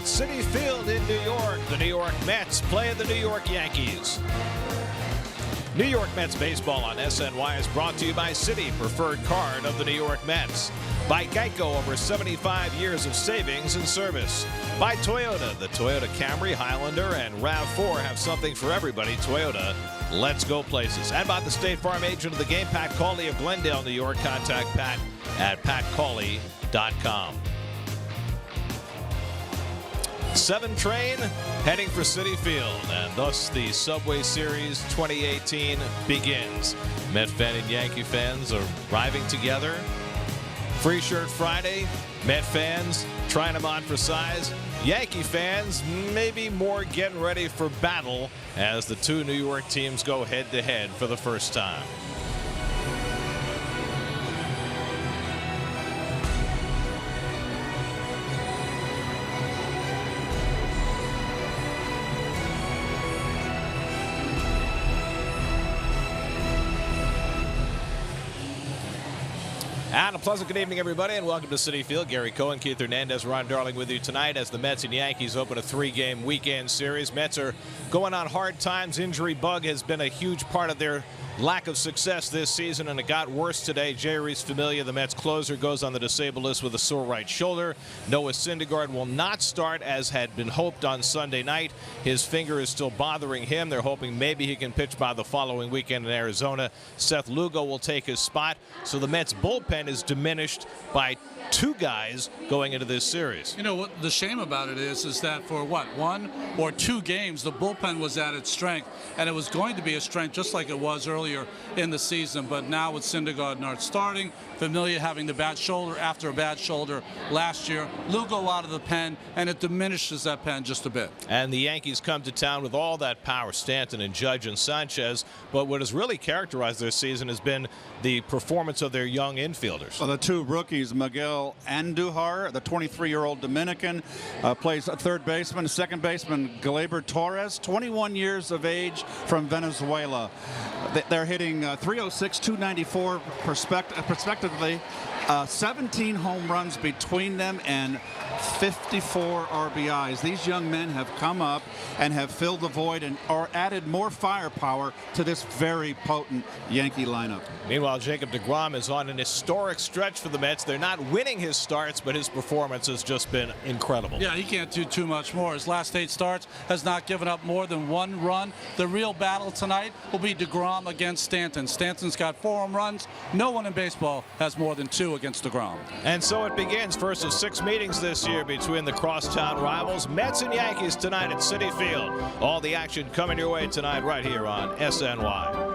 at Citi Field in New York. The New York Mets play the New York Yankees. New York Mets baseball on SNY is brought to you by Citi, preferred card of the New York Mets. By Geico, over 75 years of savings and service. By Toyota, the Toyota Camry, Highlander, and RAV4 have something for everybody. Toyota, let's go places. And by the State Farm agent of the game, Pat Cawley of Glendale, New York. Contact Pat at patcawley.com. 7 train heading for Citi Field, and thus the Subway Series 2018 begins. Met fan and Yankee fans are arriving together. Free Shirt Friday, Met fans trying them on for size. Yankee fans maybe more getting ready for battle as the two New York teams go head-to-head for the first time. And a pleasant good evening, everybody, and welcome to Citi Field. Gary Cohen, Keith Hernandez, Ron Darling with you tonight as the Mets and Yankees open a 3-game weekend series. Mets are going on hard times. Injury bug has been a huge part of their lack of success this season, and it got worse today. Jeurys Familia, the Mets closer, goes on the disabled list with a sore right shoulder. Noah Syndergaard will not start as had been hoped on Sunday night. His finger is still bothering him. They're hoping maybe he can pitch by the following weekend in Arizona. Seth Lugo will take his spot. So the Mets bullpen is diminished by 2 guys going into this series. You know what the shame about it is that for 1 or 2 games the bullpen was at its strength, and it was going to be a strength just like it was earlier in the season. But now with Syndergaard not starting, Familia having the bad shoulder after a bad shoulder last year, Lugo out of the pen, and it diminishes that pen just a bit. And the Yankees come to town with all that power, Stanton and Judge and Sanchez. But what has really characterized their season has been the performance of their young infielders. Well, the 2 rookies, Miguel Andujar, the 23-year-old Dominican, plays third baseman. Second baseman, Gleyber Torres, 21 years of age from Venezuela. They're hitting 306, 294 respectively. 17 home runs between them and 54 RBIs. These young men have come up and have filled the void and are added more firepower to this very potent Yankee lineup. Meanwhile, Jacob Degrom is on an historic stretch for the Mets. They're not winning his starts, but his performance has just been incredible. Yeah, he can't do too much more. His last 8 starts has not given up more than 1 run. The real battle tonight will be Degrom against Stanton. Stanton's got 4 home runs. No one in baseball has more than 2 against Degrom. And so it begins. First of 6 meetings this year between the crosstown rivals, Mets and Yankees tonight at Citi Field. All the action coming your way tonight right here on SNY.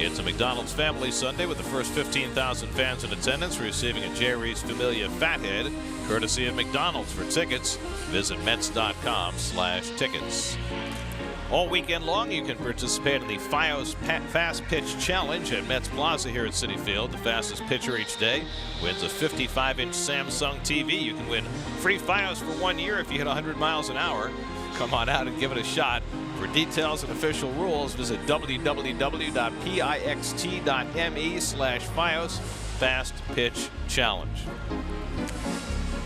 It's a McDonald's Family Sunday with the first 15,000 fans in attendance receiving a Jerry's Familia Fathead, courtesy of McDonald's. For tickets, visit Mets.com/tickets. All weekend long, you can participate in the FiOS Fast Pitch Challenge at Mets Plaza here at Citi Field. The fastest pitcher each day wins a 55-inch Samsung TV. You can win free FiOS for 1 year if you hit 100 miles an hour. Come on out and give it a shot. For details and official rules, visit www.pixt.me/FiOS Fast Pitch Challenge.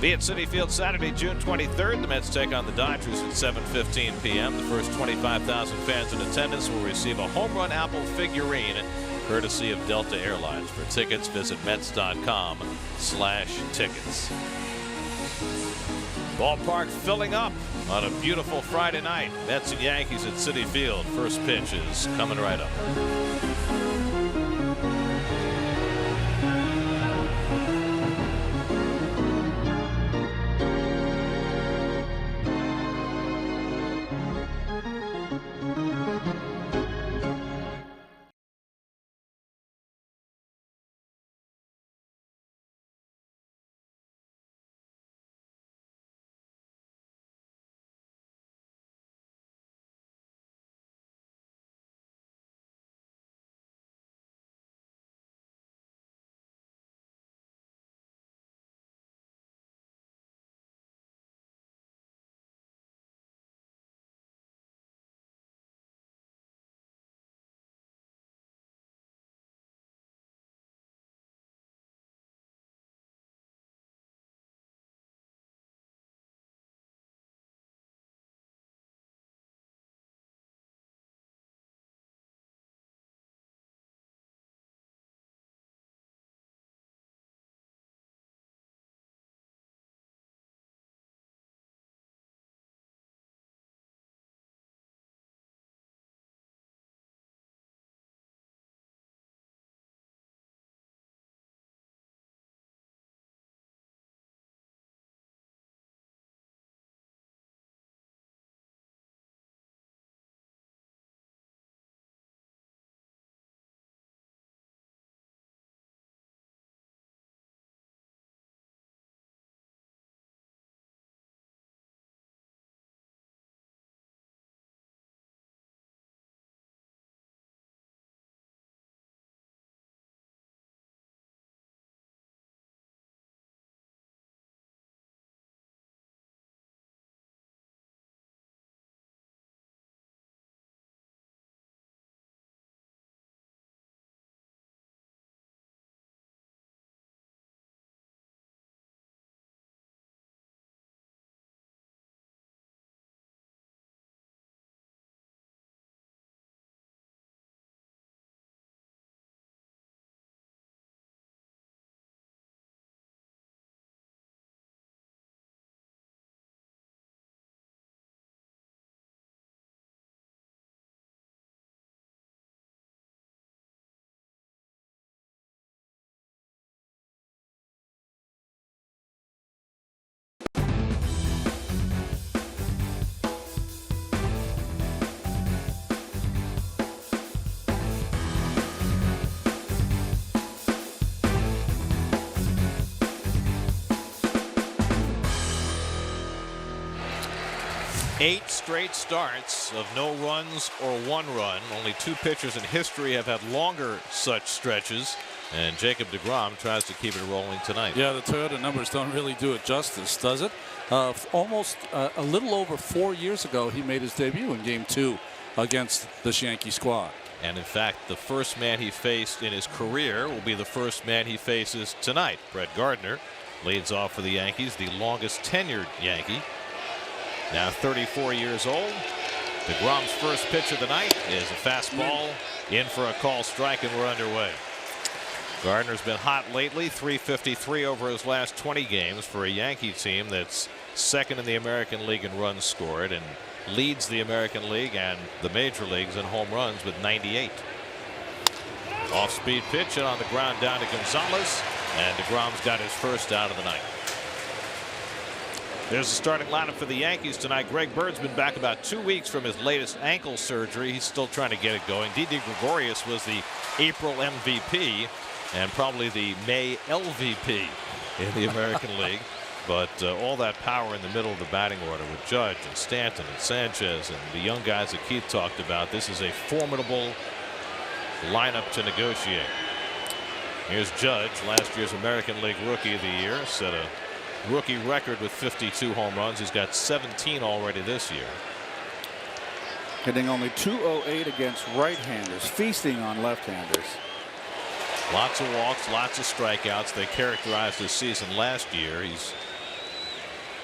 Be at Citi Field Saturday, June 23rd. The Mets take on the Dodgers at 7:15 p.m. The first 25,000 fans in attendance will receive a home run apple figurine, courtesy of Delta Airlines. For tickets, visit Mets.com/tickets. Ballpark filling up on a beautiful Friday night. Mets and Yankees at Citi Field. First pitch is coming right up. Eight straight starts of no runs or one run. Only two pitchers in history have had longer such stretches. And Jacob Degrom tries to keep it rolling tonight. Yeah, the Toyota numbers don't really do it justice, does it? Almost a little over 4 years ago, he made his debut in Game 2 against this Yankee squad. And in fact, the first man he faced in his career will be the first man he faces tonight. Brett Gardner leads off for the Yankees, the longest tenured Yankee. Now 34 years old. DeGrom's first pitch of the night is a fastball in for a call strike, and we're underway. Gardner's been hot lately, 353 over his last 20 games for a Yankee team that's second in the American League in runs scored and leads the American League and the major leagues in home runs with 98. Off-speed pitch and on the ground down to Gonzalez, and DeGrom's got his first out of the night. There's the starting lineup for the Yankees tonight. Greg Bird's been back about 2 weeks from his latest ankle surgery. He's still trying to get it going. Didi Gregorius was the April MVP and probably the May LVP in the American League. But all that power in the middle of the batting order with Judge and Stanton and Sanchez and the young guys that Keith talked about. This is a formidable lineup to negotiate. Here's Judge, last year's American League Rookie of the Year, set a rookie record with 52 home runs. He's got 17 already this year. Hitting only .208 against right-handers, feasting on left-handers. Lots of walks, lots of strikeouts. They characterized his season last year. He's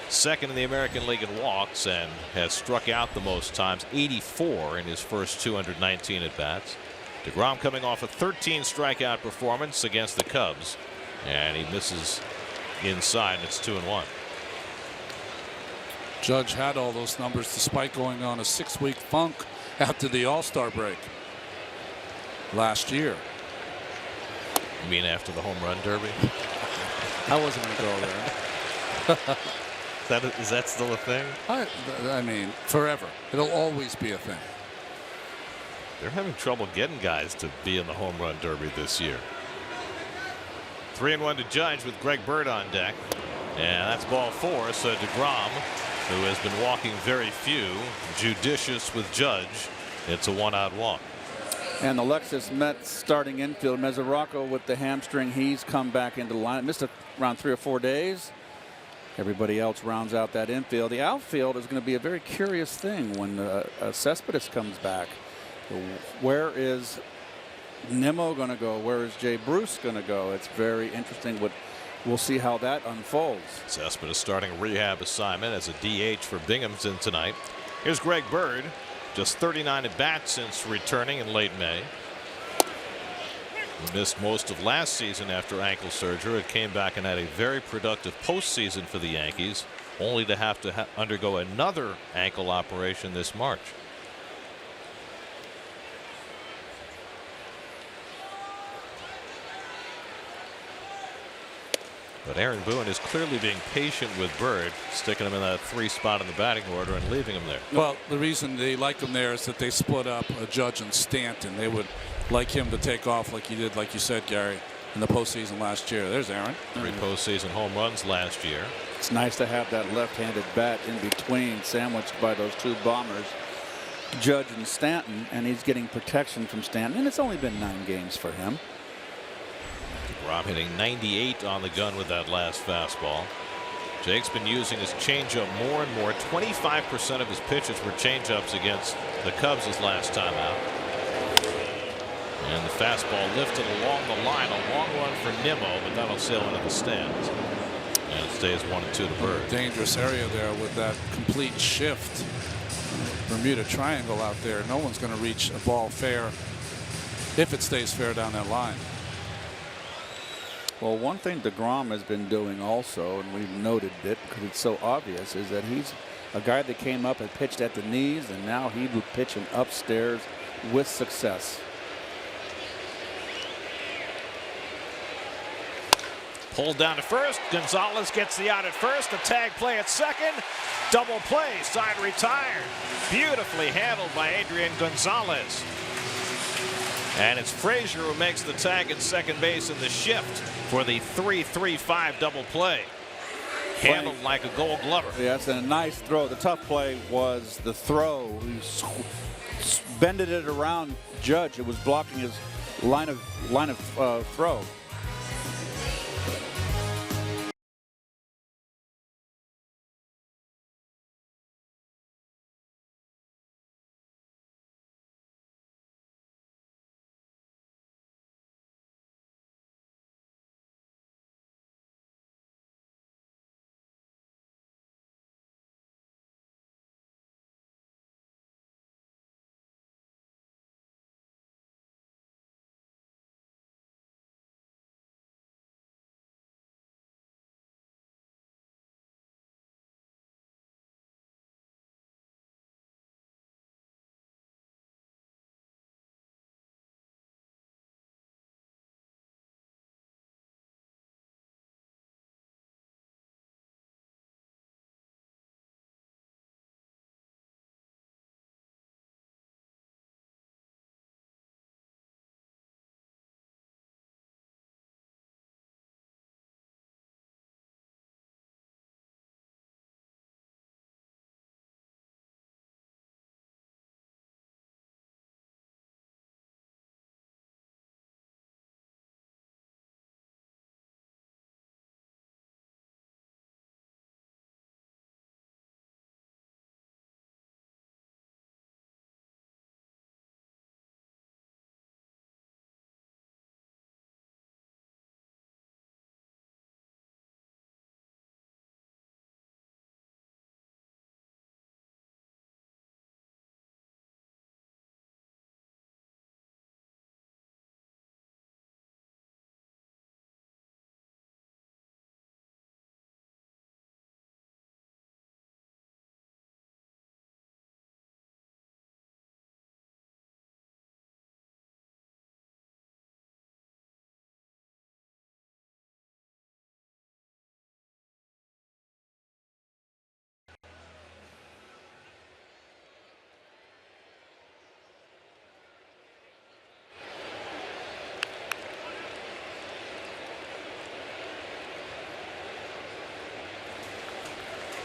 second in the American League in walks and has struck out the most times, 84 in his first 219 at bats. Degrom coming off a 13 strikeout performance against the Cubs, and he misses inside. And it's 2-1. Judge had all those numbers despite going on a 6-week funk after the All-Star break last year. You mean after the home run derby? I wasn't going to go there. Is that still a thing? I mean, forever. It'll always be a thing. They're having trouble getting guys to be in the home run derby this year. 3-1 to Judge with Greg Bird on deck. And that's ball 4. So Degrom, who has been walking very few, judicious with Judge. It's a 1-out walk. And the Lexus Mets starting infield, Mesoraco with the hamstring. He's come back into the line. Missed around 3 or 4 days. Everybody else rounds out that infield. The outfield is going to be a very curious thing when Cespedes comes back. Where is Nimmo going to go? Where is Jay Bruce going to go? It's very interesting. We'll see how that unfolds. Cespedes starting a rehab assignment as a DH for Binghamton tonight. Here's Greg Bird. Just 39 at bats since returning in late May. He missed most of last season after ankle surgery. It came back and had a very productive postseason for the Yankees, only to have to undergo another ankle operation this March. But Aaron Boone is clearly being patient with Bird, sticking him in that 3 spot in the batting order and leaving him there. Well, the reason they like him there is that they split up Judge and Stanton. They would like him to take off like he did, like you said, Gary, in the postseason last year. There's Aaron. 3 postseason home runs last year. It's nice to have that left-handed bat in between, sandwiched by those 2 bombers, Judge and Stanton, and he's getting protection from Stanton. And it's only been 9 games for him. Rob hitting 98 on the gun with that last fastball. Jake's been using his changeup more and more. 25% of his pitches were changeups against the Cubs his last time out. And the fastball lifted along the line. A long run for Nimmo, but that'll sail into the stands. And it stays 1-2 to Bird. Dangerous area there with that complete shift. Bermuda Triangle out there. No one's going to reach a ball fair if it stays fair down that line. Well, one thing Degrom has been doing also, and we've noted it because it's so obvious, is that he's a guy that came up and pitched at the knees, and now he would pitch him upstairs with success. Pulled down to first. Gonzalez gets the out at first. A tag play at second. Double play. Side retired. Beautifully handled by Adrian Gonzalez. And it's Frazier who makes the tag at second base in the shift for the 3-3-5 double play. Handled like a Gold Glover. Yes, and a nice throw. The tough play was the throw. He bended it around Judge. It was blocking his line of throw.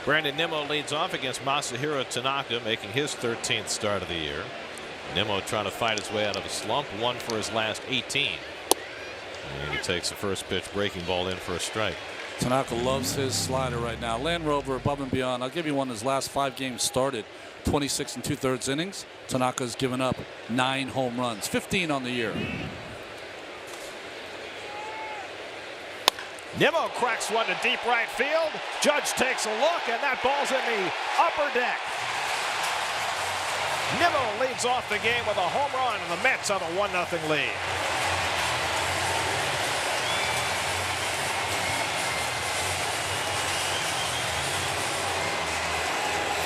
Brandon Nimmo leads off against Masahiro Tanaka, making his 13th start of the year. Nimmo trying to fight his way out of a slump, 1 for his last 18. And he takes the first pitch breaking ball in for a strike. Tanaka loves his slider right now. Land Rover above and beyond. I'll give you one. His last 5 games started 26 2/3 innings. Tanaka's given up 9 home runs, 15 on the year. Nimmo cracks one to deep right field. Judge takes a look, and that ball's in the upper deck. Nimmo leads off the game with a home run, and the Mets have a 1-0 lead.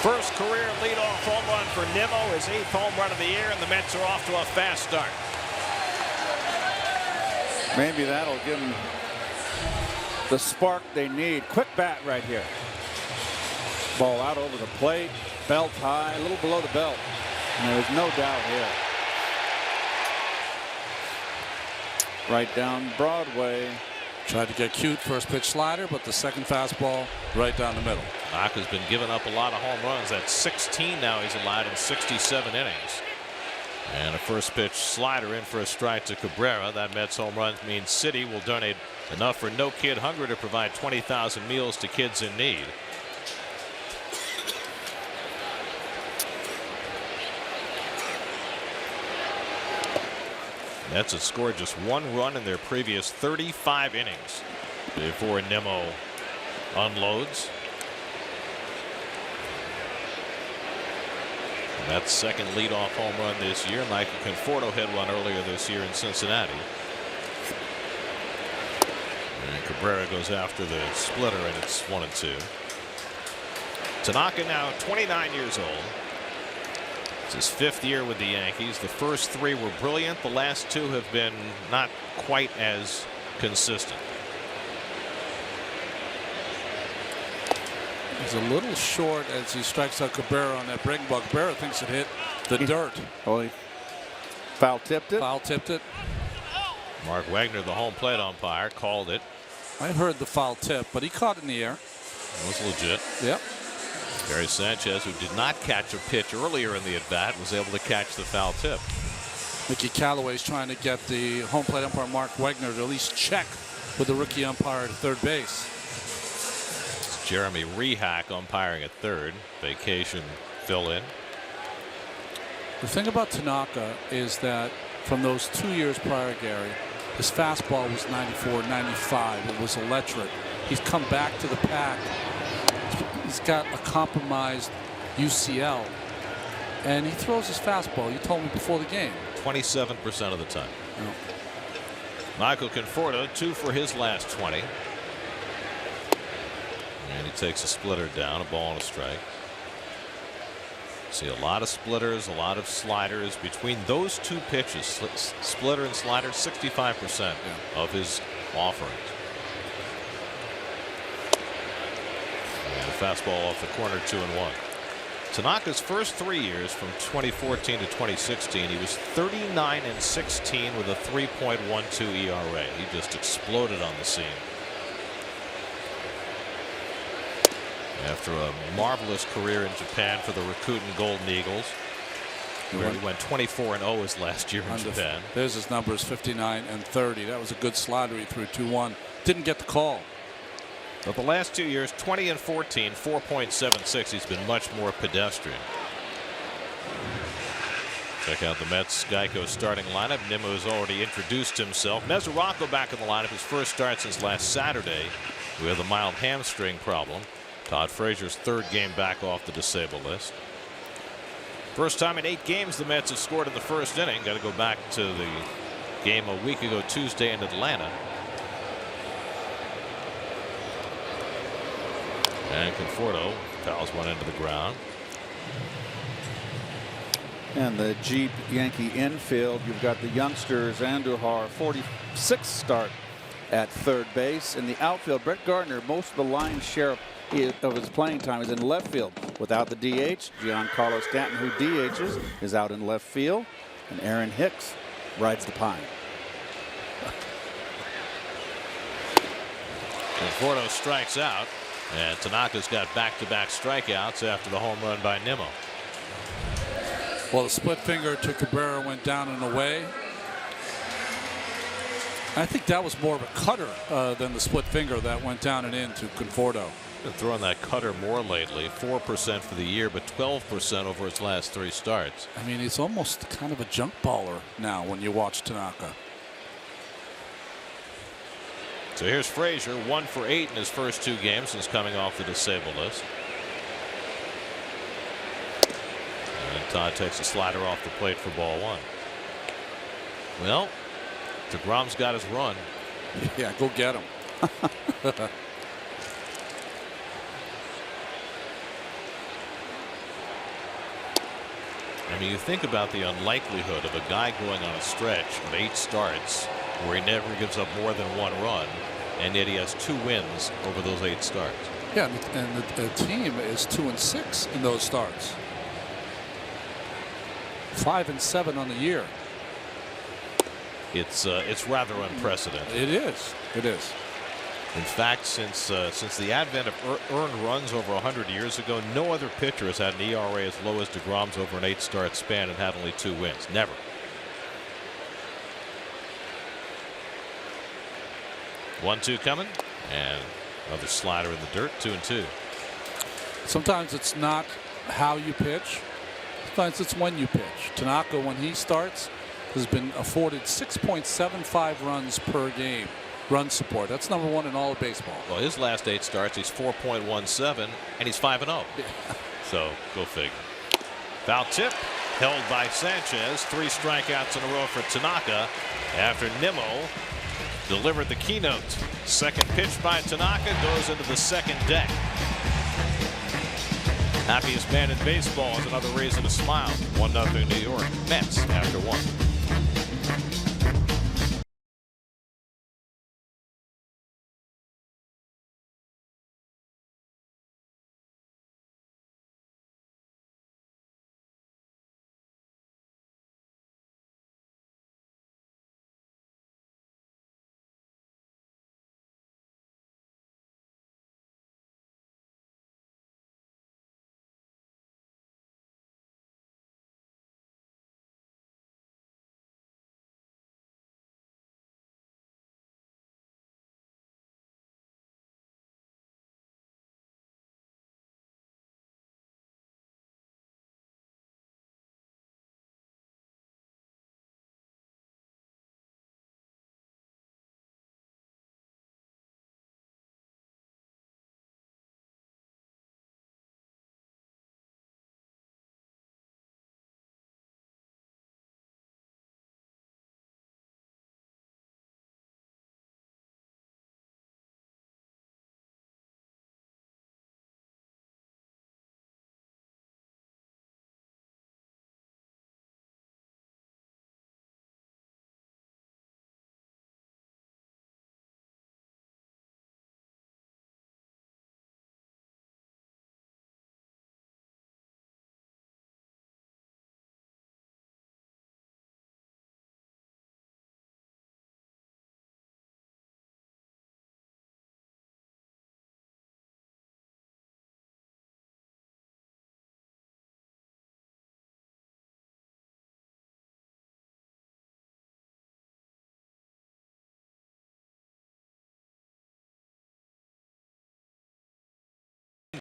First career leadoff home run for Nimmo, his 8th home run of the year, and the Mets are off to a fast start. Maybe that'll give them the spark they need. Quick bat right here. Ball out over the plate, belt high, a little below the belt. And there's no doubt here. Right down Broadway. Tried to get cute, first pitch slider, but the second fastball right down the middle. Tanaka's been giving up a lot of home runs. That's 16 now he's allowed in 67 innings. And a first pitch slider in for a strike to Cabrera. That Mets home run means City will donate enough for No Kid Hunger to provide 20,000 meals to kids in need. Mets have scored just 1 run in their previous 35 innings before Nimmo unloads. That's second leadoff home run this year. Michael Conforto had one earlier this year in Cincinnati. And Cabrera goes after the splitter, and it's 1-2. Tanaka now 29 years old. It's his 5th year with the Yankees. The first 3 were brilliant. The last 2 have been not quite as consistent. He's a little short as he strikes out Cabrera on that breaking ball. Cabrera thinks it hit the dirt. Oh, he foul tipped it. Foul tipped it. Mark Wagner, the home plate umpire, called it. I heard the foul tip, but he caught it in the air. It was legit. Yep. Gary Sanchez, who did not catch a pitch earlier in the at-bat, was able to catch the foul tip. Mickey Callaway's trying to get the home plate umpire Mark Wagner to at least check with the rookie umpire at third base. It's Jeremy Rehack umpiring at third. Vacation fill-in. The thing about Tanaka is that from those 2 years prior, Gary, his fastball was 94, 95. It was electric. He's come back to the pack. He's got a compromised UCL, and he throws his fastball. You told me before the game. 27% of the time. No. Michael Conforto, 2 for his last 20. And he takes a splitter down, a ball and a strike. See a lot of splitters, a lot of sliders. Between those 2 pitches, splitter and slider, 65% of his offerings. Fastball off the corner, 2-1. Tanaka's first 3 years from 2014 to 2016, he was 39-16 with a 3.12 ERA. He just exploded on the scene. After a marvelous career in Japan for the Rakuten Golden Eagles, where he went 24-0 his last year in Japan. There's his numbers, 59 and 30. That was a good slider. He threw 2-1. Didn't get the call. But the last 2 years, 20 and 14, 4.76. He's been much more pedestrian. Check out the Mets Geico starting lineup. Nimmo has already introduced himself. Mesoraco back in the lineup, his first start since last Saturday with a mild hamstring problem. Todd Frazier's 3rd game back off the disabled list. First time in 8 games the Mets have scored in the first inning. Got to go back to the game a week ago Tuesday in Atlanta. And Conforto fouls one into the ground. And the Jeep Yankee infield, you've got the youngsters, Andujar, 46th start at third base. In the outfield, Brett Gardner, most of the lion's share of his playing time is in left field. Without the DH, Giancarlo Stanton, who DHs, is out in left field. And Aaron Hicks rides the pine. Conforto strikes out. And Tanaka's got back-to-back strikeouts after the home run by Nimmo. Well, the split finger to Cabrera went down and away. I think that was more of a cutter than the split finger that went down and in to Conforto. Been throwing that cutter more lately. 4% for the year, but 12% over his last 3 starts. I mean, he's almost kind of a junk baller now when you watch Tanaka. So here's Frazier, 1 for 8 in his first 2 games since coming off the disabled list. And Todd takes a slider off the plate for ball 1. Well, Degrom's got his run. Yeah, go get him. I mean, you think about the unlikelihood of a guy going on a stretch of 8 starts where he never gives up more than 1 run, and yet he has 2 wins over those 8 starts. Yeah, and the team is 2-6 in those starts. 5-7 on the year. It's rather unprecedented. It is. It is. In fact, since the advent of earned runs over 100 years ago, no other pitcher has had an ERA as low as Degrom's over an 8-start span and had only 2 wins. Never. One-two coming, and another slider in the dirt. 2-2. Sometimes it's not how you pitch. Sometimes it's when you pitch. Tanaka, when he starts, has been afforded 6.75 runs per game. Run support. That's number 1 in all of baseball. Well, his last 8 starts, he's 4.17, and he's 5-0. Yeah. So go figure. Foul tip held by Sanchez. 3 strikeouts in a row for Tanaka after Nimmo delivered the keynote. Second pitch by Tanaka goes into the second deck. Happiest man in baseball is another reason to smile. 1-0 New York. Mets after 1.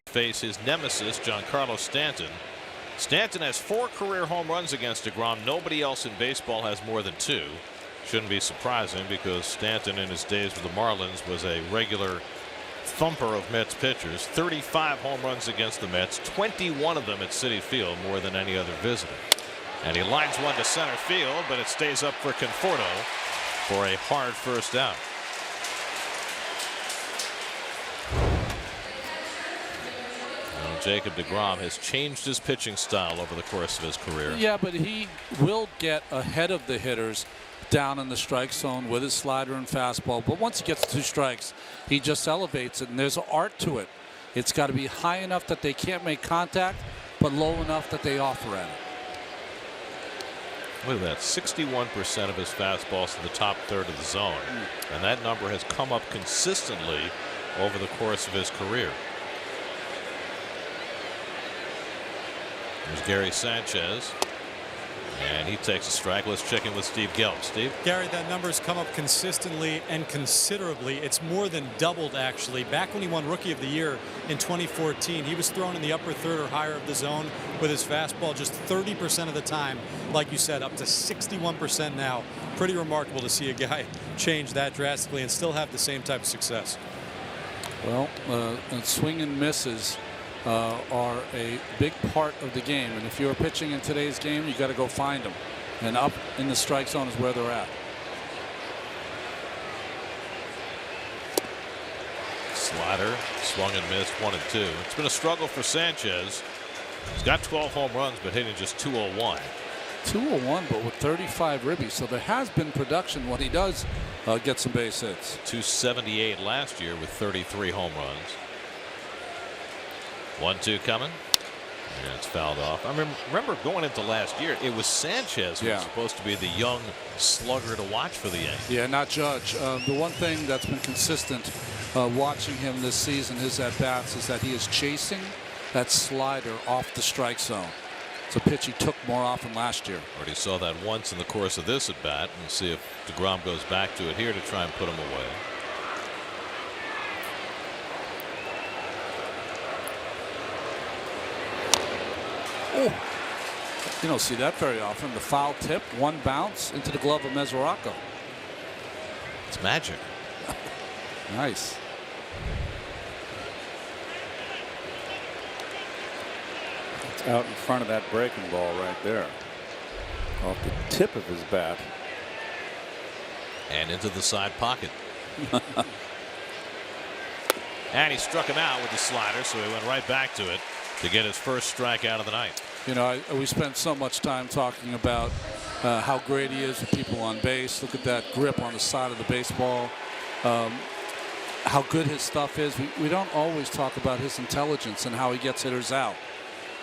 Face his nemesis, Giancarlo Stanton. Stanton has 4 career home runs against Degrom. Nobody else in baseball has more than 2. Shouldn't be surprising because Stanton in his days with the Marlins was a regular thumper of Mets pitchers. 35 home runs against the Mets, 21 of them at Citi Field, more than any other visitor. And he lines one to center field, but it stays up for Conforto for a hard first out. Jacob Degrom has changed his pitching style over the course of his career. Yeah, but he will get ahead of the hitters down in the strike zone with his slider and fastball. But once he gets 2 strikes, he just elevates it, and there's an art to it. It's got to be high enough that they can't make contact, but low enough that they offer at it. Look at that, 61% of his fastballs to the top third of the zone. And that number has come up consistently over the course of his career. There's Gary Sanchez. And he takes a strike. Let's check in with Steve Gelb. Steve? Gary, that number's come up consistently and considerably. It's more than doubled, actually. Back when he won Rookie of the Year in 2014, he was thrown in the upper third or higher of the zone with his fastball just 30% of the time. Like you said, up to 61% now. Pretty remarkable to see a guy change that drastically and still have the same type of success. Well, swing and misses are a big part of the game, and if you're pitching in today's game, you got to go find them, and up in the strike zone is where they're at. Slider swung and missed 1-2. It's been a struggle for Sanchez. He's got 12 home runs, but hitting just 201. 201, but with 35 ribbies, so there has been production when he does get some base hits. 278 last year with 33 home runs. 1-2 coming. And it's fouled off. I remember going into last year, it was Sanchez who was supposed to be the young slugger to watch for the Yankees. Yeah, not Judge. The one thing that's been consistent watching him this season, his at-bats, is that he is chasing that slider off the strike zone. It's a pitch he took more often last year. Already saw that once in the course of this at-bat. We'll see if Degrom goes back to it here to try and put him away. Oh, you don't see that very often. The foul tip, one bounce into the glove of Mesoraco. It's magic. Nice. It's out in front of that breaking ball right there. Off the tip of his bat. And into the side pocket. And he struck him out with the slider, so he went right back to it to get his first strikeout of the night. You know, we spent so much time talking about how great he is with people on base. Look at that grip on the side of the baseball. How good his stuff is. We don't always talk about his intelligence and how he gets hitters out.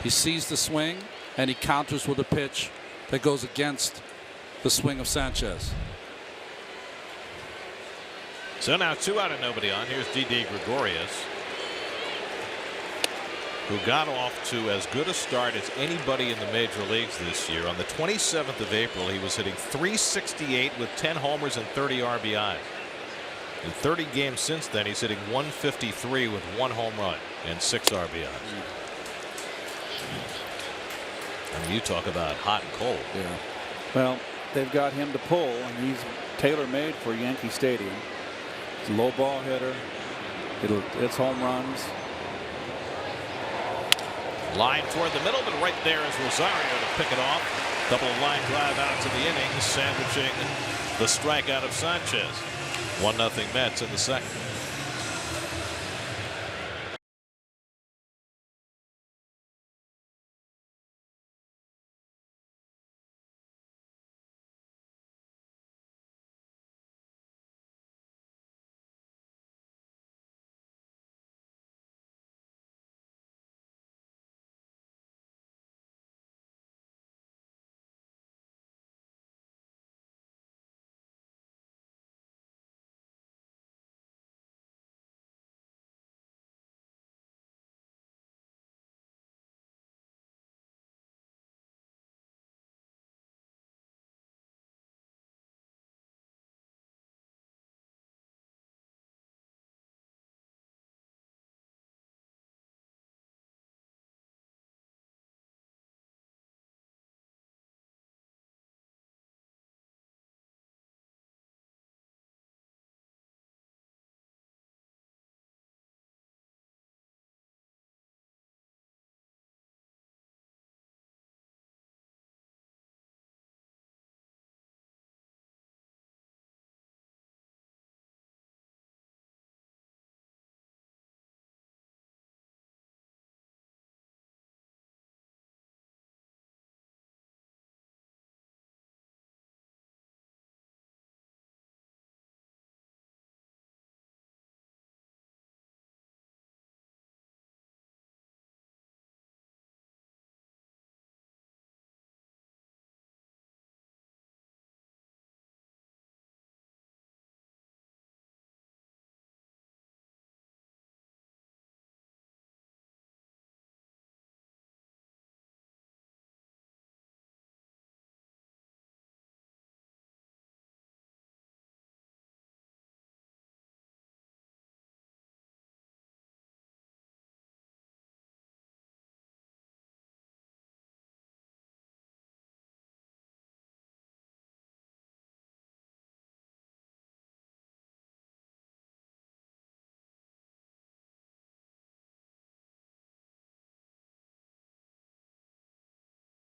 He sees the swing and he counters with a pitch that goes against the swing of Sanchez. So now 2 out and nobody on. Here's Didi Gregorius, who got off to as good a start as anybody in the major leagues this year. On the 27th of April, he was hitting .368 with 10 homers and 30 RBIs. In 30 games since then, he's hitting .153 with 1 home run and 6 RBIs. I mean, you talk about hot and cold. Yeah. Well, they've got him to pull, and he's tailor-made for Yankee Stadium. He's a low ball hitter. It's home runs. Line toward the middle, but right there is Rosario to pick it off. Double line drive out to the inning, sandwiching the strikeout of Sanchez. 1-0 Mets in the second.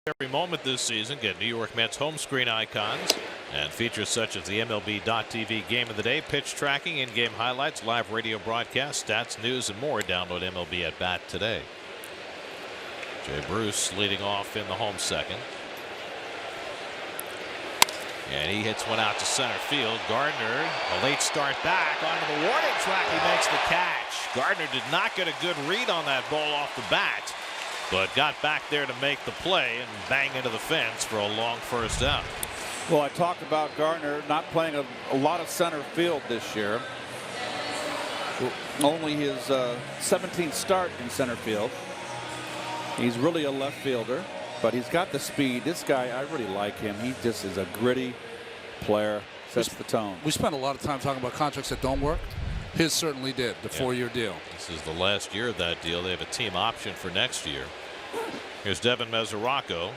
every moment this season. Get New York Mets home screen icons and features such as the MLB.TV Game of the Day, pitch tracking, in-game highlights, live radio broadcasts, stats, news, and more. Download MLB at Bat today. Jay Bruce leading off in the home second. And he hits one out to center field. Gardner, a late start back onto the warning track. He makes the catch. Gardner did not get a good read on that ball off the bat, but got back there to make the play and bang into the fence for a long first out. Well, I talked about Gardner not playing a lot of center field this year. Only his 17th start in center field. He's really a left fielder, but he's got the speed. This guy, I really like him. He just is a gritty player, sets the tone. We spent a lot of time talking about contracts that don't work. His certainly did, the 4-year deal. This is the last year of that deal. They have a team option for next year. Here's Devin Mesoraco.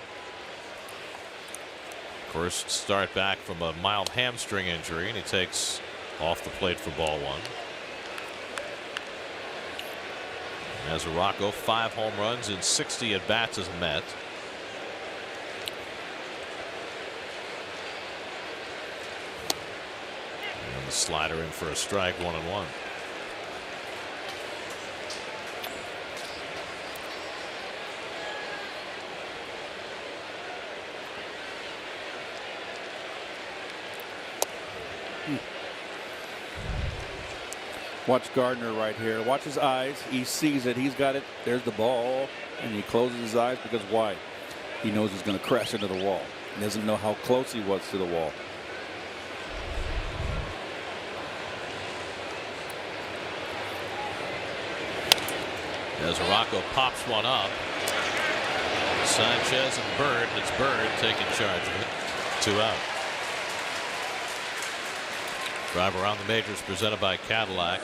First start back from a mild hamstring injury, and he takes off the plate for ball one. Mesoraco, 5 home runs in 60 at bats as a Met. And the slider in for a strike, 1-1. Watch Gardner right here. Watch his eyes. He sees it. He's got it. There's the ball. And he closes his eyes because why? He knows he's going to crash into the wall. He doesn't know how close he was to the wall. Mesoraco pops one up. Sanchez and Bird. It's Bird taking charge of it. 2 out. Drive around the majors presented by Cadillac.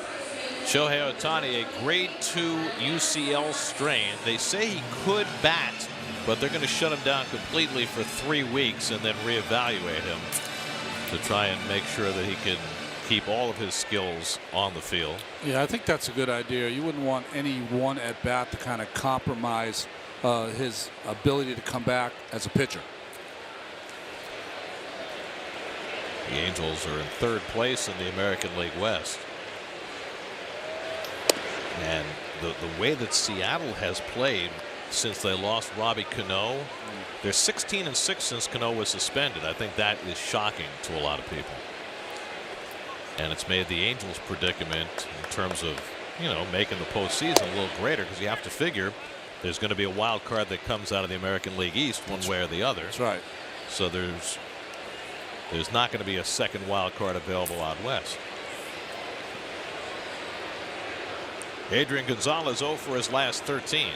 Shohei Ohtani, a grade 2 UCL strain. They say he could bat, but they're going to shut him down completely for 3 weeks and then reevaluate him to try and make sure that he can keep all of his skills on the field. Yeah, I think that's a good idea. You wouldn't want any one at bat to kind of compromise his ability to come back as a pitcher. The Angels are in 3rd place in the American League West. And the way that Seattle has played since they lost Robbie Cano, they're 16-6 since Cano was suspended. I think that is shocking to a lot of people. And it's made the Angels' predicament in terms of, you know, making the postseason a little greater, because you have to figure there's going to be a wild card that comes out of the American League East one way or the other. That's right. So there's not going to be a second wild card available out west. Adrian Gonzalez 0 for his last 13.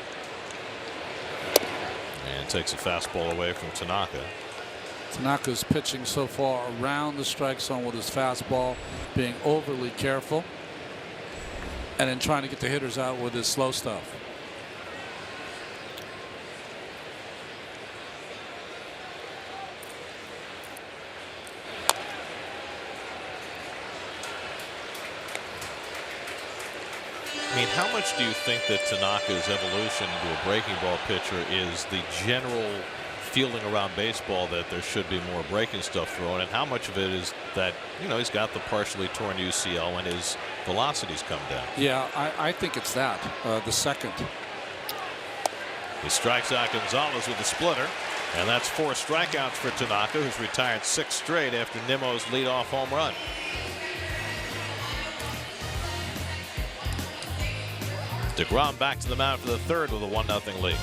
And takes a fastball away from Tanaka. Tanaka's pitching so far around the strike zone with his fastball, being overly careful, and then trying to get the hitters out with his slow stuff. I mean, how much do you think that Tanaka's evolution into a breaking ball pitcher is the general feeling around baseball that there should be more breaking stuff thrown, and how much of it is that, you know, he's got the partially torn UCL and his velocity's come down? Yeah, I think it's that, the second. He strikes out Gonzalez with a splitter, and that's 4 strikeouts for Tanaka, who's retired 6 straight after Nimmo's leadoff home run. Degrom back to the mound for the 3rd with a 1-0 lead.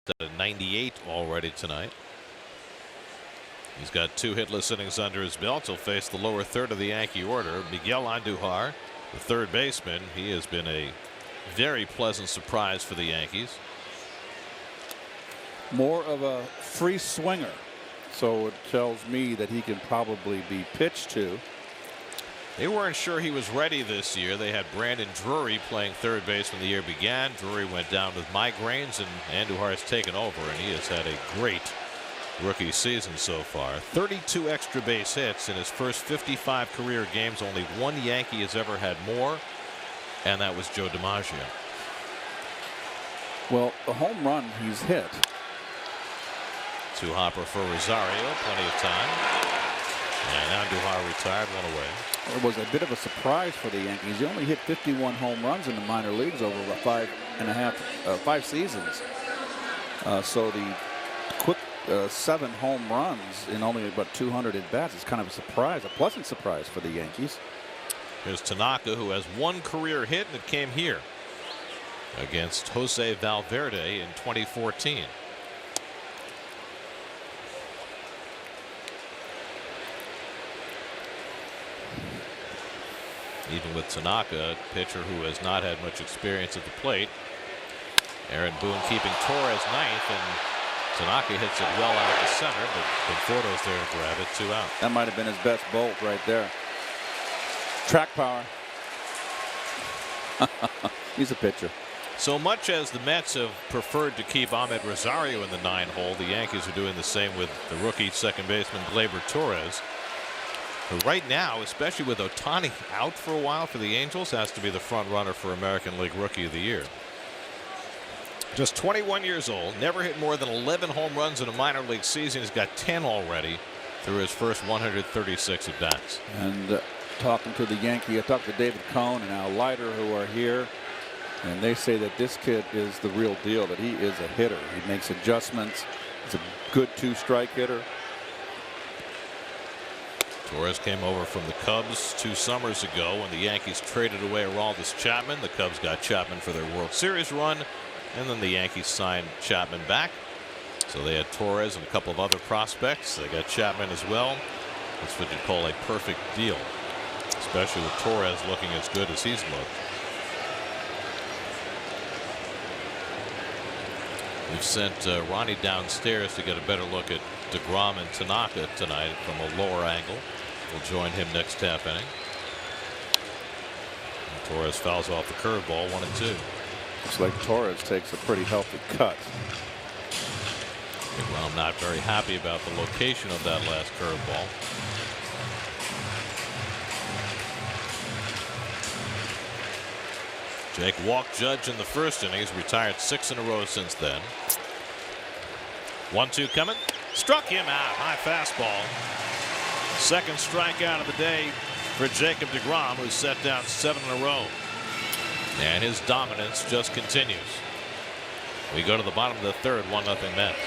at 98 already tonight. He's got 2 hitless innings under his belt. He'll face the lower third of the Yankee order. Miguel Andujar, the third baseman. He has been a very pleasant surprise for the Yankees. More of a free swinger, so it tells me that he can probably be pitched to. They weren't sure he was ready this year. They had Brandon Drury playing third base when the year began. Drury went down with migraines, and Andujar has taken over, and he has had a great rookie season so far. 32 extra base hits in his first 55 career games. Only one Yankee has ever had more, and that was Joe DiMaggio. Well, the home run he's hit. To Hopper for Rosario, plenty of time. And Andujar retired, one away. It was a bit of a surprise for the Yankees. He only hit 51 home runs in the minor leagues over 5 seasons. So the quick 7 home runs in only about 200 at bats is kind of a surprise, a pleasant surprise for the Yankees. Here's Tanaka, who has 1 career hit, and it came here against Jose Valverde in 2014. Even with Tanaka, a pitcher who has not had much experience at the plate. Aaron Boone keeping Torres ninth, and Tanaka hits it well out of the center, but Conforto's there to grab it, 2 out. That might have been his best bolt right there. Track power. He's a pitcher. So much as the Mets have preferred to keep Ahmed Rosario in the 9-hole, the Yankees are doing the same with the rookie second baseman Gleyber Torres. But right now, especially with Ohtani out for a while for the Angels, has to be the front runner for American League Rookie of the Year. Just 21 years old, never hit more than 11 home runs in a minor league season. He's got 10 already through his first 136 at bats. And talking to the Yankee, I talked to David Cohn and Al Leiter, who are here, and they say that this kid is the real deal, that he is a hitter. He makes adjustments. He's a good 2-strike hitter. Torres came over from the Cubs 2 summers ago when the Yankees traded away Aroldis Chapman. The Cubs got Chapman for their World Series run, and then the Yankees signed Chapman back. So they had Torres and a couple of other prospects. They got Chapman as well. That's what you call a perfect deal, especially with Torres looking as good as he's looked. We've sent Ronnie downstairs to get a better look at Degrom and Tanaka tonight from a lower angle. We'll join him next half inning. And Torres fouls off the curveball, 1-2. Looks like Torres takes a pretty healthy cut. Degrom not very happy about the location of that last curveball. Jake walked Judge in the first inning. He's retired 6 in a row since then. 1-2 coming. Struck him out. High fastball. Second strikeout of the day for Jacob Degrom, who's set down 7 in a row. And his dominance just continues. We go to the bottom of the third, 1-0 Mets.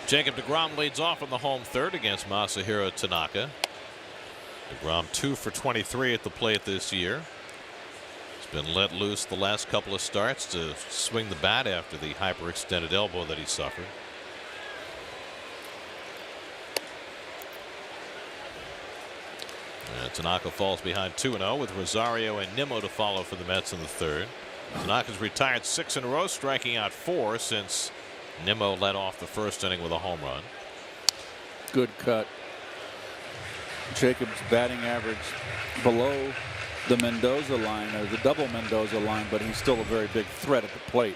Jacob Degrom leads off in the home third against Masahiro Tanaka. Degrom 2 for 23 at the plate this year. He's been let loose the last couple of starts to swing the bat after the hyperextended elbow that he suffered. And Tanaka falls behind 2-0 with Rosario and Nimmo to follow for the Mets in the third. Tanaka's retired 6 in a row, striking out 4 since Nimmo led off the first inning with a home run. Good cut. Jacob's batting average below the Mendoza line, or the double Mendoza line, but he's still a very big threat at the plate.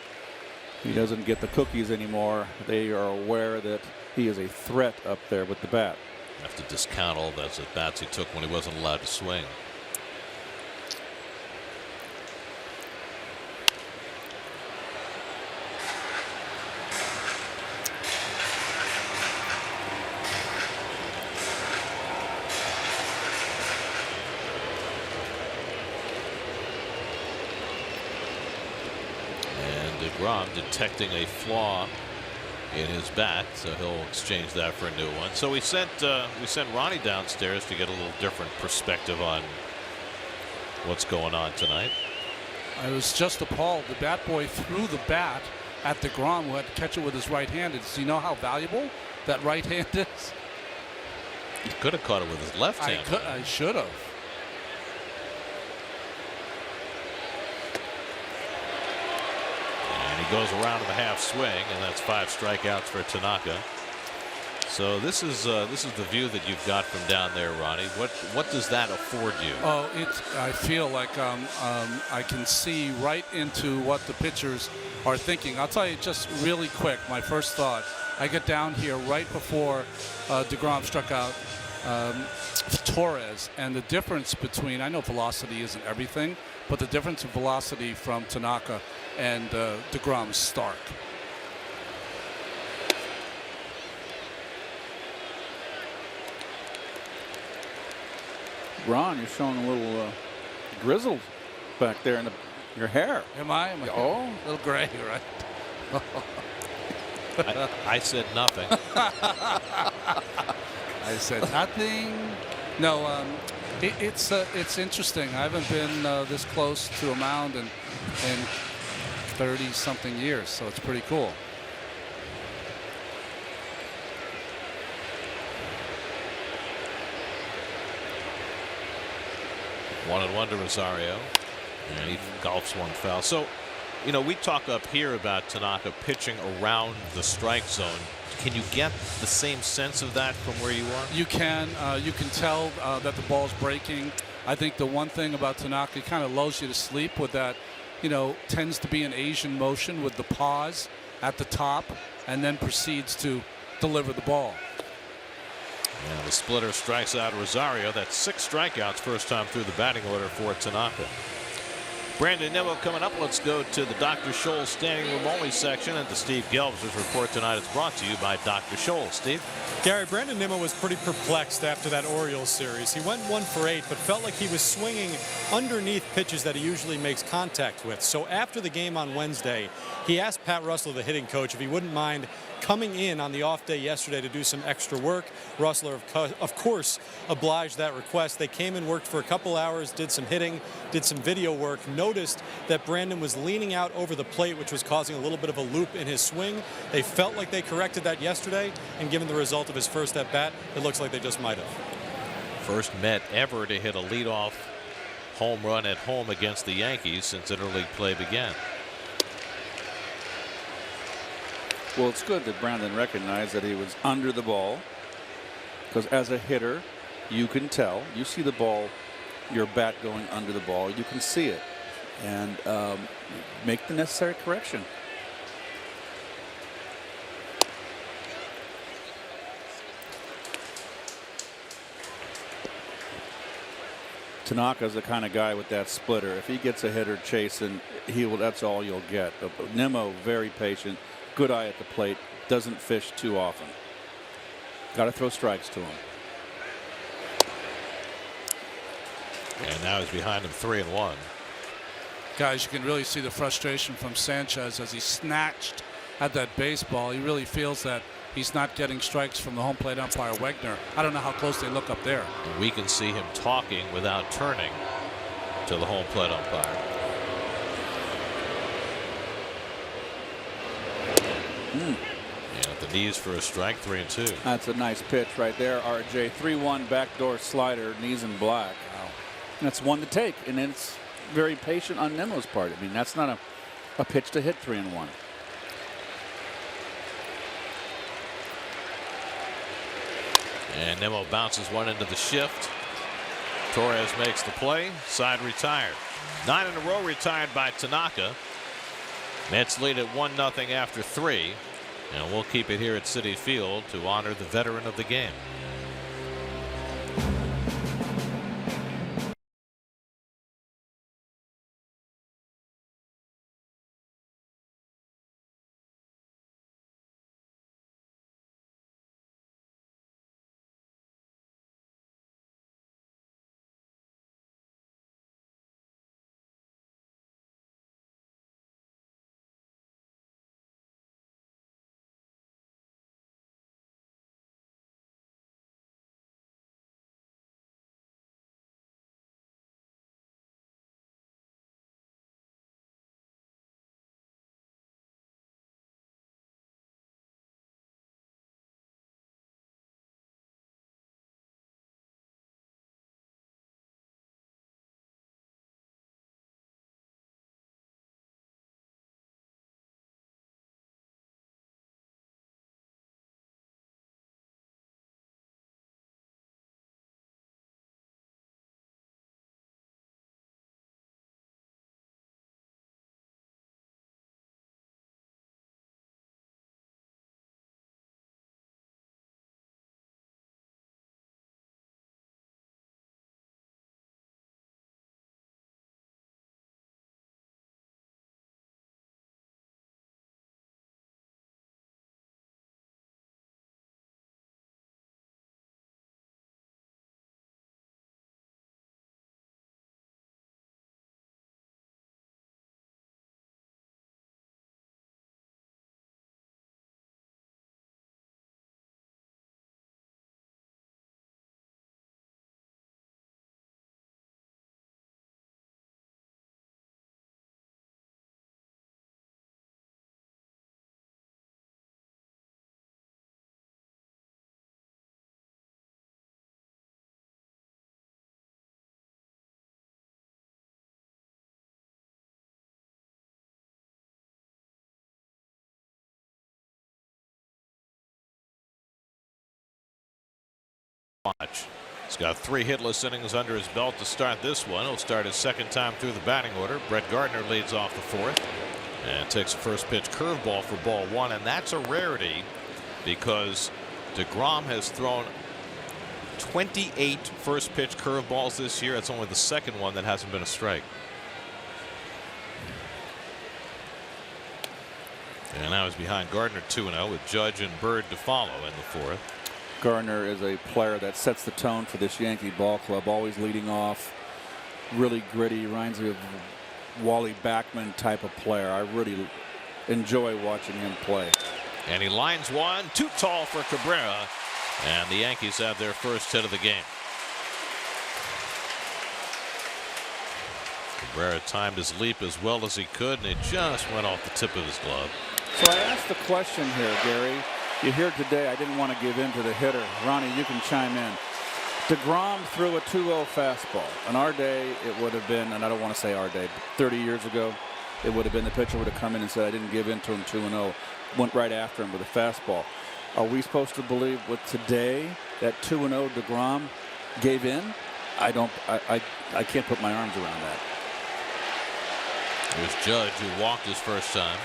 He doesn't get the cookies anymore. They are aware that he is a threat up there with the bat. Have to discount all those at bats he took when he wasn't allowed to swing. Degrom detecting a flaw in his bat, so he'll exchange that for a new one. So we sent Ronnie downstairs to get a little different perspective on what's going on tonight. I was just appalled. The bat boy threw the bat at Degrom, who had to catch it with his right hand. Does he know how valuable that right hand is? He could have caught it with his left hand. I should have. He goes around in the half swing, and that's 5 strikeouts for Tanaka. So this is the view that you've got from down there, Ronnie. What does that afford you? Oh, I feel like I can see right into what the pitchers are thinking. I'll tell you just really quick. My first thought. I get down here right before Degrom struck out Torres, and the difference between, I know velocity isn't everything, but the difference in velocity from Tanaka and Degrom is stark. Ron, you're showing a little grizzled back there in your hair. Am I? Oh, a little gray, right? I said nothing. I said nothing. No, it's interesting. I haven't been this close to a mound in 30-something years, so it's pretty cool. 1-1 to Rosario, and he golfs one foul. So, you know, we talk up here about Tanaka pitching around the strike zone. Can you get the same sense of that from where you are? You can tell that the ball's breaking. I think the one thing about Tanaka, he kind of lulls you to sleep with that, you know, tends to be an Asian motion with the pause at the top and then proceeds to deliver the ball. Yeah, the splitter strikes out Rosario. That's 6 strikeouts first time through the batting order for Tanaka. Brandon Nimmo coming up. Let's go to the Dr. Scholl's standing room only section, and the Steve Gelbs' report tonight is brought to you by Dr. Scholl. Steve? Gary, Brandon Nimmo was pretty perplexed after that Orioles series. He went 1 for 8, but felt like he was swinging underneath pitches that he usually makes contact with. So after the game on Wednesday, he asked Pat Russell, the hitting coach, if he wouldn't mind coming in on the off day yesterday to do some extra work. Russell, of course, obliged that request. They came and worked for a couple hours, did some hitting, did some video work, noticed that Brandon was leaning out over the plate, which was causing a little bit of a loop in his swing. They felt like they corrected that yesterday, and given the result of his first at bat, it looks like they just might have. First Met ever to hit a leadoff home run at home against the Yankees since interleague play began. well, it's good that Brandon recognized that he was under the ball, because as a hitter, you can tell. You see the ball, your bat going under the ball. You can see it and make the necessary correction. Tanaka's the kind of guy with that splitter. If he gets a hitter chasing, that's all you'll get. But Nimmo, very patient, good eye at the plate, doesn't fish too often. Got to throw strikes to him. And now he's behind him 3-1. Guys, you can really see the frustration from Sanchez as he snatched at that baseball. He really feels that he's not getting strikes from the home plate umpire, Wegner. I don't know how close they look up there. We can see him talking without turning to the home plate umpire. And at the knees for a strike, 3-2. That's a nice pitch right there, RJ. 3-1 backdoor slider, knees in black. Wow. That's one to take, and it's very patient on Nemo's part. I mean, that's not a pitch to hit 3-1. And Nemo bounces one into the shift. Torres makes the play. Side retired. 9 in a row retired by Tanaka. Mets lead at 1-0 after 3. And we'll keep it here at Citi Field to honor the veteran of the game. Watch. He's got 3 hitless innings under his belt to start this one. He'll start his second time through the batting order. Brett Gardner leads off the 4th and takes a first pitch curveball for ball 1, and that's a rarity because Degrom has thrown 28 first pitch curveballs this year. It's only the second one that hasn't been a strike. And now he's behind Gardner 2-0 with Judge and Bird to follow in the 4th. Gardner is a player that sets the tone for this Yankee ball club, always leading off, really gritty, reminds me of Wally Backman type of player. I really enjoy watching him play. And he lines one, too tall for Cabrera, and the Yankees have their first hit of the game. Cabrera timed his leap as well as he could, and it just went off the tip of his glove. So I asked the question here, Gary. You hear today, I didn't want to give in to the hitter. Ronnie, you can chime in. Degrom threw a 2-0 fastball. In our day, it would have been, and I don't want to say our day, but 30 years ago, it would have been the pitcher would have come in and said, I didn't give in to him 2-0. Went right after him with a fastball. Are we supposed to believe with today that 2-0 Degrom gave in? I can't put my arms around that. Here's Judge, who walked his first time.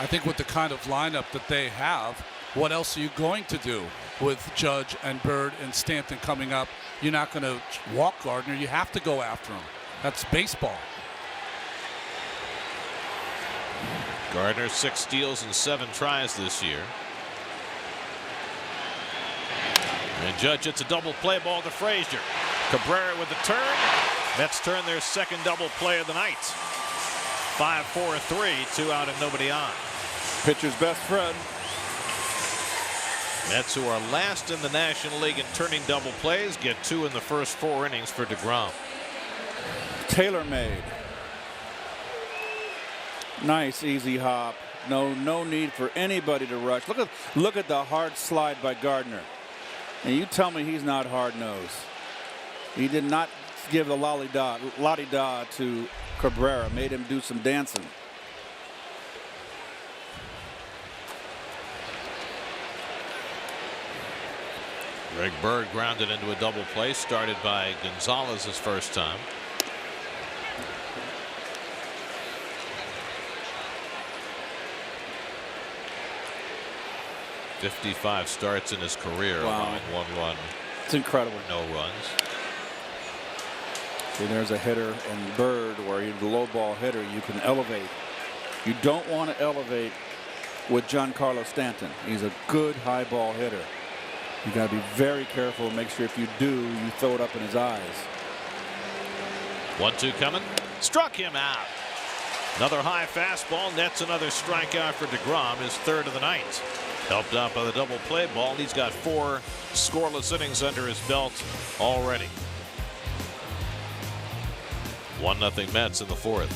I think with the kind of lineup that they have, what else are you going to do with Judge and Bird and Stanton coming up? You're not going to walk Gardner. You have to go after him. That's baseball. Gardner 6 steals and 7 tries this year. And Judge hits a double play ball to Frazier. Cabrera with the turn. Mets turn their second double play of the night. 5-4-3, 2 out and nobody on. Pitcher's best friend. Mets, who are last in the National League in turning double plays, get 2 in the first 4 innings for Degrom. Tailor-made. Nice easy hop. No need for anybody to rush. Look at the hard slide by Gardner. And you tell me he's not hard-nosed. He did not give the la-di-da to Cabrera, made him do some dancing. Greg Bird grounded into a double play, started by Gonzalez his first time. .55 starts in his career, allowing 1 run. It's incredible. No runs. See, there's a hitter in Bird where you're the low ball hitter. You can elevate. You don't want to elevate with Giancarlo Stanton. He's a good high ball hitter. You got to be very careful. Make sure if you do, you throw it up in his eyes. 1-2 coming. Struck him out. Another high fastball nets another strikeout for Degrom, his 3rd of the night. Helped out by the double play ball. He's got 4 scoreless innings under his belt already. 1-0 Mets in the 4th.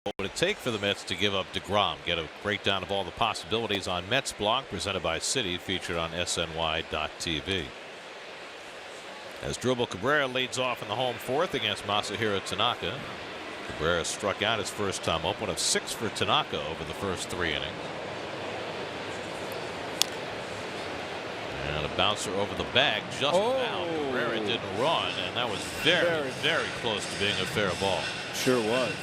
What would it take for the Mets to give up Degrom? Get a breakdown of all the possibilities on Mets blog presented by Citi, featured on SNY.TV. As Dribble Cabrera leads off in the home 4th against Masahiro Tanaka. Cabrera struck out his first time up, 1 of 6 for Tanaka over the first 3 innings. And a bouncer over the bag just now. Cabrera didn't run, and that was very, very close to being a fair ball. Sure was.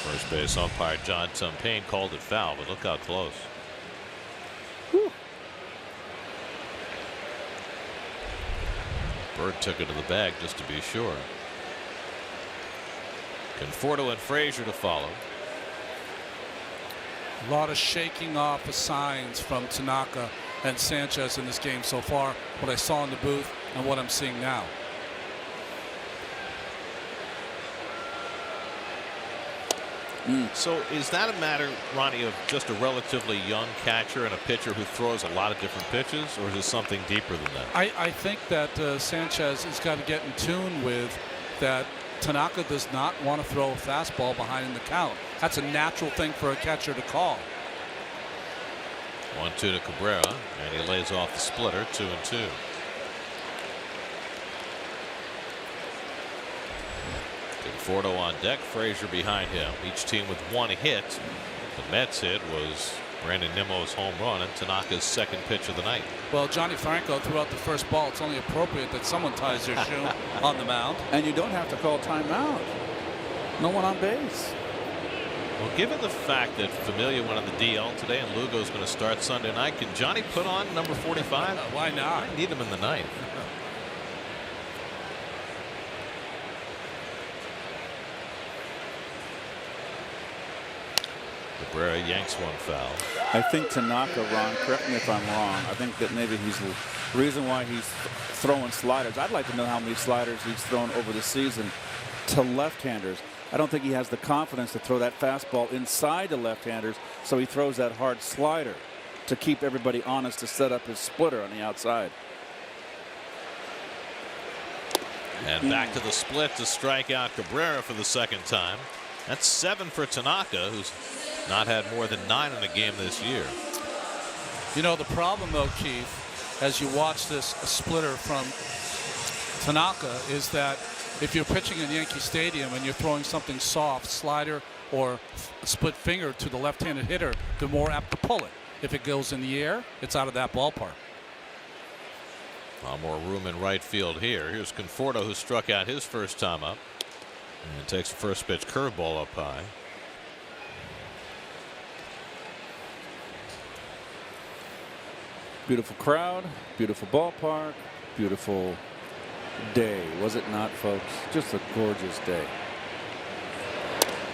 First base umpire John Tumpane called it foul, but look how close. Whew. Bird took it to the bag just to be sure. Conforto and Frazier to follow. A lot of shaking off of signs from Tanaka and Sanchez in this game so far. What I saw in the booth and what I'm seeing now. So is that a matter, Ronnie, of just a relatively young catcher and a pitcher who throws a lot of different pitches, or is it something deeper than that? I think that Sanchez has got to get in tune with that Tanaka does not want to throw a fastball behind in the count. That's a natural thing for a catcher to call. 1-2 to Cabrera, and he lays off the splitter. 2-2. Conforto on deck, Frazier behind him. Each team with 1 hit. The Mets hit was Brandon Nimmo's home run and Tanaka's second pitch of the night. Well, Johnny Franco threw out the first ball. It's only appropriate that someone ties their shoe on the mound. And you don't have to call timeout. No one on base. Well, given the fact that Familia went on the DL today and Lugo's going to start Sunday night, can Johnny put on number 45? Why not? I need him in the ninth. Cabrera yanks one foul. I think Tanaka, Ron, correct me if I'm wrong, I think that maybe he's the reason why he's throwing sliders. I'd like to know how many sliders he's thrown over the season to left-handers. I don't think he has the confidence to throw that fastball inside the left-handers, so he throws that hard slider to keep everybody honest to set up his splitter on the outside. And back to the split to strike out Cabrera for the second time. That's 7 for Tanaka, who's not had more than 9 in a game this year. You know, the problem, though, Keith, as you watch this splitter from Tanaka, is that if you're pitching in Yankee Stadium and you're throwing something soft, slider or split finger to the left-handed hitter, they're more apt to pull it. If it goes in the air, it's out of that ballpark. A lot more room in right field here. Here's Conforto, who struck out his first time up. And takes the first pitch curveball up high. Beautiful crowd, beautiful ballpark, beautiful day, was it not, folks? Just a gorgeous day.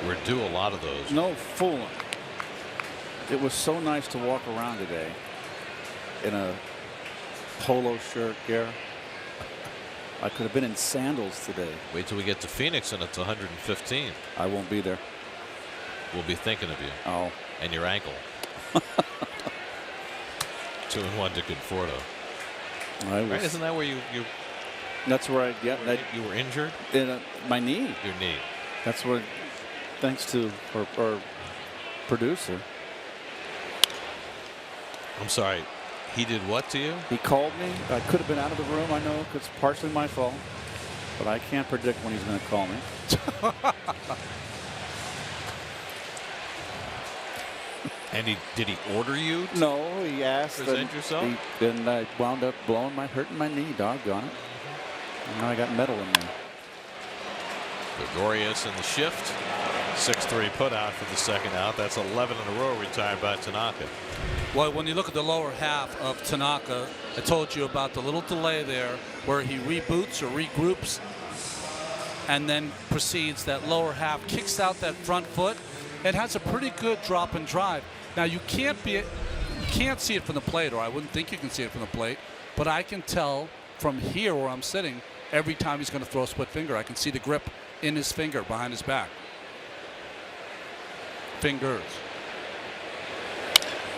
We're due a lot of those. No fooling. It was so nice to walk around today in a polo shirt, Gary. I could have been in sandals today. Wait till we get to Phoenix and it's 115. I won't be there. We'll be thinking of you. Oh. And your ankle. 2-1 to Conforto. Right? Isn't that where you that's where you were injured? In my knee. Your knee. That's where, thanks to our producer. I'm sorry. He did what to you? He called me. I could have been out of the room. I know it's partially my fault, but I can't predict when he's going to call me. And did he order you? No, he asked. Present yourself. And I wound up hurting my knee. Doggone it. And now I got metal in there. Gregorius in the shift. 6-3 put out for the second out. That's 11 in a row retired by Tanaka. Well, when you look at the lower half of Tanaka, I told you about the little delay there where he reboots or regroups and then proceeds. That lower half kicks out that front foot and has a pretty good drop and drive. Now you can't see it from the plate, or I wouldn't think you can see it from the plate, but I can tell from here where I'm sitting every time he's going to throw a split finger. I can see the grip in his finger behind his back. Fingers.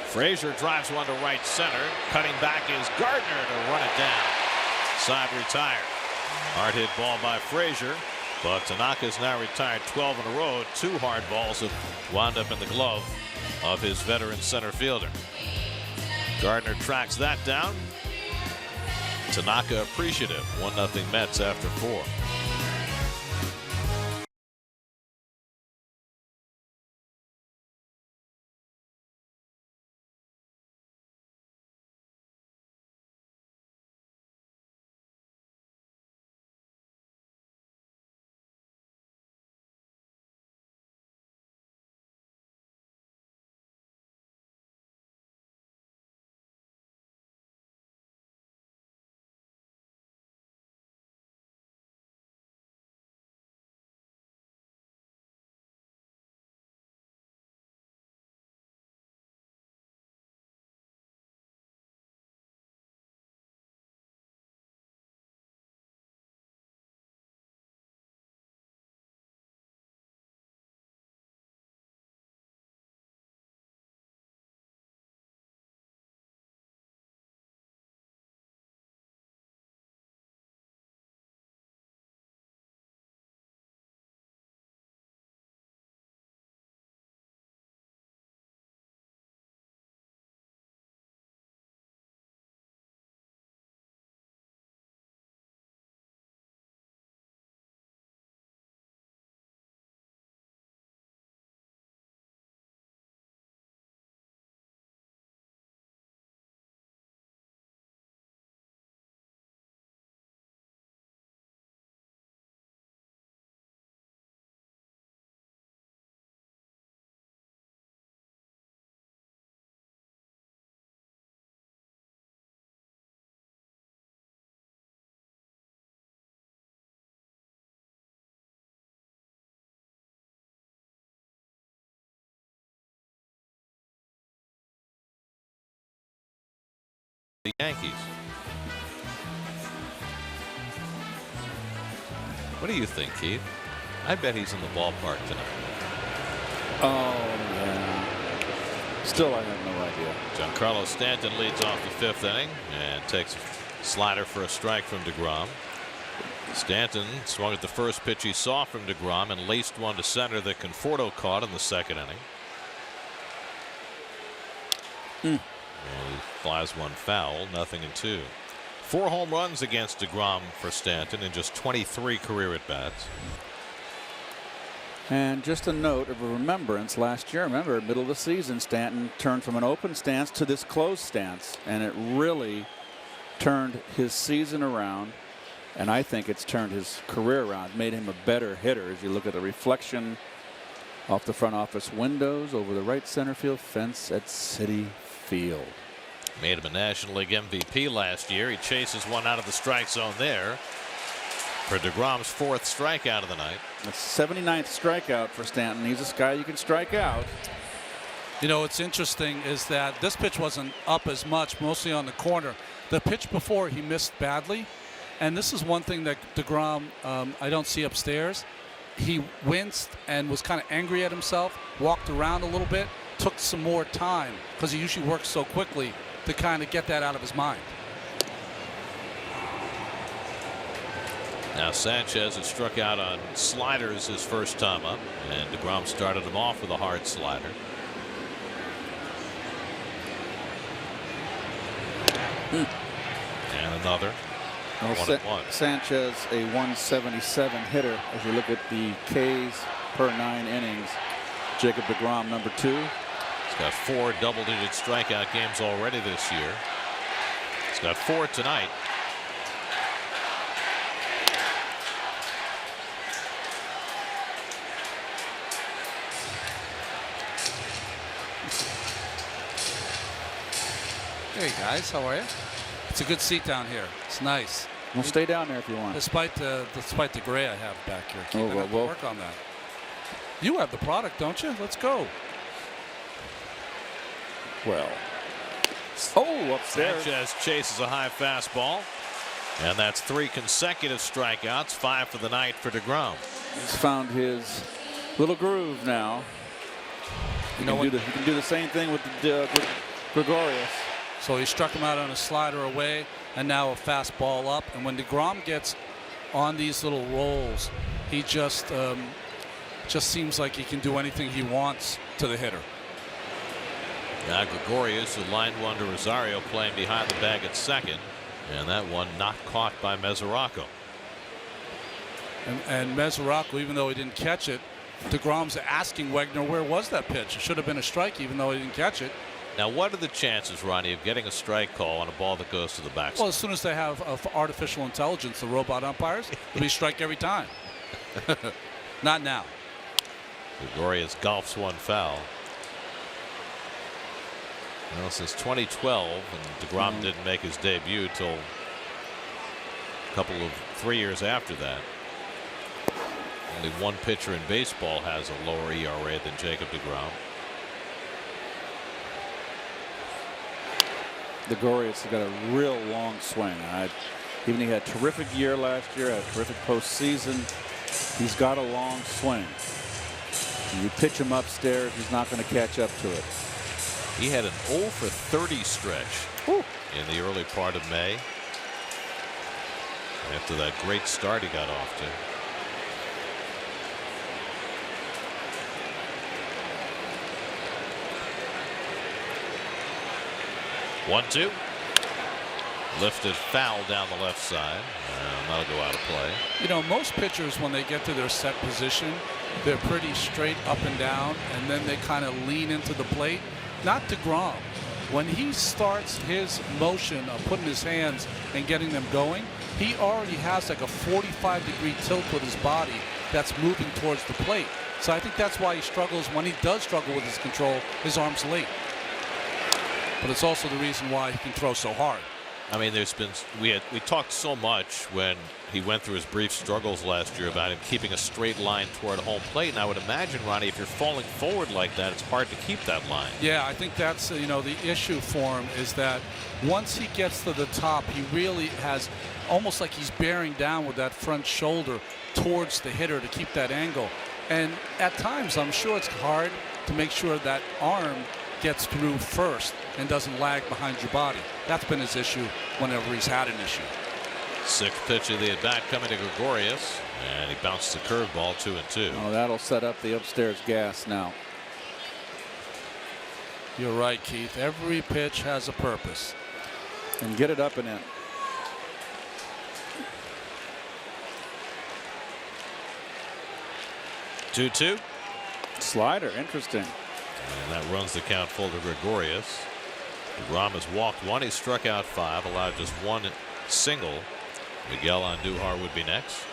Frazier drives one to right center. Cutting back is Gardner to run it down. Side retired. Hard hit ball by Frazier, but Tanaka's now retired 12 in a row. 2 hard balls have wound up in the glove of his veteran center fielder. Gardner tracks that down. Tanaka appreciative. 1-0 Mets after 4. the Yankees. What do you think, Keith? I bet he's in the ballpark tonight. Oh, yeah. Still, I have no idea. Giancarlo Stanton leads off the 5th inning and takes a slider for a strike from Degrom. Stanton swung at the first pitch he saw from Degrom and laced one to center that Conforto caught in the 2nd inning. And he flies one foul, 0-2. 4 home runs against Degrom for Stanton in just 23 career at-bats. And just a note of a remembrance, last year, remember, middle of the season, Stanton turned from an open stance to this closed stance, and it really turned his season around, and I think it's turned his career around, made him a better hitter as you look at the reflection off the front office windows over the right center field fence at Citi Field. Made him a National League MVP last year. He chases one out of the strike zone there for Degrom's 4th strikeout of the night. That's 79th strikeout for Stanton. He's a guy you can strike out. You know, what's interesting is that this pitch wasn't up as much, mostly on the corner. The pitch before he missed badly, and this is one thing that Degrom I don't see upstairs. He winced and was kind of angry at himself, walked around a little bit, took some more time because he usually works so quickly to kind of get that out of his mind. Now Sanchez has struck out on sliders his first time up, and Degrom started him off with a hard slider. And another. Well, 1-1. Sanchez, a 177 hitter. As you look at the Ks per 9 innings, Jacob Degrom, number 2. He's got 4 double-digit strikeout games already this year. He's got 4 tonight. Hey guys, how are you? It's a good seat down here. It's nice. Well, stay down there if you want. Despite the gray I have back here, Keith, I have to work on that. You have the product, don't you? Let's go. Well. Oh, upstairs. Sanchez chases a high fastball, and that's 3 consecutive strikeouts, 5 for the night for Degrom. He's found his little groove now. You can do the same thing with Gregorius. So he struck him out on a slider away, and now a fastball up. And when Degrom gets on these little rolls, he just seems like he can do anything he wants to the hitter. Now Gregorius, who lined one to Rosario, playing behind the bag at second, and that one not caught by Mesoraco. And Mesoraco, even though he didn't catch it, Degrom's asking Wegner where was that pitch. It should have been a strike, even though he didn't catch it. Now, what are the chances, Ronnie, of getting a strike call on a ball that goes to the backstop? Well, as soon as they have artificial intelligence, the robot umpires, it'll be strike every time. Not now. Gregorius golfs one foul. Well, since 2012, and Degrom didn't make his debut till a couple of 3 years after that. Only one pitcher in baseball has a lower ERA than Jacob Degrom. Gregorius has got a real long swing. Even he had a terrific year last year, had a terrific postseason. He's got a long swing. When you pitch him upstairs, he's not going to catch up to it. He had an 0 for 30 stretch in the early part of May. After that great start he got off to. 1-2. Lifted foul down the left side. That'll go out of play. You know, most pitchers, when they get to their set position, they're pretty straight up and down, and then they kind of lean into the plate. Not Degrom. When he starts his motion of putting his hands and getting them going, he already has like a 45-degree tilt with his body that's moving towards the plate. So I think that's why he struggles. When he does struggle with his control, his arm's late. But it's also the reason why he can throw so hard. I mean, we talked so much when he went through his brief struggles last year about him keeping a straight line toward home plate. And I would imagine, Ronnie, if you're falling forward like that, it's hard to keep that line. Yeah, I think that's the issue for him is that once he gets to the top, he really has almost like he's bearing down with that front shoulder towards the hitter to keep that angle. And at times, I'm sure it's hard to make sure that arm gets through first and doesn't lag behind your body. That's been his issue whenever he's had an issue. Sixth pitch of the at bat coming to Gregorius, and he bounced the curveball 2-2. Oh, that'll set up the upstairs gas now. You're right, Keith. Every pitch has a purpose. And get it up and in. Two-two. Slider, interesting. And that runs the count full to Gregorius. Degrom has walked one. He struck out 5, allowed just one single. Miguel Andujar would be next.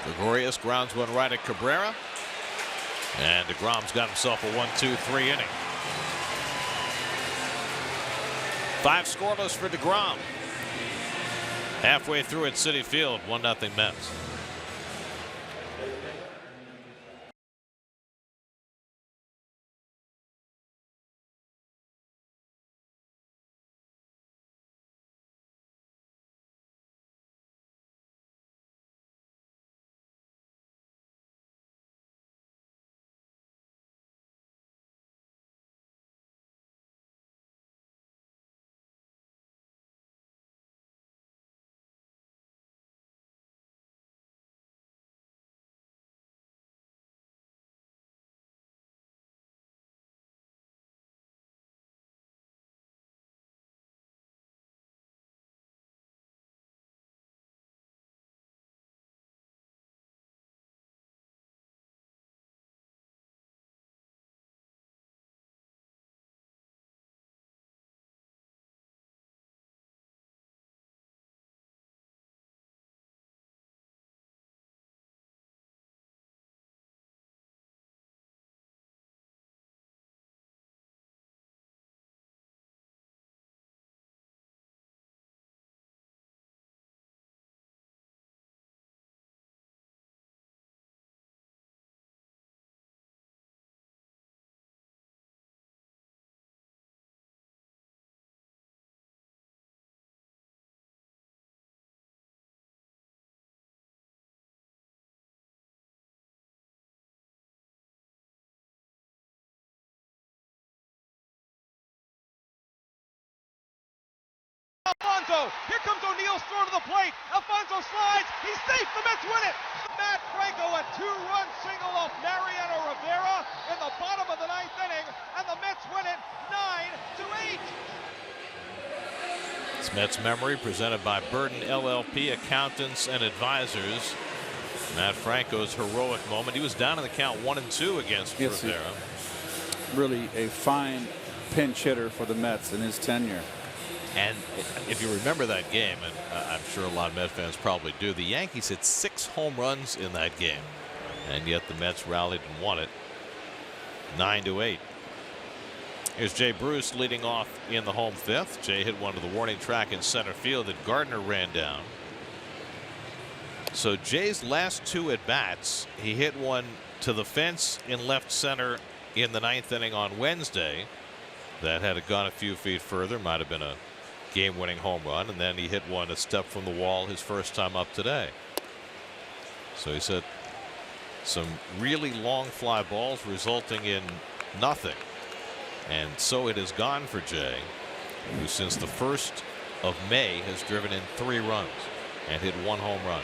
Gregorius grounds one right at Cabrera. And Degrom's got himself a 1-2-3 inning. 5 scoreless for Degrom. Halfway through at Citi Field, 1-0 Mets. Alfonso, here comes O'Neal's throw to the plate. Alfonso slides, he's safe, the Mets win it. Matt Franco, a 2-run single off Mariano Rivera in the bottom of the 9th inning, and the Mets win it 9-8. It's Mets Memory presented by Burden LLP Accountants and Advisors. Matt Franco's heroic moment. He was down in the count 1-2 against Rivera. Really a fine pinch hitter for the Mets in his tenure. And if you remember that game, and I'm sure a lot of Mets fans probably do, the Yankees hit 6 home runs in that game, and yet the Mets rallied and won it 9-8. Here's Jay Bruce leading off in the home 5th. Jay hit one to the warning track in center field that Gardner ran down. So Jay's last 2 at bats, he hit one to the fence in left center in the 9th inning on Wednesday. That had it gone a few feet further, might have been a game-winning home run, and then he hit one a step from the wall his first time up today. So he's hit some really long fly balls resulting in nothing, and so it has gone for Jay, who since the 1st of May has driven in 3 runs and hit 1 home run.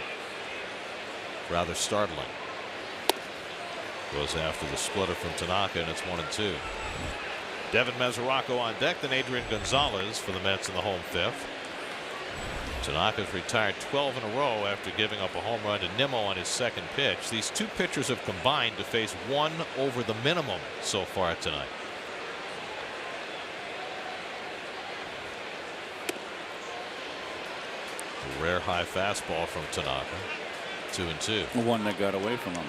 Rather startling. Goes after the splitter from Tanaka, and it's 1-2. Devin Mesoraco on deck, then Adrian Gonzalez for the Mets in the home 5th. Tanaka's retired 12 in a row after giving up a home run to Nimmo on his 2nd pitch. These 2 pitchers have combined to face 1 over the minimum so far tonight. A rare high fastball from Tanaka. 2-2. The one that got away from him.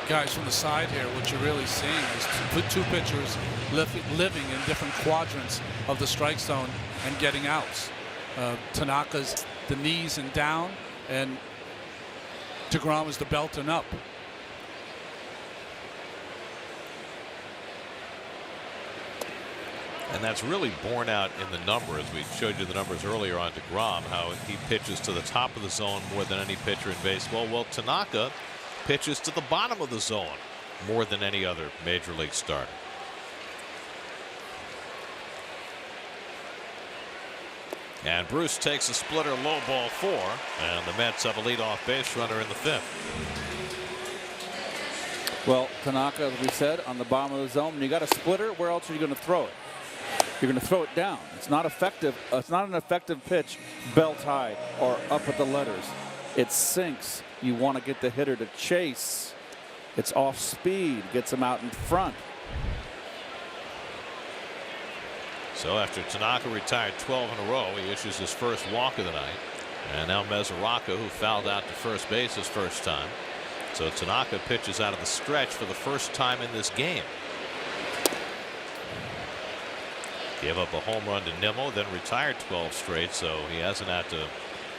Guys, from the side here, what you're really seeing is two pitchers living in different quadrants of the strike zone and getting outs. Tanaka's the knees and down, and Degrom is the belt and up. And that's really borne out in the numbers. We showed you the numbers earlier on Degrom, how he pitches to the top of the zone more than any pitcher in baseball. Well, Tanaka pitches to the bottom of the zone more than any other major league starter. And Bruce takes a splitter, low ball 4, and the Mets have a leadoff base runner in the 5th. Well, Tanaka, as we said, on the bottom of the zone. When you got a splitter, where else are you going to throw it? You're going to throw it down. It's not effective. It's not an effective pitch, belt high or up at the letters. It sinks. You want to get the hitter to chase. It's off speed, gets him out in front. So after Tanaka retired 12 in a row, he issues his first walk of the night. And now Mesoraco, who fouled out to first base his first time. So Tanaka pitches out of the stretch for the first time in this game. Gave up a home run to Nimmo, then retired 12 straight, so he hasn't had to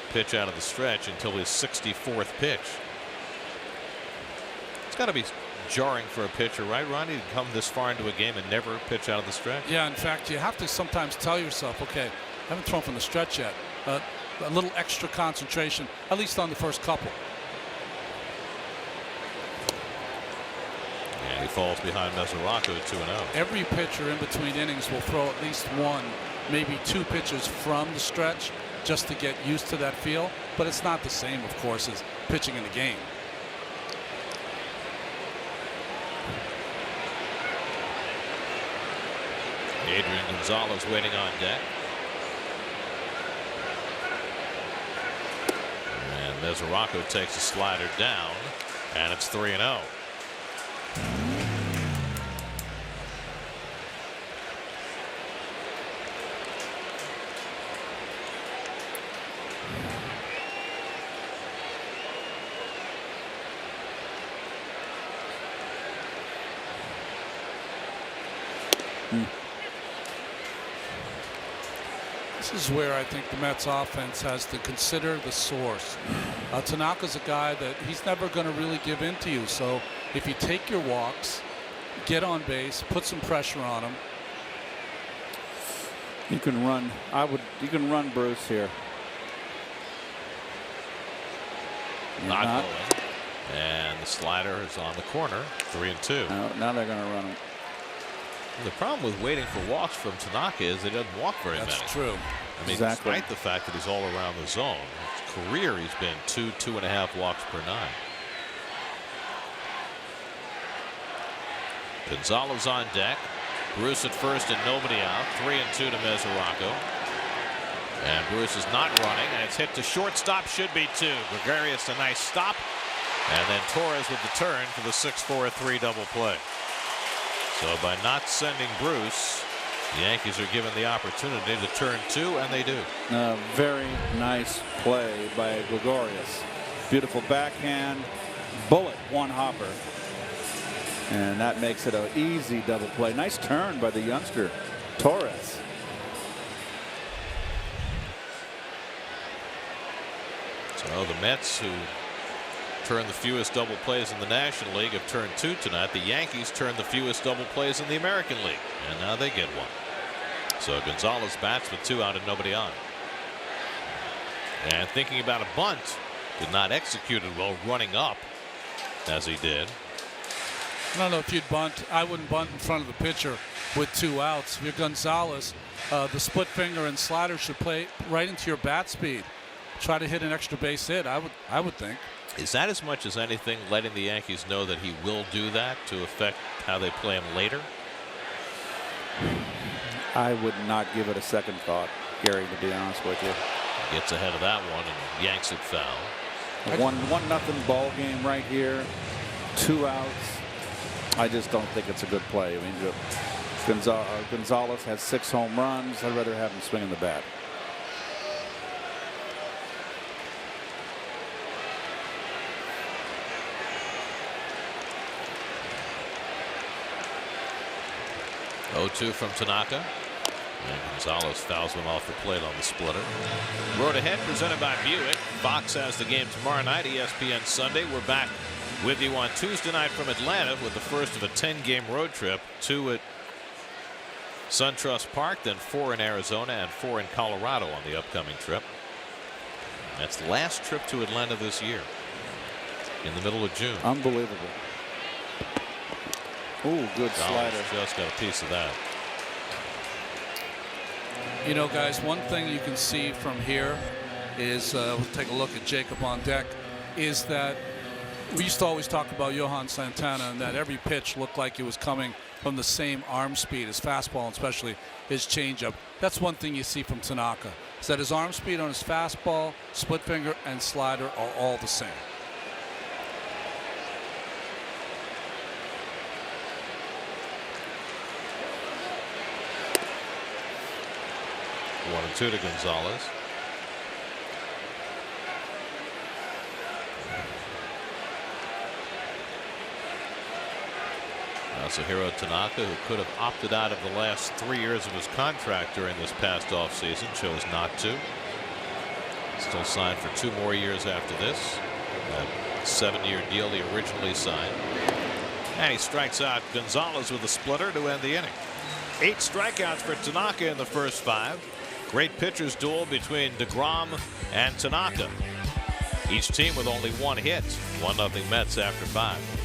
pitch out of the stretch until his 64th pitch. It's got to be jarring for a pitcher, right, Ronnie, to come this far into a game and never pitch out of the stretch? Yeah, in fact, you have to sometimes tell yourself, okay, I haven't thrown from the stretch yet. A little extra concentration, at least on the first couple. And he falls behind Mesoraco at 2-0. Every pitcher in between innings will throw at least one, maybe two pitches from the stretch just to get used to that feel. But it's not the same, of course, as pitching in a game. Adrian Gonzalez waiting on deck. And Mesoraco takes a slider down, and it's 3-0. This is where I think the Mets offense has to consider the source. Tanaka's a guy that he's never going to really give in to you. So if you take your walks, get on base, put some pressure on him. You can run. You can run Bruce here. Not going. And the slider is on the corner. 3-2. Now they're going to run him. The problem with waiting for walks from Tanaka is he doesn't walk very many. That's true. I mean, exactly. Despite the fact that he's all around the zone, his career he's been 2.5 walks per 9. Gonzalez on deck. Bruce at first and nobody out. 3-2 to Mesoraco. And Bruce is not running, and it's hit to shortstop. Should be 2. Gregorius a nice stop. And then Torres with the turn for the 6-4-3 double play. So by not sending Bruce, the Yankees are given the opportunity to turn 2, and they do. Very nice play by Gregorius. Beautiful backhand, bullet, one hopper. And that makes it an easy double play. Nice turn by the youngster, Torres. So the Mets, who turned the fewest double plays in the National League, have turned 2 tonight. The Yankees turned the fewest double plays in the American League, and now they get 1. So Gonzalez bats with 2 out and nobody on. And thinking about a bunt, did not execute it well, running up as he did. I don't know if you'd bunt. I wouldn't bunt in front of the pitcher with 2 outs. If you're Gonzalez, the split finger and slider should play right into your bat speed. Try to hit an extra base hit. I would think. Is that as much as anything letting the Yankees know that he will do that to affect how they play him later? I would not give it a second thought, Gary, to be honest with you. Gets ahead of that one and yanks it foul. A 1-0 ball game right here. 2 outs. I just don't think it's a good play. I mean, Gonzalez has 6 home runs. I'd rather have him swinging the bat. 0-2 from Tanaka. And Gonzalez fouls one off the plate on the splitter. Road Ahead presented by Buick. Fox has the game tomorrow night. ESPN Sunday. We're back with you on Tuesday night from Atlanta with the first of a 10-game road trip. 2 at SunTrust Park, then 4 in Arizona and 4 in Colorado on the upcoming trip. That's the last trip to Atlanta this year in the middle of June. Unbelievable. Oh, good slider. Just got a piece of that. You know, guys, one thing you can see from here is, we'll take a look at Jacob on deck, is that we used to always talk about Johan Santana and that every pitch looked like it was coming from the same arm speed, his fastball, and especially his changeup. That's one thing you see from Tanaka, is that his arm speed on his fastball, split finger, and slider are all the same. One and 2 to Gonzalez. Masahiro Tanaka, who could have opted out of the last 3 years of his contract during this past offseason, chose not to. Still signed for 2 more years after this. That 7-year deal he originally signed. And he strikes out Gonzalez with a splitter to end the inning. 8 strikeouts for Tanaka in the first 5. Great pitchers duel between Degrom and Tanaka. Each team with only 1 hit. 1-0 Mets after 5.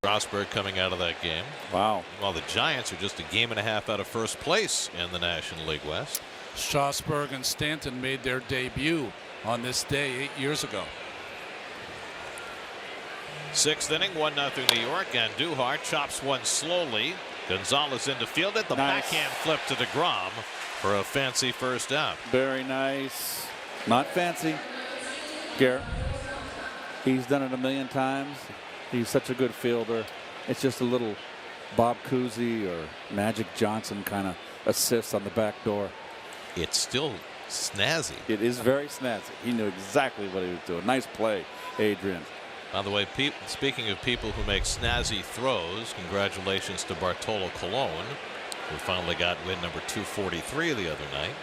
Strasburg coming out of that game. Wow. While the Giants are just a game and a half out of first place in the National League West. Strasburg and Stanton made their debut on this day 8 years ago. 6th inning, 1-0 New York, and Duhar chops one slowly. Gonzalez into field it. The backhand flip to Degrom for a fancy first out. Very nice. Not fancy, Garrett. He's done it a million times. He's such a good fielder. It's just a little Bob Cousy or Magic Johnson kind of assist on the back door. It's still snazzy. It is very snazzy. He knew exactly what he was doing. Nice play, Adrian. By the way, speaking of people who make snazzy throws, congratulations to Bartolo Colon, who finally got win number 243 the other night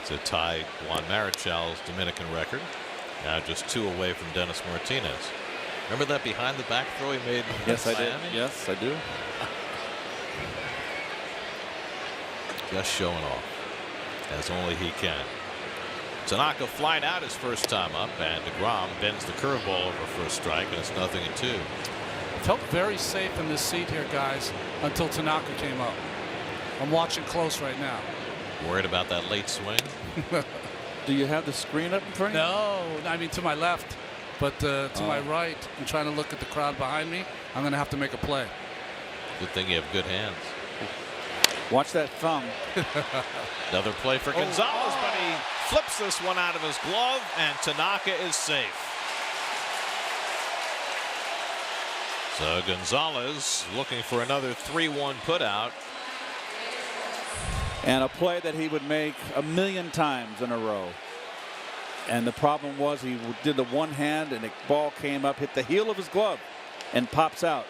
to tie Juan Marichal's Dominican record. Now just 2 away from Dennis Martinez. Remember that behind the back throw he made in Yes, I did. Miami? Yes, I do. Just showing off, as only he can. Tanaka flying out his first time up, and Degrom bends the curveball over for a strike, and it's 0-2. Felt very safe in this seat here, guys, until Tanaka came up. I'm watching close right now. Worried about that late swing? Do you have the screen up in front of you? No, I mean to my left, but to my right. I'm trying to look at the crowd behind me. I'm going to have to make a play. Good thing you have good hands. Watch that thumb. Another play for Gonzalez, but he flips this one out of his glove, and Tanaka is safe. So Gonzalez looking for another 3-1 putout. And a play that he would make 1,000,000 times in a row. And the problem was he did the one hand and the ball came up, hit the heel of his glove, and pops out.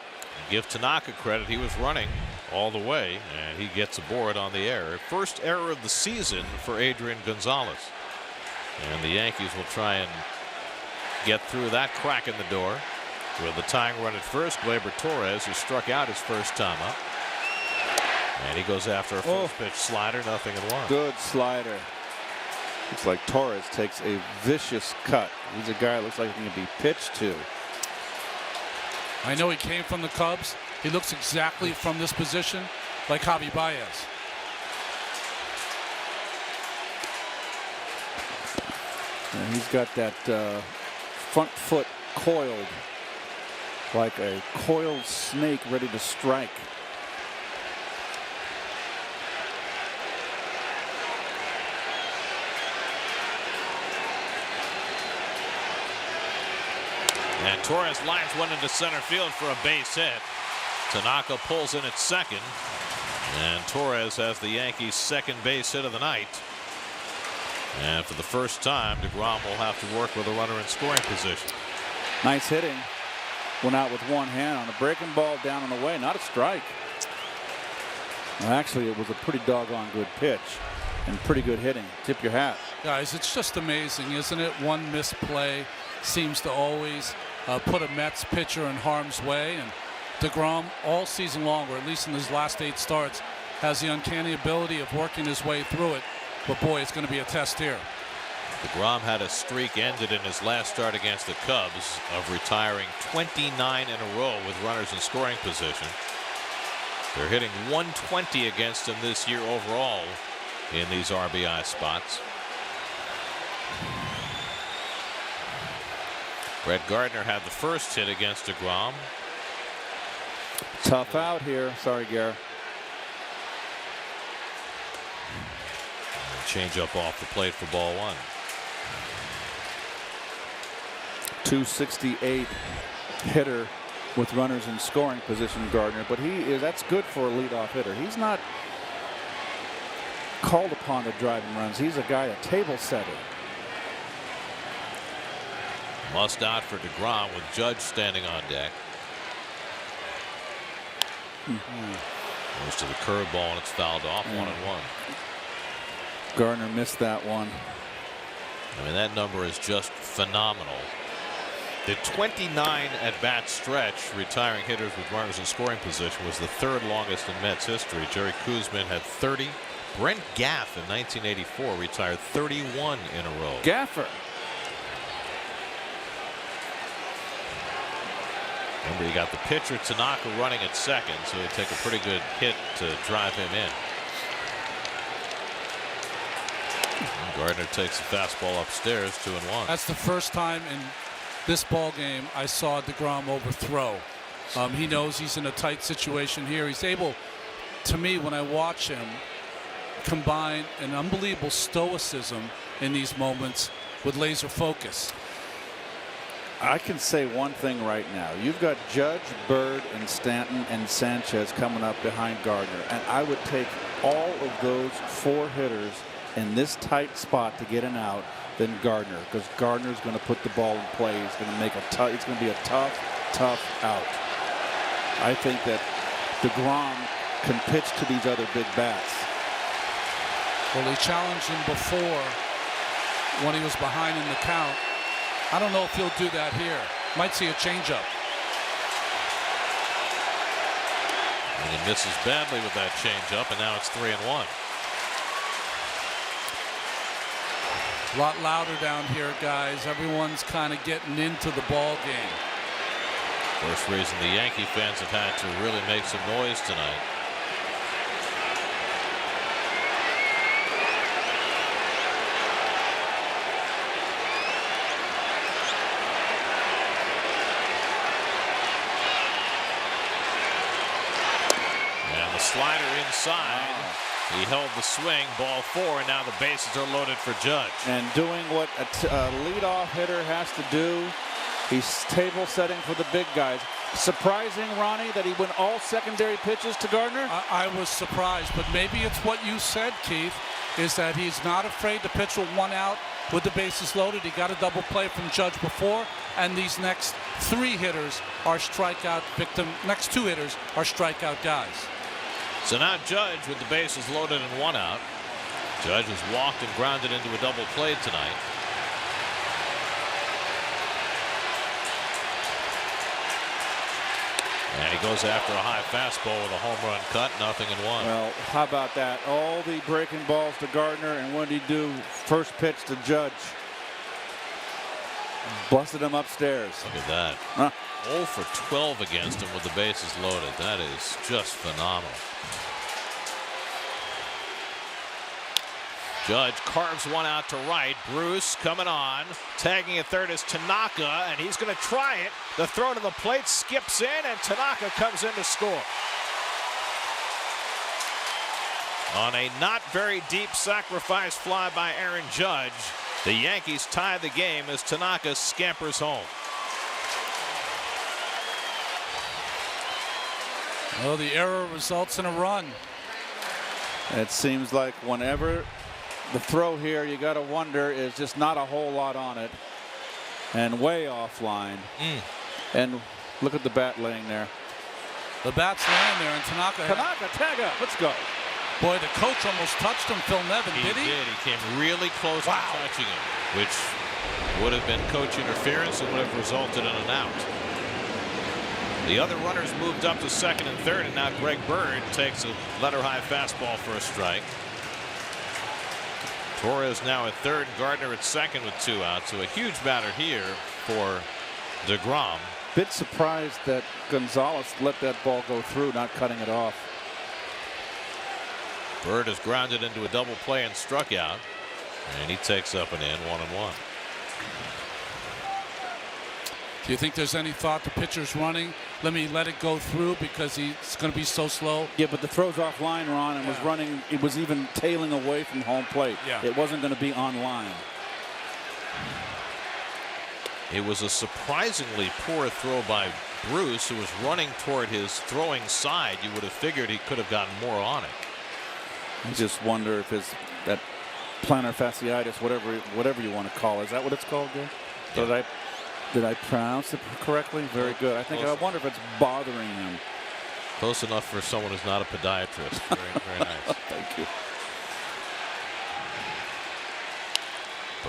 Give Tanaka credit. He was running all the way, and he gets aboard on the error. First error of the season for Adrian Gonzalez. And the Yankees will try and get through that crack in the door with the tying run at first. Gleyber Torres, who struck out his first time up. And he goes after a first pitch slider, 0-1. Good slider. Looks like Torres takes a vicious cut. He's a guy that looks like he can be pitched to. I know he came from the Cubs. He looks exactly from this position like Javi Baez. And he's got that front foot coiled like a coiled snake ready to strike. And Torres lines one into center field for a base hit. Tanaka pulls in at second. And Torres has the Yankees' second base hit of the night. And for the first time, Degrom will have to work with a runner in scoring position. Nice hitting. Went out with one hand on a breaking ball down and away. Not a strike. Well, actually, it was a pretty doggone good pitch and pretty good hitting. Tip your hat. Guys, it's just amazing, isn't it? One misplay seems to always put a Mets pitcher in harm's way. And Degrom all season long, or at least in his last 8 starts, has the uncanny ability of working his way through it. But boy, it's going to be a test here. Degrom had a streak ended in his last start against the Cubs of retiring 29 in a row with runners in scoring position. They're hitting 120 against him this year overall in these RBI spots. Brett Gardner had the first hit against Degrom. Tough out here. Sorry, Gare. Change up off the plate for ball 1. 268 hitter with runners in scoring position, Gardner, but that's good for a leadoff hitter. He's not called upon to drive and runs. He's a guy, a table setter. Must out for Degrom with Judge standing on deck. Goes to the curveball and it's fouled off. 1-1. Gardner missed that one. I mean, that number is just phenomenal. The 29 at-bat stretch retiring hitters with runners in scoring position was the 3rd longest in Mets history. Jerry Koosman had 30. Brent Gaff in 1984 retired 31 in a row. Gaffer. Remember, you got the pitcher Tanaka running at second, so he'd take a pretty good hit to drive him in. And Gardner takes the fastball upstairs, 2-1. That's the first time in this ball game I saw Degrom overthrow. He knows he's in a tight situation here. He's able, to me, when I watch him, combine an unbelievable stoicism in these moments with laser focus. I can say one thing right now. You've got Judge, Bird, and Stanton and Sanchez coming up behind Gardner, and I would take all of those 4 hitters in this tight spot to get an out than Gardner, because Gardner's going to put the ball in play. He's going to make it's going to be a tough out. I think that Degrom can pitch to these other big bats. Well, he challenged him before when he was behind in the count, I don't know if he'll do that here. Might see a changeup. And he misses badly with that changeup, and now it's 3-1. A lot louder down here, guys. Everyone's kind of getting into the ball game. First reason the Yankee fans have had to really make some noise tonight. And the slider inside. He held the swing, ball 4, and now the bases are loaded for Judge. And doing what a leadoff hitter has to do. He's table setting for the big guys. Surprising, Ronnie, that he went all secondary pitches to Gardner? I was surprised, but maybe it's what you said, Keith, is that he's not afraid to pitch with 1 out with the bases loaded. He got a double play from Judge before, and these next 3 hitters are strikeout victim. Next 2 hitters are strikeout guys. So now Judge with the bases loaded and 1 out. Judge has walked and grounded into a double play tonight. And he goes after a high fastball with a home run cut, 0-1. Well, how about that? All the breaking balls to Gardner, and what did he do? First pitch to Judge. Busted him upstairs. Look at that. Huh. 0 for 12 against him with the bases loaded. That is just phenomenal. Judge carves 1 out to right. Bruce coming on. Tagging at third is Tanaka, and he's going to try it. The throw to the plate skips in, and Tanaka comes in to score. On a not very deep sacrifice fly by Aaron Judge, the Yankees tie the game as Tanaka scampers home. Oh, the error results in a run. It seems like whenever the throw here, you got to wonder, is just not a whole lot on it. And way offline. And look at the bat laying there. The bat's laying there, and Tanaka. Tag up. Let's go. Boy, the coach almost touched him, Phil Nevin, did he? He did. He came really close to touching him, which would have been coach interference and would have resulted in an out. The other runners moved up to second and third, and now Greg Bird takes a letter-high fastball for a strike. Torres now at third, Gardner at second with 2 outs. So a huge batter here for Degrom. Bit surprised that Gonzalez let that ball go through, not cutting it off. Bird has grounded into a double play and struck out, and he takes up and in, 1-1. Do you think there's any thought to pitchers running? Let it go through because he's going to be so slow. Yeah, but the throw's offline, Ron, and was running. It was even tailing away from home plate. Yeah. It wasn't going to be on line. It was a surprisingly poor throw by Bruce, who was running toward his throwing side. You would have figured he could have gotten more on it. I just wonder if that plantar fasciitis, whatever you want to call it, is that what it's called, Gary? Yeah. Did I pronounce it correctly? Very good. I wonder if it's bothering him. Close enough for someone who's not a podiatrist. Very nice. Thank you.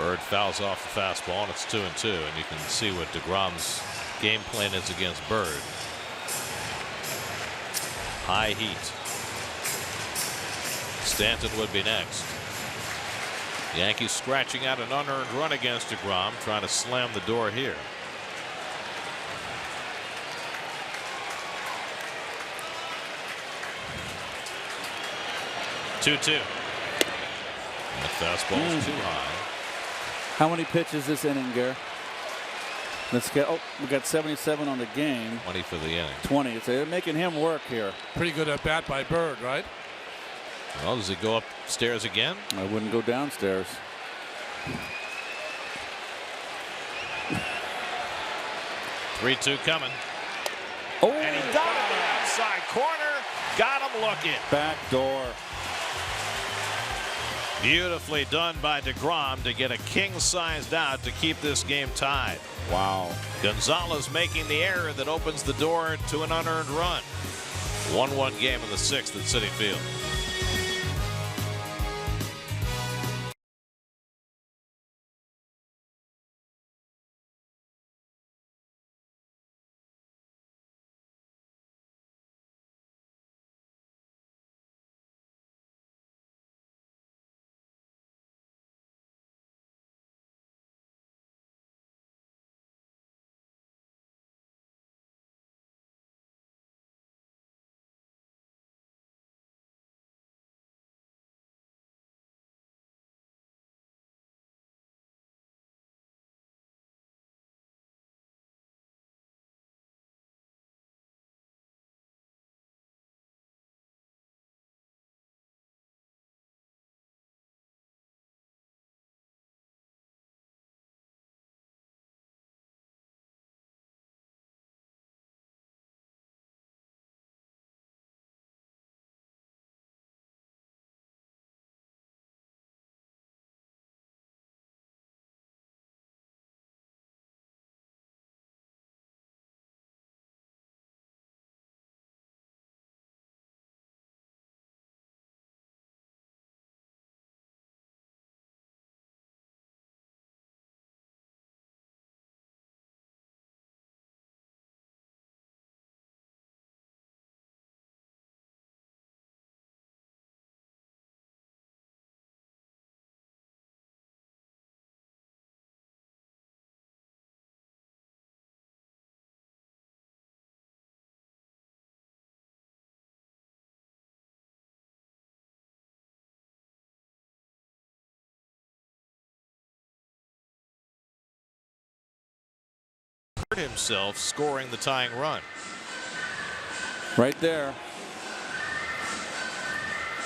Bird fouls off the fastball, and it's 2-2, and you can see what Degrom's game plan is against Bird. High heat. Stanton would be next. Yankees scratching out an unearned run against Degrom, trying to slam the door here. Two-two. The fastball is too high. How many pitches this inning, Gary? Let's get. Oh, we got 77 on the game. 20 for the inning. 20. They're making him work here. Pretty good at bat by Bird, right? Well, does he go upstairs again? I wouldn't go downstairs. Three-two coming. Oh, And he got it the outside corner. Got him looking. back door. Beautifully done by Degrom to get a king-sized out to keep this game tied. Wow. Gonzalez making the error that opens the door to an unearned run. 1-1 game in the 6th at Citi Field. himself scoring the tying run. Right there.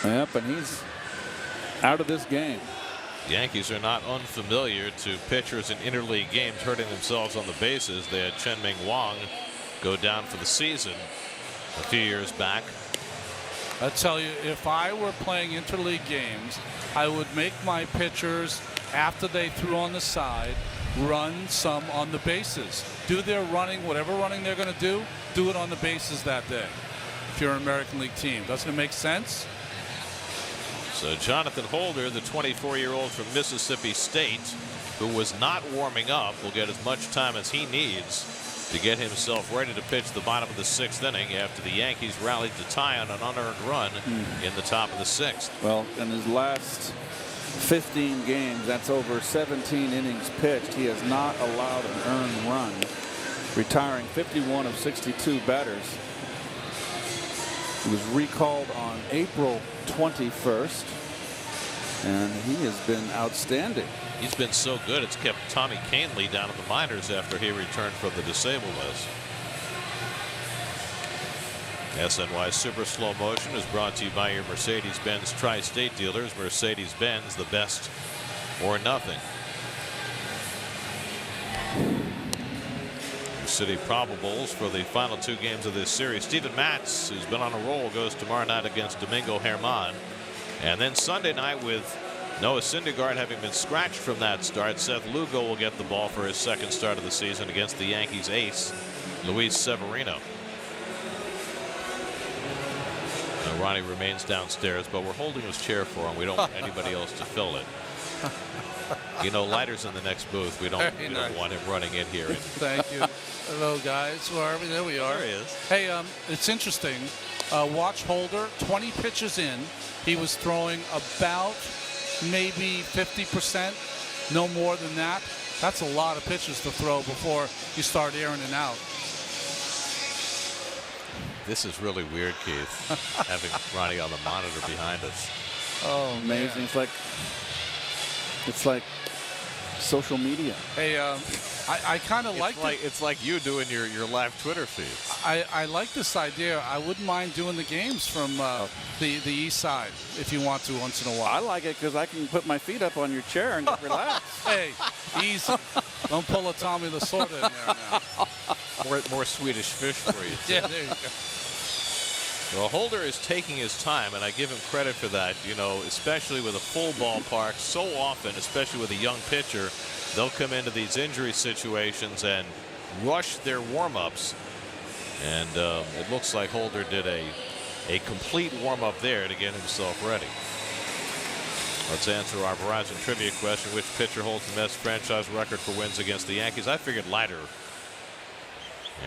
Yep, and he's out of this game. The Yankees are not unfamiliar to pitchers in interleague games hurting themselves on the bases. They had Chen-Ming Wang go down for the season a few years back. I tell you, if I were playing interleague games, I would make my pitchers, after they threw on the side, run some on the bases. Do their running, whatever running they're going to do it on the bases that day. If you're an American League team, doesn't it make sense? So Jonathan Holder, the 24-year-old from Mississippi State, who was not warming up, will get as much time as he needs to get himself ready to pitch the bottom of the 6th inning after the Yankees rallied to tie on an unearned run in the top of the 6th. Well, in his last 15 games, that's over 17 innings pitched, he has not allowed an earned run, retiring 51 of 62 batters. He was recalled on April 21st, and he has been outstanding. He's been so good, it's kept Tommy Kahnle down in the minors after he returned from the disabled list. SNY Super Slow Motion is brought to you by your Mercedes-Benz Tri-State dealers. Mercedes-Benz, the best or nothing. City probables for the final 2 games of this series. Steven Matz, who's been on a roll, goes tomorrow night against Domingo Germán. And then Sunday night, with Noah Syndergaard having been scratched from that start, Seth Lugo will get the ball for his 2nd start of the season against the Yankees ace, Luis Severino. Ronnie remains downstairs, but we're holding his chair for him. We don't want anybody else to fill it. You know, Leiter's in the next booth. We don't want him running in here. Thank you. Hello, guys. Where are we? There we are. There he is. Hey, it's interesting. Watch Holder, 20 pitches in. He was throwing about maybe 50%, no more than that. That's a lot of pitches to throw before you start airing it out. This is really weird, Keith, having Ronnie on the monitor behind us. Oh, amazing. Man. It's like social media. Hey, I kind of like it. It's like you doing your live Twitter feeds. I like this idea. I wouldn't mind doing the games from the east side if you want to once in a while. I like it because I can put my feet up on your chair and relax. Hey, easy. Don't pull a Tommy Lasorda in there now. More Swedish fish for you, too. Yeah, there you go. Well, Holder is taking his time, and I give him credit for that. You know, especially with a full ballpark, so often, especially with a young pitcher, they'll come into these injury situations and rush their warm-ups. And it looks like Holder did a complete warm-up there to get himself ready. Let's answer our Verizon trivia question. Which pitcher holds the Mets franchise record for wins against the Yankees? I figured Leiter,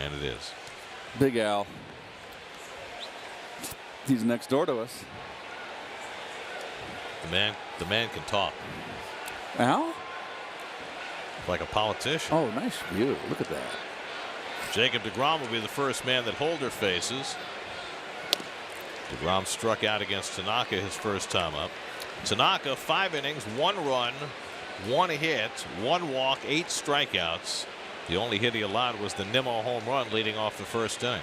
and it is Big Al. He's next door to us. The man can talk. Al? Like a politician. Oh, nice view. Look at that. Jacob Degrom will be the first man that Holder faces. Degrom struck out against Tanaka his first time up. Tanaka, 5 innings, 1 run, 1 hit, 1 walk, 8 strikeouts. The only hit he allowed was the Nimmo home run leading off the 1st inning.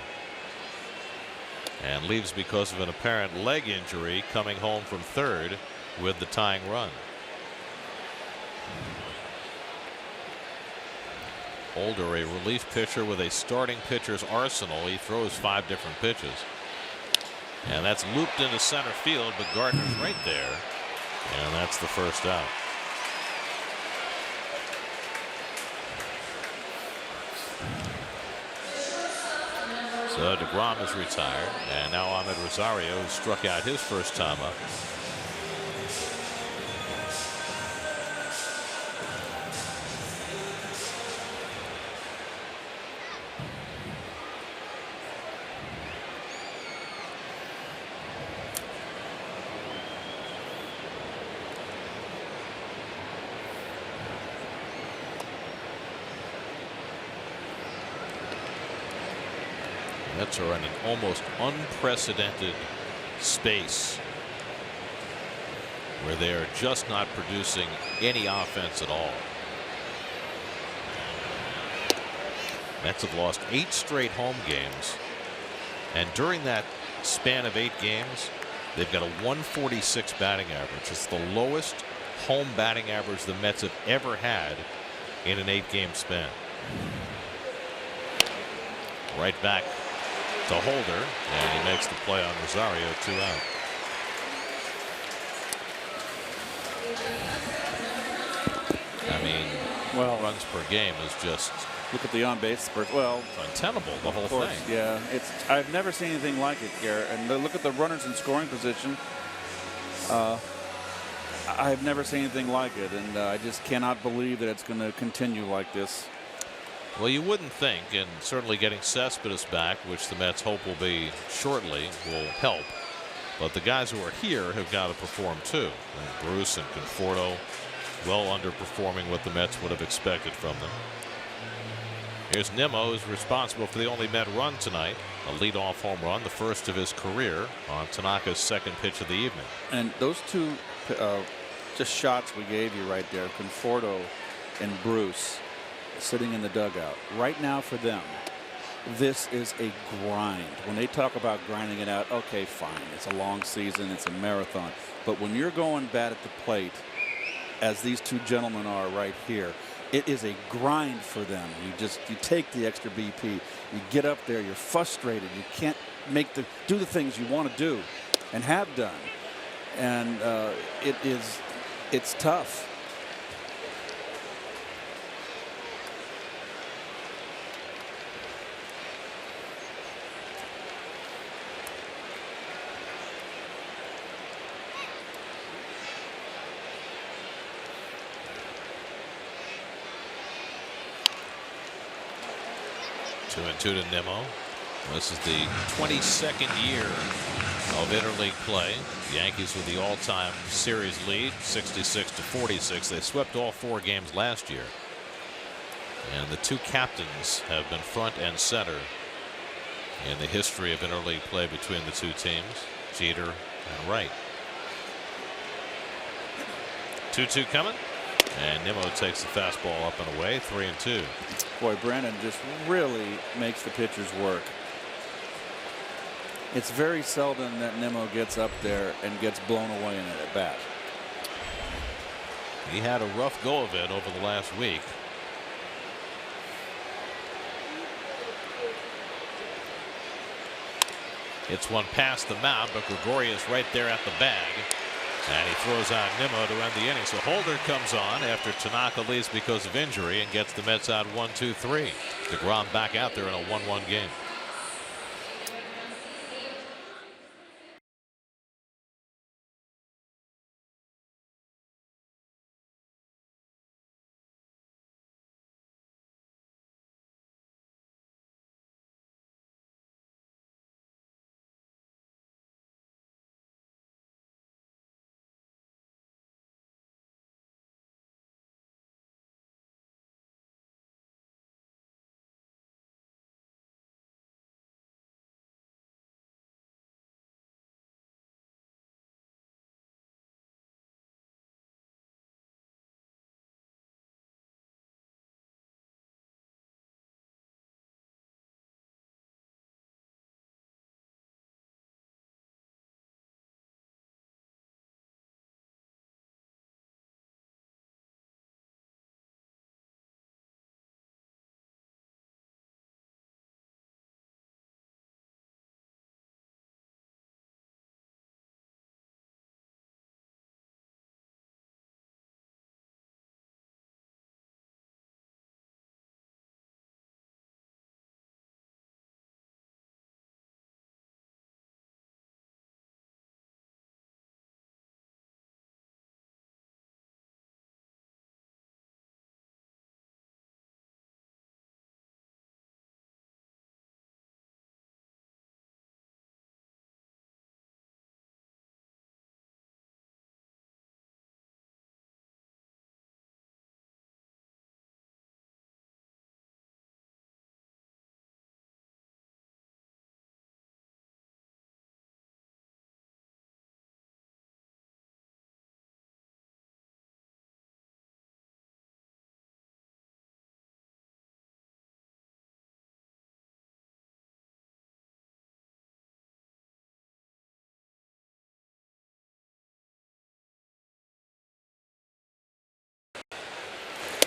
And leaves because of an apparent leg injury, coming home from 3rd with the tying run. Holder, a relief pitcher with a starting pitcher's arsenal. He throws 5 different pitches. And that's looped into center field, but Gardner's right there. And that's the first out. So Degrom is retired, and now Ahmed Rosario, who struck out his first time up. Mets are in an almost unprecedented space where they are just not producing any offense at all. Mets have lost 8 straight home games, and during that span of 8 games, they've got a 146 batting average. It's the lowest home batting average the Mets have ever had in an 8-game span. Right back to Holder, and he makes the play on Rosario, 2 out. I mean, Well, runs per game is just look at the on-base. Well, untenable, the whole of course, thing. yeah. I've never seen anything like it, Garrett. And look at the runners in scoring position. I've never seen anything like it, and I just cannot believe that it's going to continue like this. Well, you wouldn't think, and certainly getting Cespedes back, which the Mets hope will be shortly, will help. But the guys who are here have got to perform too. And Bruce and Conforto well underperforming what the Mets would have expected from them. Here's Nimmo, who's responsible for the only Met run tonight. A leadoff home run, the first of his career, on Tanaka's second pitch of the evening. And those two just shots we gave you right there, Conforto and Bruce sitting in the dugout. Right now for them, this is a grind. When they talk about grinding it out, okay, fine. It's a long season. It's a marathon. But when you're going bat at the plate, as these two gentlemen are right here, it is a grind for them. You take the extra BP. You get up there. You're frustrated. You can't do the things you want to do and have done. And it's tough. Two and two to Nimmo. This is the 22nd year of interleague play. The Yankees with the all-time series lead, 66-46. They swept all 4 games last year. And the two captains have been front and center in the history of interleague play between the two teams, Jeter and Wright. 2-2 coming. And Nimmo takes the fastball up and away, 3-2. Boy, Brandon just really makes the pitchers work. It's very seldom that Nimmo gets up there and gets blown away in an at-bat. He had a rough go of it over the last week. It's one past the mound, but Gregorius right there at the bag. And he throws out Nimmo to end the inning. So Holder comes on after Tanaka leaves because of injury and gets the Mets out 1-2-3. Degrom back out there in a 1-1 game.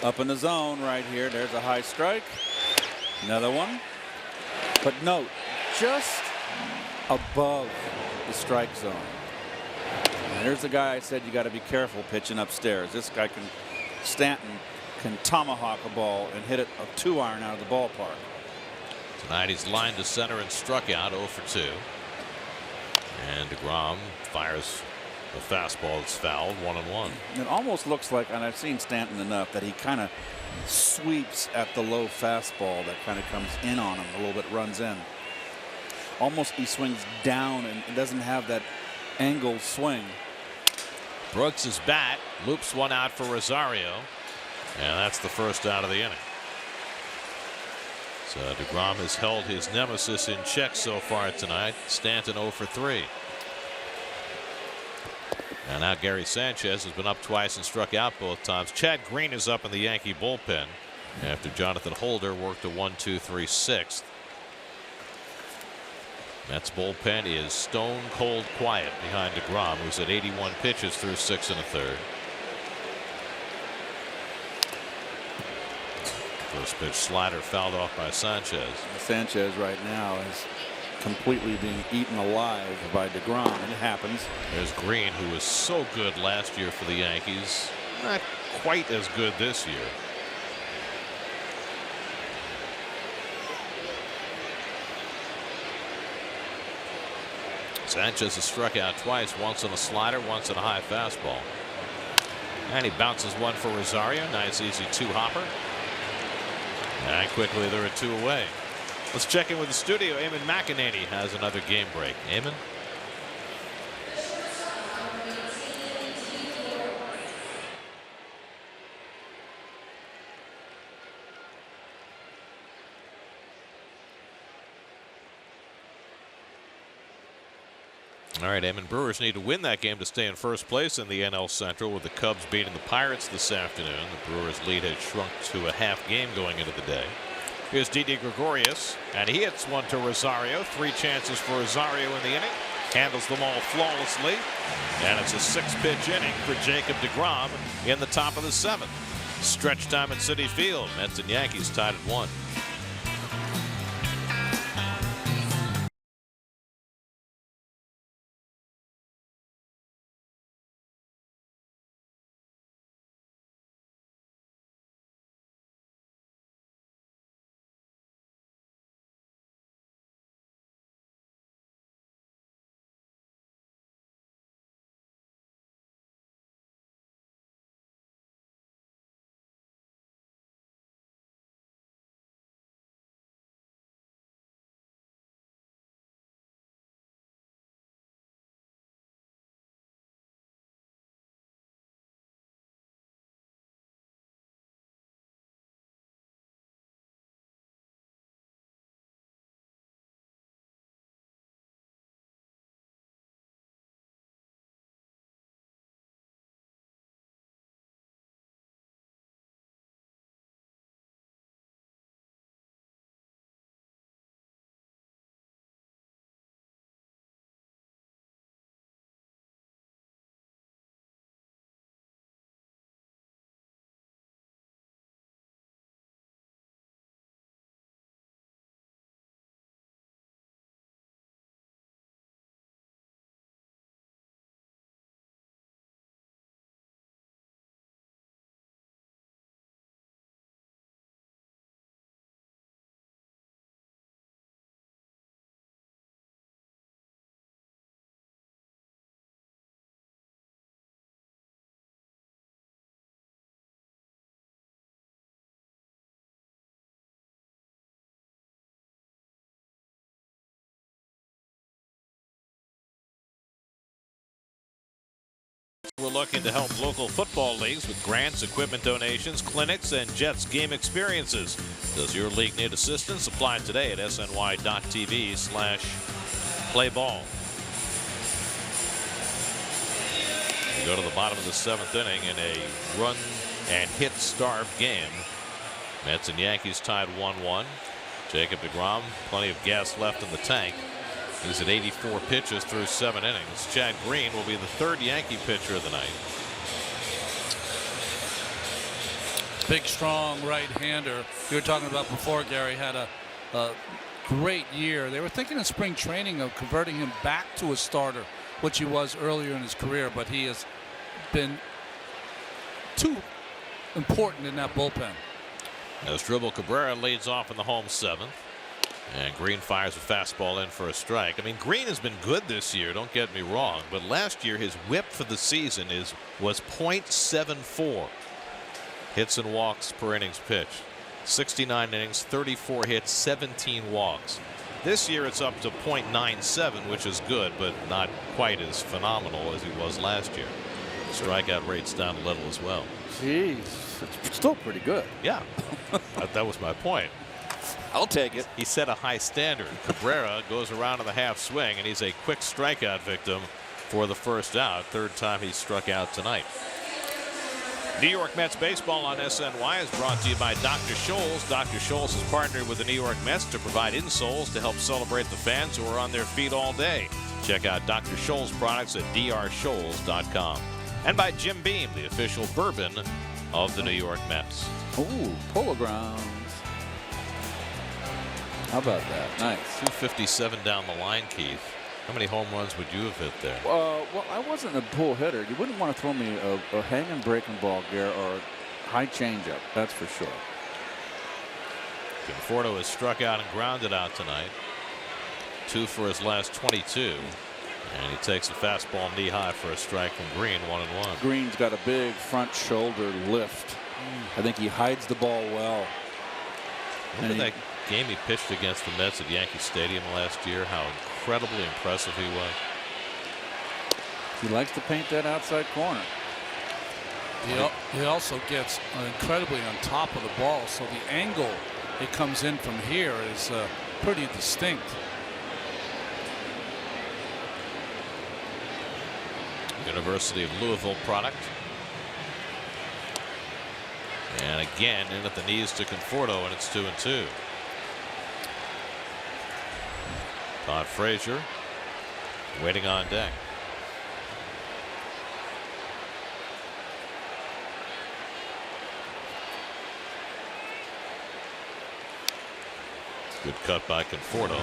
Up in the zone right here. There's a high strike. Another one. But note, just above the strike zone. And there's the guy I said you got to be careful pitching upstairs. This guy Stanton can tomahawk a ball and hit it a 2-iron out of the ballpark. Tonight he's lined to center and struck out 0 for 2. And Degrom fires the fastball that's fouled, 1-1. It almost looks like, and I've seen Stanton enough, that he kind of sweeps at the low fastball that kind of comes in on him a little bit, runs in. Almost he swings down and doesn't have that angled swing. Brooks' bat loops one out for Rosario, and that's the first out of the inning. So Degrom has held his nemesis in check so far tonight. Stanton 0 for 3. And now Gary Sanchez has been up twice and struck out both times. Chad Green is up in the Yankee bullpen after Jonathan Holder worked a 1-2-3 6th. Mets bullpen is stone cold quiet behind Degrom, who's at 81 pitches through 6 1/3. First pitch slider fouled off by Sanchez. Sanchez right now is completely being eaten alive by Degrom, and it happens. There's Green, who was so good last year for the Yankees. Not quite as good this year. Sanchez has struck out twice, once on a slider, once on a high fastball. And he bounces one for Rosario. Nice easy 2-hopper. And quickly there are 2 away. Let's check in with the studio. Eamon McEnany has another game break. Eamon? All right, Eamon, Brewers need to win that game to stay in first place in the NL Central, with the Cubs beating the Pirates this afternoon. The Brewers' lead had shrunk to a half game going into the day. Here's Didi Gregorius, and he hits one to Rosario. 3 chances for Rosario in the inning. Handles them all flawlessly. And it's a 6-pitch inning for Jacob Degrom in the top of the 7th. Stretch time at Citi Field. Mets and Yankees tied at 1. We're looking to help local football leagues with grants, equipment donations, clinics, and Jets game experiences. Does your league need assistance? Apply today at sny.tv/playball. We go to the bottom of the 7th inning in a run and hit starved game. Mets and Yankees tied 1-1. Jacob Degrom, plenty of gas left in the tank. He's at 84 pitches through 7 innings. Chad Green will be the 3rd Yankee pitcher of the night. big, strong right-hander. You were talking about before, Gary, had a great year. They were thinking in spring training of converting him back to a starter, which he was earlier in his career, but he has been too important in that bullpen. As Dribble Cabrera leads off in the home seventh. And Green fires a fastball in for a strike. I mean, Green has been good this year, don't get me wrong, but last year his whip for the season was .74 hits and walks per innings pitched. 69 innings, 34 hits, 17 walks. This year it's up to .97, which is good, but not quite as phenomenal as he was last year. Strikeout rate's down a little as well. Jeez, it's still pretty good. Yeah, that was my point. I'll take it. He set a high standard. Cabrera goes around in the half swing, and he's a quick strikeout victim for the first out. Third time he's struck out tonight. New York Mets baseball on SNY is brought to you by Dr. Scholl's. Dr. Scholl's has partnered with the New York Mets to provide insoles to help celebrate the fans who are on their feet all day. Check out Dr. Scholl's products at drscholls.com. And by Jim Beam, the official bourbon of the New York Mets. Ooh, Polo Grounds. How about that? Nice. 257 down the line, Keith. How many home runs would you have hit there? Well, I wasn't a pull hitter. You wouldn't want to throw me a hanging breaking ball, Gare, or a high changeup. That's for sure. Conforto has struck out and grounded out tonight. 2 for his last 22. And he takes a fastball knee high for a strike from Green, 1-1. Green's got a big front shoulder lift. I think he hides the ball well. Remember that game he pitched against the Mets at Yankee Stadium last year? How incredibly impressive he was. He likes to paint that outside corner. He also gets incredibly on top of the ball, so the angle it comes in from here is pretty distinct. University of Louisville product. And again in at the knees to Conforto, and it's 2-2. Todd Frazier waiting on deck. Good cut by Conforto.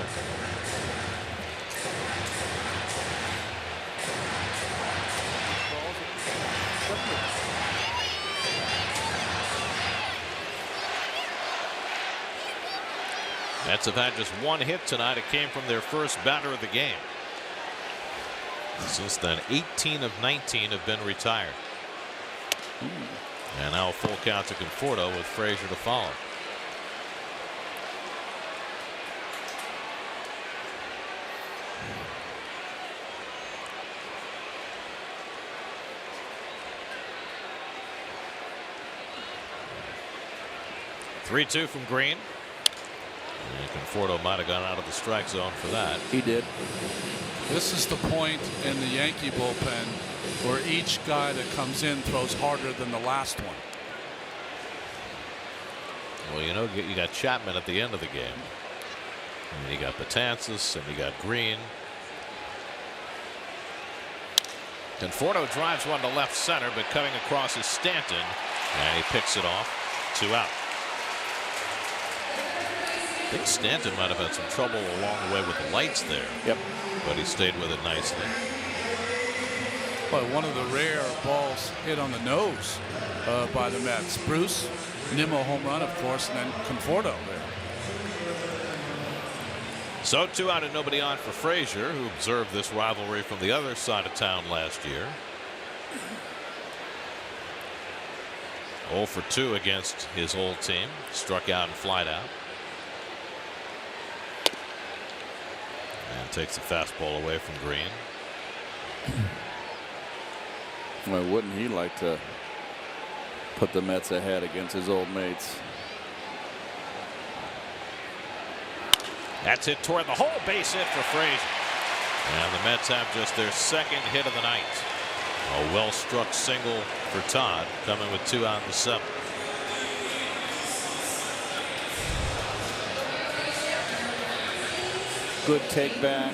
Mets have had just one hit tonight. It came from their first batter of the game. Since then, 18 of 19 have been retired. And now a full count to Conforto with Frazier to follow. Three-2 from Green. And Conforto might have gone out of the strike zone for that. He did. This is the point in the Yankee bullpen where each guy that comes in throws harder than the last one. Well, you know, you got Chapman at the end of the game. And you got Betances and you got Green. Conforto drives one to left center, but cutting across is Stanton, and he picks it off. 2 out. I think Stanton might have had some trouble along the way with the lights there. Yep. But he stayed with it nicely. But one of the rare balls hit on the nose by the Mets. Bruce, Nimmo home run, of course, and then Conforto there. So 2 out and nobody on for Frazier, who observed this rivalry from the other side of town last year. 0 for 2 against his old team. Struck out and flied out. And takes the fastball away from Green. Well, wouldn't he like to put the Mets ahead against his old mates? That's hit toward the hole. Base hit for Frazier. And the Mets have just their second hit of the night. A well-struck single for Todd, coming with 2 out in the 7th. Good take back.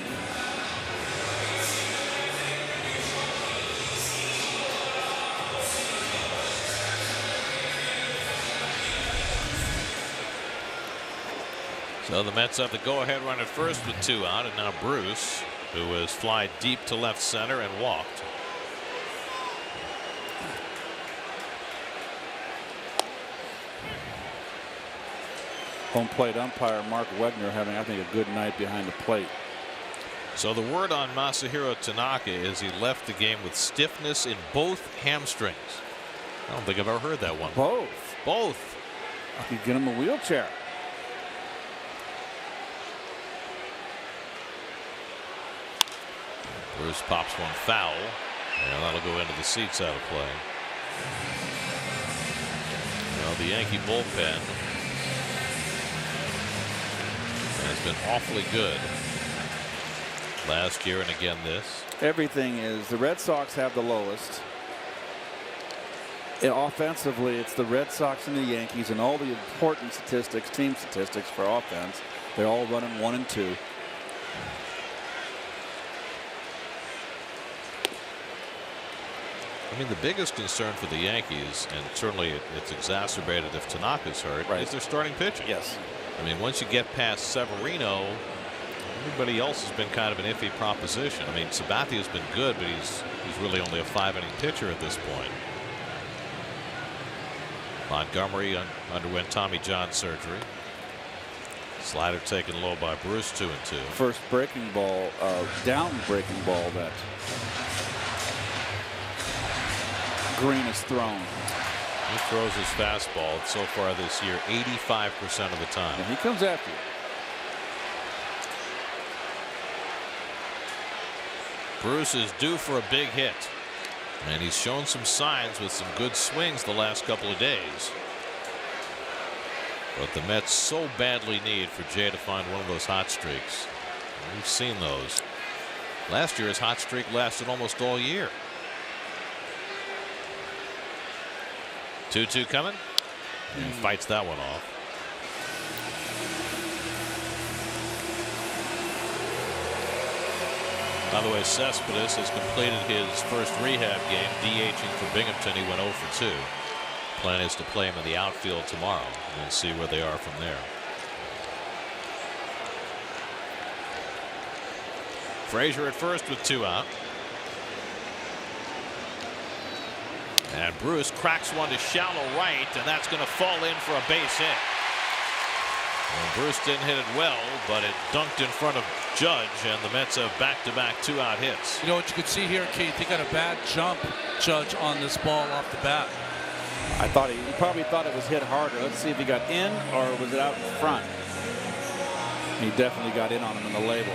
So the Mets have the go-ahead run at first with 2 out, and now Bruce, who has fly deep to left center and walked. Home plate umpire Mark Wegner having, I think, a good night behind the plate. So the word on Masahiro Tanaka is he left the game with stiffness in both hamstrings. I don't think I've ever heard that one. Both. You get him a wheelchair. Bruce pops one foul, and that'll go into the seats out of play. Well, the Yankee bullpen has been awfully good last year and again this. Everything is. The Red Sox have the lowest. Offensively, it's the Red Sox and the Yankees, and all the important statistics, team statistics for offense, they're all running 1 and 2. I mean, the biggest concern for the Yankees, and certainly it's exacerbated if Tanaka's hurt, is their starting pitching. Yes. I mean, once you get past Severino, everybody else has been kind of an iffy proposition. I mean, Sabatia's been good, but he's really only a 5-inning pitcher at this point. Montgomery underwent Tommy John surgery. Slider taken low by Bruce, 2-2. First breaking ball, down breaking ball that Green has thrown. He throws his fastball so far this year 85% of the time. And he comes after you. Bruce is due for a big hit, and he's shown some signs with some good swings the last couple of days. But the Mets so badly need for Jay to find one of those hot streaks. We've seen those. Last year his hot streak lasted almost all year. 2-2 coming, and fights that one off. By the way, Cespedes has completed his first rehab game, DHing for Binghamton. He went 0 for 2. Plan is to play him in the outfield tomorrow and see where they are from there. Frazier at first with 2 out. And Bruce cracks one to shallow right, and that's going to fall in for a base hit. And Bruce didn't hit it well, but it dunked in front of Judge, and the Mets have back-to-back 2-out hits. You know what you could see here, Keith? He got a bad jump, Judge, on this ball off the bat. I thought he probably thought it was hit harder. Let's see if he got in or was it out in front. He definitely got in on him in the label.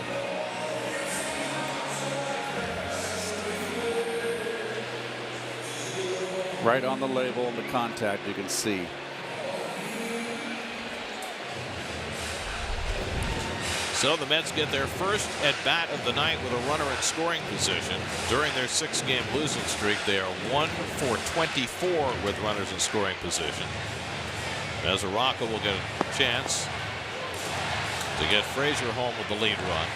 Right on the label and the contact, you can see. So the Mets get their first at bat of the night with a runner in scoring position. During their 6-game losing streak, they are 1 for 24 with runners in scoring position. Mesoraco will get a chance to get Frazier home with the lead run.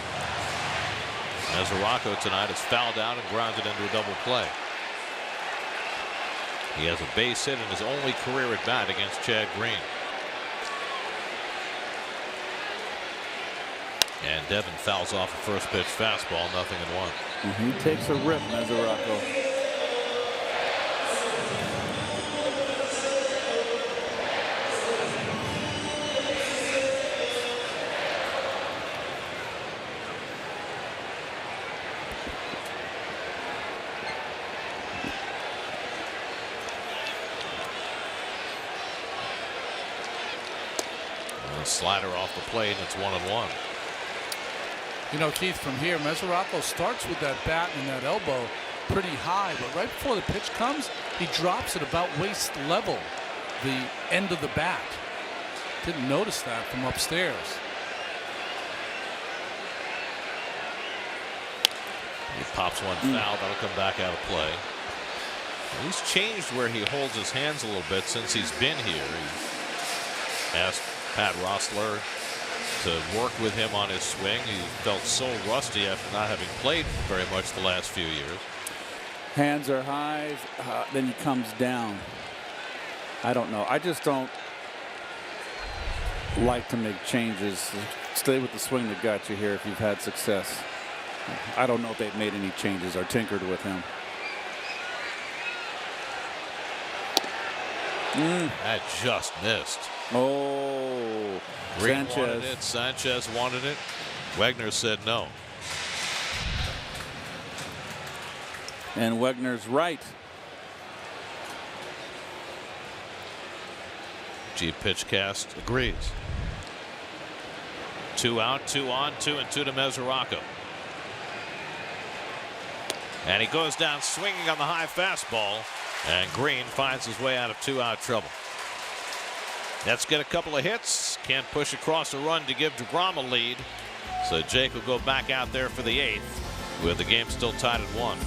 Mesoraco tonight is fouled out and grounded into a double play. He has a base hit in his only career at bat against Chad Green. And Devin fouls off a first pitch fastball, 0-1. He takes a rip, Mesoraco. Slider off the plate, and it's 1-1. You know, Keith, from here, Mesoraco starts with that bat and that elbow pretty high, but right before the pitch comes, he drops it about waist level, the end of the bat. Didn't notice that from upstairs. He pops one foul. That'll come back out of play. He's changed where he holds his hands a little bit since he's been here. He asked Pat Rossler to work with him on his swing. He felt so rusty after not having played very much the last few years. Hands are high, then he comes down. I don't know. I just don't like to make changes. Stay with the swing that got you here if you've had success. I don't know if they've made any changes or tinkered with him. That just missed. Oh, Green Sanchez. wanted it. Sanchez wanted it. Wegner said no. And Wegner's right. G pitch cast agrees. 2 out, 2 on, 2-2 to Mesoraco. And he goes down swinging on the high fastball. And Green finds his way out of 2-out trouble. Let's get a couple of hits. Can't push across a run to give Degrom a lead. So Jake will go back out there for the 8th with the game still tied at 1.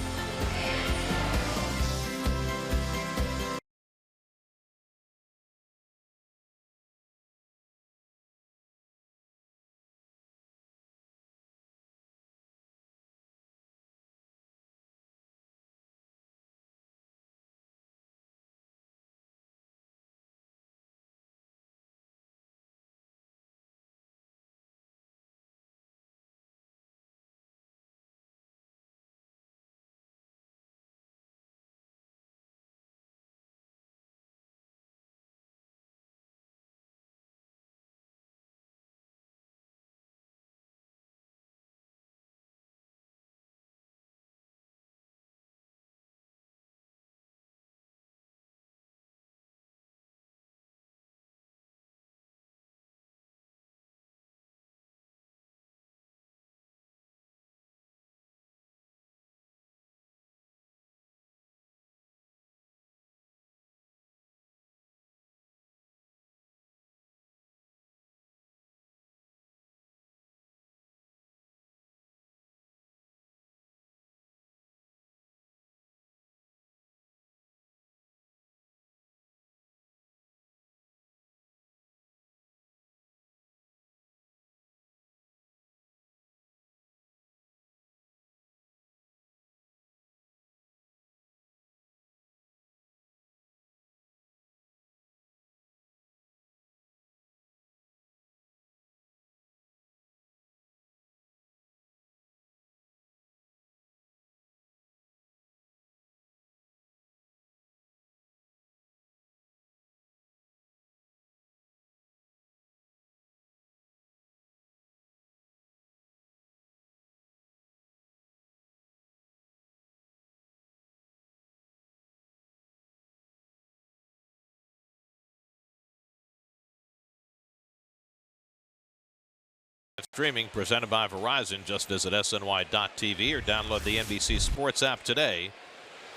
Streaming presented by Verizon. Just visit SNY.TV or download the NBC Sports app today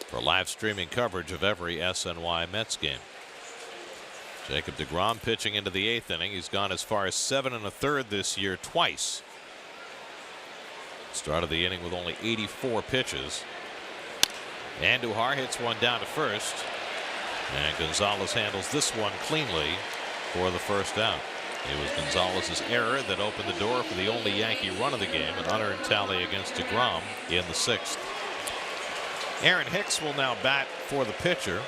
for live streaming coverage of every SNY Mets game. Jacob Degrom pitching into the 8th inning. He's gone as far as 7 1/3 this year twice. Started the inning with only 84 pitches. Andujar hits one down to first. And Gonzalez handles this one cleanly for the first out. It was Gonzalez's error that opened the door for the only Yankee run of the game, an unearned tally against Degrom in the 6th. Aaron Hicks will now bat for the pitcher.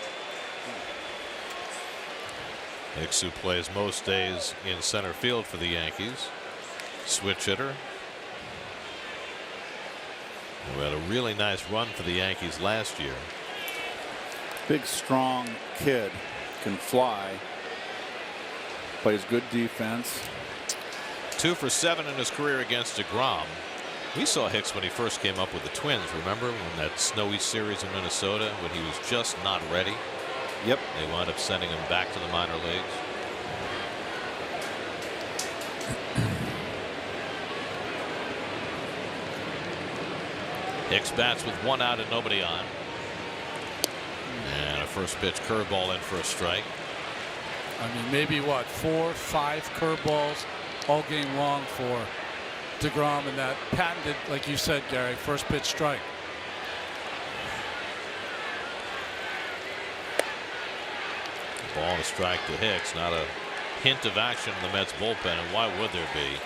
Hicks, who plays most days in center field for the Yankees, switch hitter, who had a really nice run for the Yankees last year. Big, strong kid, can fly. Plays good defense. 2 for 7 in his career against Degrom. We saw Hicks when he first came up with the Twins. Remember in that snowy series in Minnesota when he was just not ready? Yep. They wound up sending him back to the minor leagues. Hicks bats with 1 out and nobody on. And a first pitch curveball in for a strike. I mean, maybe what, 4, 5 curveballs all game long for Degrom, and that patented, like you said, Gary, first pitch strike. Ball and a strike to Hicks. Not a hint of action in the Mets bullpen, and why would there be?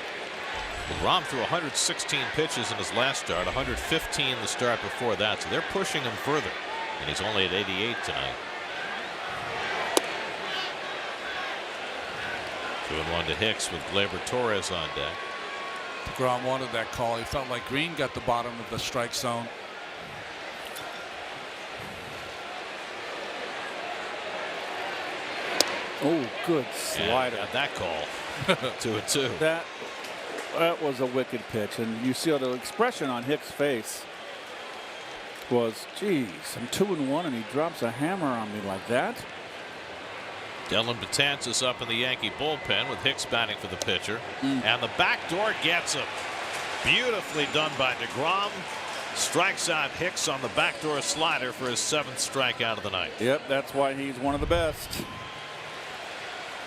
Degrom threw 116 pitches in his last start, 115 the start before that, so they're pushing him further, and he's only at 88 tonight. 2-1 to Hicks with Gleyber Torres on deck. Degrom wanted that call. He felt like Green got the bottom of the strike zone. Oh, good slider. Got that call. 2-2. That was a wicked pitch, and you see the expression on Hicks' face was, geez, I'm 2-1 and he drops a hammer on me like that. Dylan Betances up in the Yankee bullpen with Hicks batting for the pitcher. And the backdoor gets him. Beautifully done by Degrom. Strikes out Hicks on the backdoor slider for his 7th strikeout of the night. Yep, that's why he's one of the best.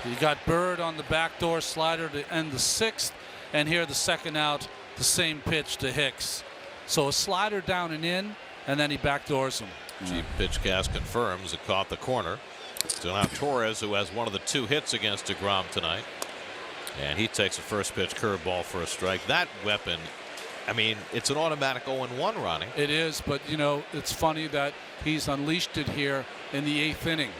You got Bird on the backdoor slider to end the 6th, and here the 2nd out, the same pitch to Hicks. So a slider down and in, and then he backdoors him. Chief pitch cast confirms it caught the corner. So now Torres, who has one of the 2 hits against Degrom tonight, and he takes a first pitch curveball for a strike. That weapon, I mean, it's an automatic 0-1, Ronnie. It is, but you know, it's funny that he's unleashed it here in the 8th inning,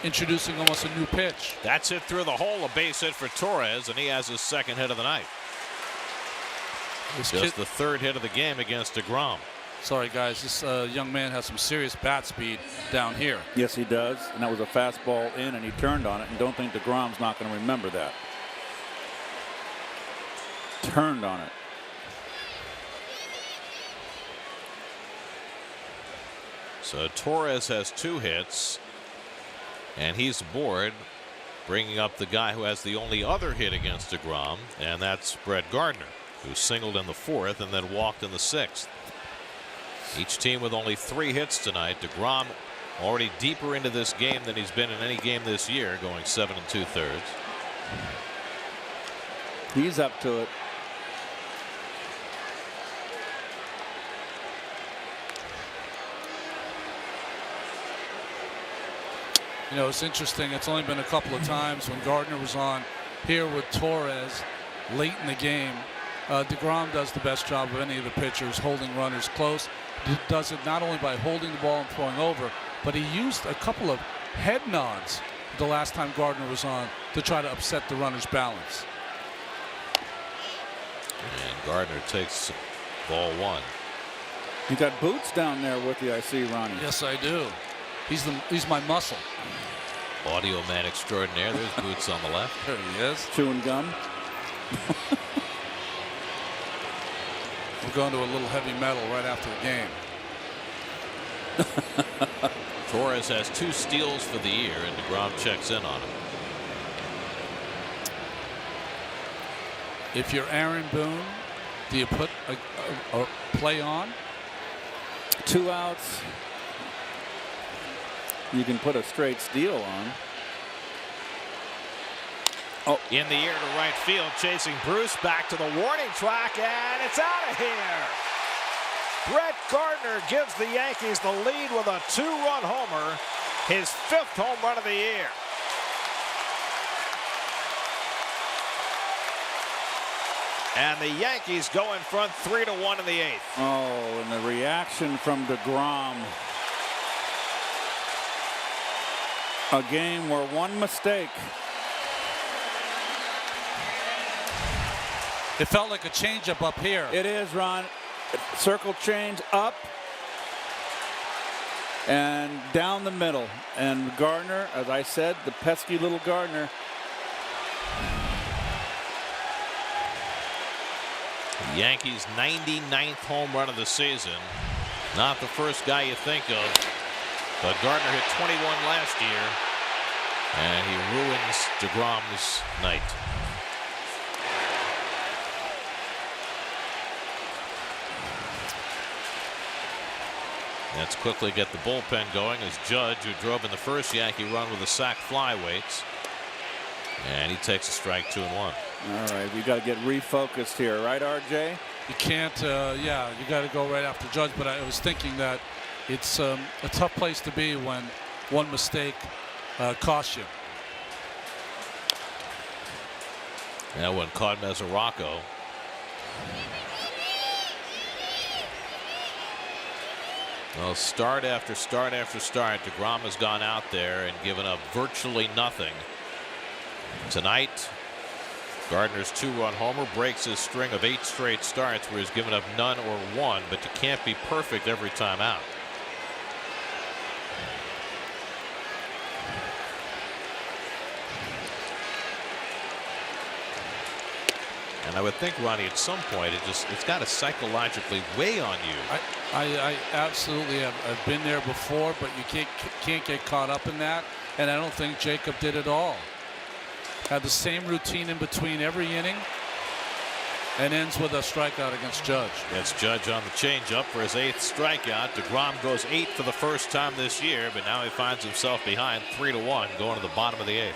introducing almost a new pitch. That's it through the hole, a base hit for Torres, and he has his 2nd hit of the night. Just the 3rd hit of the game against Degrom. Sorry, guys, this young man has some serious bat speed down here. Yes, he does, and that was a fastball in, and he turned on it, and don't think DeGrom's not going to remember that. Turned on it. So Torres has 2 hits, and he's aboard, bringing up the guy who has the only other hit against Degrom, and that's Brett Gardner, who singled in the 4th and then walked in the 6th. Each team with only 3 hits tonight. Degrom already deeper into this game than he's been in any game this year, going 7 2/3. He's up to it. You know, it's interesting. It's only been a couple of times when Gardner was on here with Torres late in the game. Degrom does the best job of any of the pitchers, holding runners close. He does it not only by holding the ball and throwing over, but he used a couple of head nods the last time Gardner was on to try to upset the runner's balance. And Gardner takes ball 1. You got Boots down there with you, I see, Ronnie. Yes, I do. He's my muscle. Audio man extraordinaire. There's Boots on the left. There he is. Chewing gum. We're going to a little heavy metal right after the game. Torres has 2 steals for the year, and Degrom checks in on him. If you're Aaron Boone, do you put a play on? 2 outs. You can put a straight steal on. Oh, in the air to right field, chasing Bruce back to the warning track, and it's out of here. Brett Gardner gives the Yankees the lead with a 2-run homer, his 5th home run of the year. And the Yankees go in front 3-1 in the 8th. Oh, and the reaction from Degrom. A game where one mistake. It felt like a changeup up here. It is, Ron. Circle change up and down the middle. And Gardner, as I said, the pesky little Gardner. The Yankees' 99th home run of the season. Not the first guy you think of, but Gardner hit 21 last year, and he ruins Degrom's night. Let's quickly get the bullpen going as Judge, who drove in the first Yankee run with a sac fly, waits. And he takes a strike, 2-1. All right, we got to get refocused here, right, RJ? You can't, yeah, you got to go right after Judge, but I was thinking that it's a tough place to be when one mistake costs you. That one caught Mesoraco. Well, start after start after start, Degrom has gone out there and given up virtually nothing. Tonight, Gardner's 2-run homer breaks his string of 8 straight starts where he's given up none or one, but you can't be perfect every time out. And I would think, Ronnie, at some point it's got to psychologically weigh on you. I absolutely have. I've been there before, but you can't get caught up in that. And I don't think Jacob did at all. Had the same routine in between every inning and ends with a strikeout against Judge. That's Judge on the changeup for his 8th strikeout. Degrom goes 8 for the first time this year, but now he finds himself behind 3-1 going to the bottom of the 8th.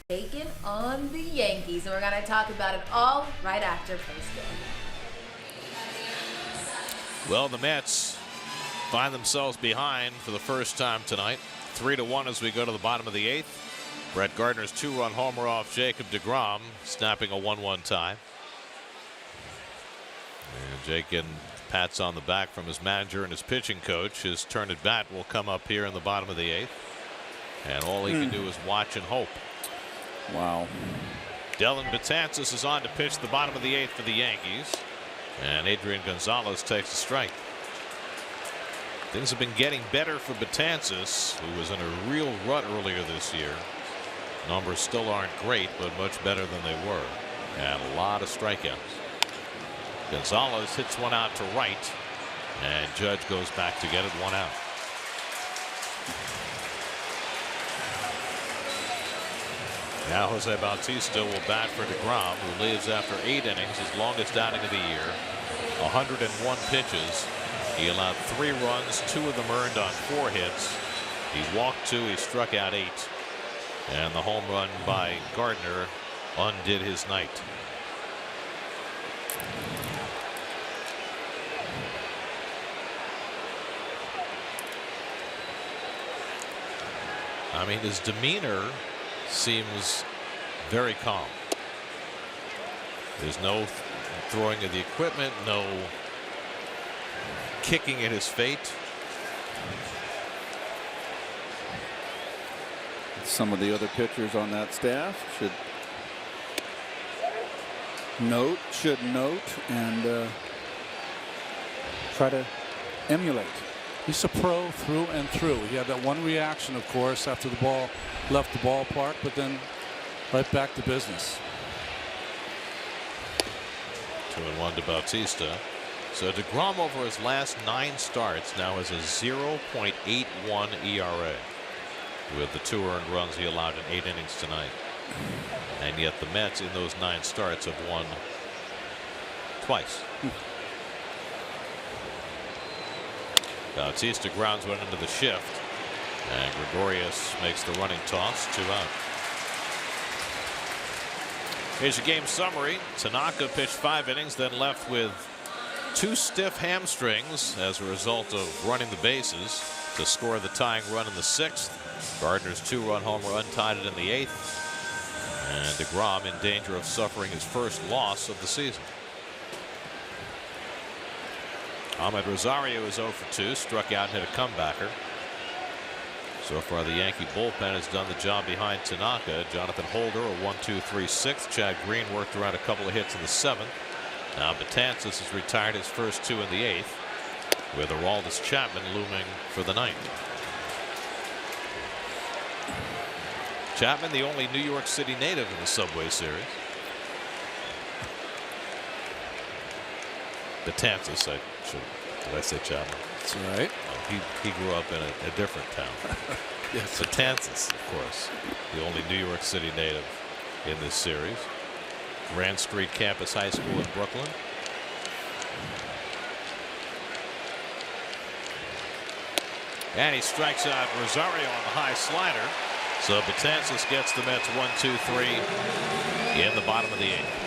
Taking on the Yankees, and we're going to talk about it all right after postgame. Well, the Mets find themselves behind for the first time tonight, 3-1 as we go to the bottom of the 8th. Brett Gardner's 2-run homer off Jacob Degrom, snapping a 1-1 tie. And Jake getting pats on the back from his manager and his pitching coach. His turn at bat will come up here in the bottom of the 8th, and all he can do is watch and hope. Wow. Dellin Betances is on to pitch the bottom of the 8th for the Yankees, and Adrian Gonzalez takes a strike. Things have been getting better for Betances, who was in a real rut earlier this year. Numbers still aren't great, but much better than they were, and a lot of strikeouts. Gonzalez hits one out to right, and Judge goes back to get it, 1 out. Now Jose Bautista will bat for Degrom, who lives after 8 innings, his longest outing of the year. 101 pitches. He allowed 3 runs, 2 of them earned on 4 hits. He walked 2, he struck out 8. And the home run by Gardner undid his night. I mean, his demeanor seems very calm. There's no throwing of the equipment, no kicking at his fate. Some of the other pitchers on that staff should note and try to emulate. He's a pro through and through. He had that one reaction, of course, after the ball left the ballpark, but then right back to business. 2-1 to Bautista. So Degrom, over his last 9 starts, now has a 0.81 ERA, with the 2 earned runs he allowed in 8 innings tonight. And yet the Mets in those 9 starts have won twice. Bautista grounds one into the shift, and Gregorius makes the running toss. 2 out. Here's your game summary. Tanaka pitched 5 innings, then left with 2 stiff hamstrings as a result of running the bases to score the tying run in the 6th. Gardner's 2-run homer untitled in the 8th. And Degrom in danger of suffering his first loss of the season. Ahmed Rosario is 0 for 2, struck out and hit a comebacker. So far, the Yankee bullpen has done the job behind Tanaka. Jonathan Holder, a 1-2-3-6. Chad Green worked around a couple of hits in the 7th. Now Betances has retired his first 2 in the 8th, with Aroldis Chapman looming for the 9th. Chapman, the only New York City native in the Subway Series. Betances, did I say Chapman? That's right. He grew up in a different town. Yes, Betances, of course, the only New York City native in this series. Grand Street Campus High School in Brooklyn. And he strikes out Rosario on the high slider. So Betances gets the Mets 1-2-3 in the bottom of the 8th.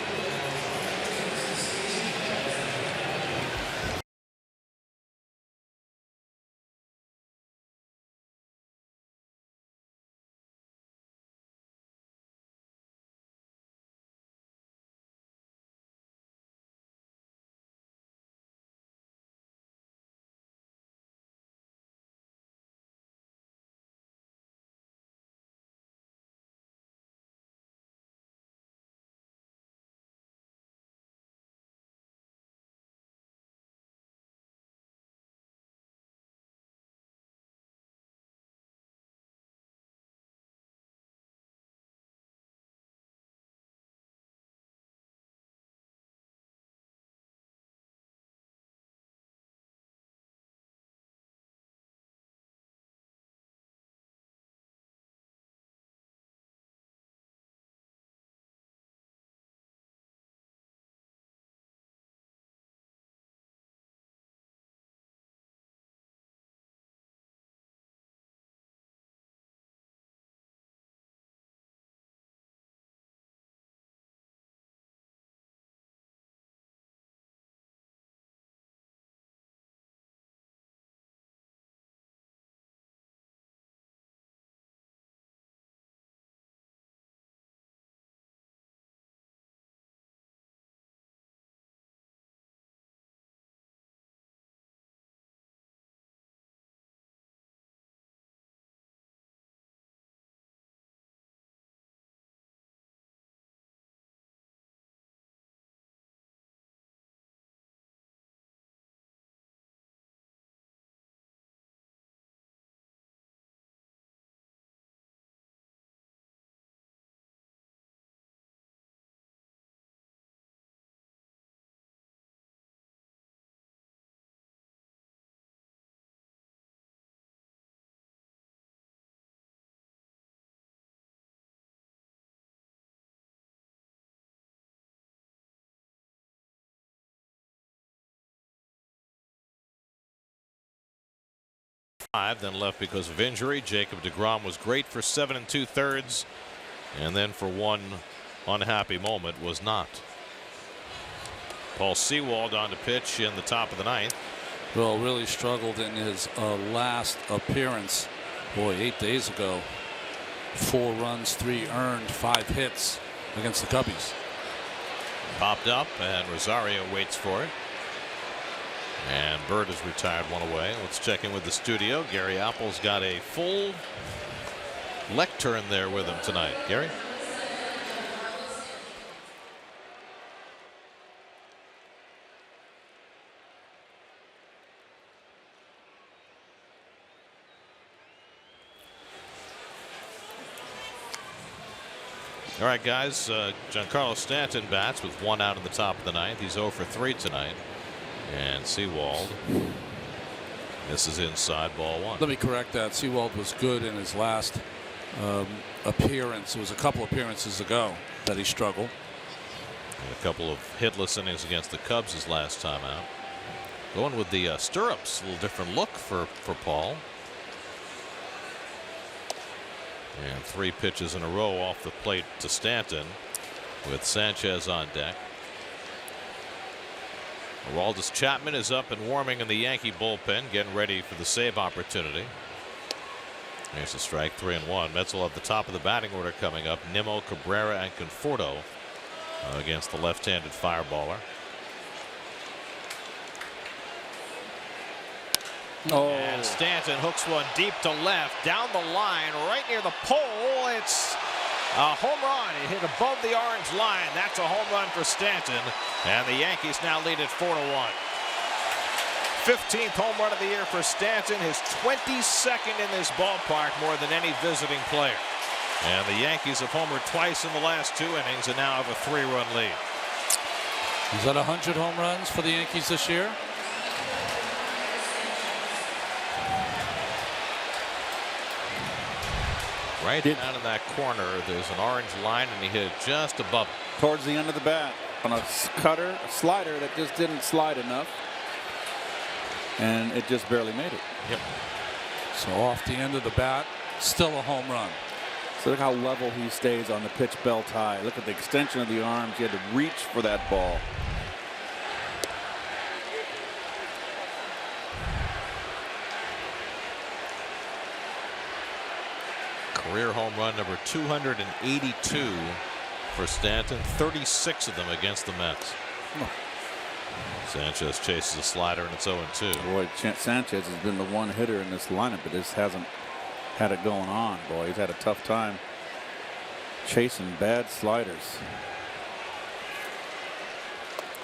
Then left because of injury. Jacob Degrom was great for 7 2/3, and then for one unhappy moment was not. Paul Sewald on to pitch in the top of the 9th. Well, really struggled in his last appearance. Boy, 8 days ago. 4 runs, 3 earned, 5 hits against the Cubbies. Popped up, and Rosario waits for it. And Bird has retired 1 away. Let's check in with the studio. Gary Apple's got a full lectern there with him tonight. Gary? All right, guys. Giancarlo Stanton bats with 1 out in the top of the 9th. He's 0 for 3 tonight. And Sewald. This is inside, ball 1. Let me correct that. Sewald was good in his last appearance. It was a couple appearances ago that he struggled. And a couple of hitless innings against the Cubs his last time out. Going with the stirrups, a little different look for Paul. And 3 pitches in a row off the plate to Stanton with Sanchez on deck. Aroldis Chapman is up and warming in the Yankee bullpen, getting ready for the save opportunity. Here's a strike, 3-1. Mets will have the top of the batting order coming up. Nimmo, Cabrera, and Conforto against the left-handed fireballer. Oh. And Stanton hooks one deep to left, down the line, right near the pole. It's a home run. It hit above the orange line. That's a home run for Stanton. And the Yankees now lead at 4-1. 15th home run of the year for Stanton. His 22nd in this ballpark, more than any visiting player. And the Yankees have homered twice in the last 2 innings and now have a 3-run lead. Is that 100 home runs for the Yankees this year? Right down in that corner, there's an orange line, and he hit it just above it. Towards the end of the bat on a slider that just didn't slide enough. And it just barely made it. Yep. So off the end of the bat, still a home run. So look how level he stays on the pitch belt high. Look at the extension of the arms. He had to reach for that ball. Career home run number 282 for Stanton. 36 of them against the Mets. Sanchez chases a slider, and it's 0-2. Boy, Sanchez has been the one hitter in this lineup, but just hasn't had it going on. Boy, he's had a tough time chasing bad sliders.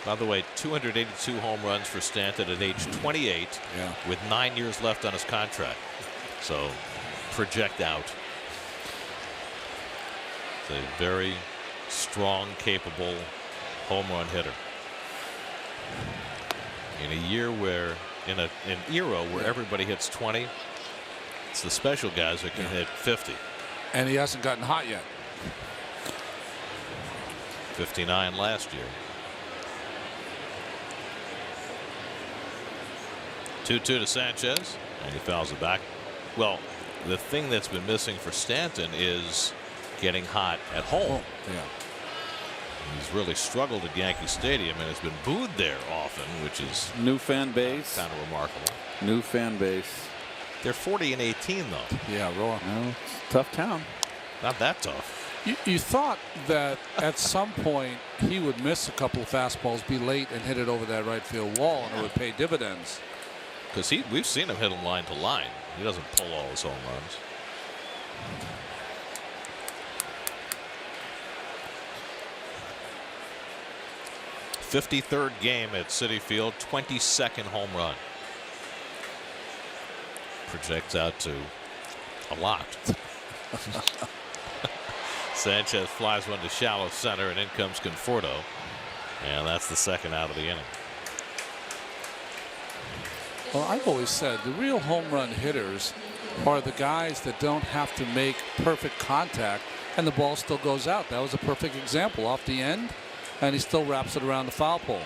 By the way, 282 home runs for Stanton at age 28, with 9 years left on his contract. So project out. It's a very strong, capable home run hitter. In a year where, in an era where everybody hits 20, it's the special guys that can hit 50. And he hasn't gotten hot yet. 59 last year. 2-2 to Sanchez, and he fouls it back. Well, the thing that's been missing for Stanton is getting hot at home. He's really struggled at Yankee Stadium and has been booed there often, which is new fan base. Kind of remarkable. New fan base. They're 40-18 though. Yeah, raw. No, it's a tough town. Not that tough. You thought that at some point he would miss a couple of fastballs, be late, and hit it over that right field wall, and it would pay dividends. Because we've seen him hit them line to line. He doesn't pull all his home runs. '53rd game at Citi Field, 22nd home run. Projects out to a lot. Sanchez flies one to shallow center, and in comes Conforto, and that's the second out of the inning. Well, I've always said the real home run hitters are the guys that don't have to make perfect contact and the ball still goes out. That was a perfect example off the end, and he still wraps it around the foul pole.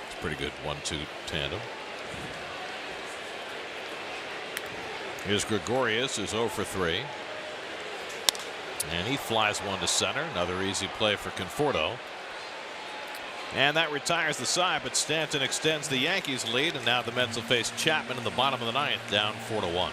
It's a pretty good 1-2 tandem. Here's Gregorius, who's 0 for 3. And he flies one to center. Another easy play for Conforto. And that retires the side, but Stanton extends the Yankees lead, and now the Mets will face Chapman in the bottom of the ninth, down 4-1.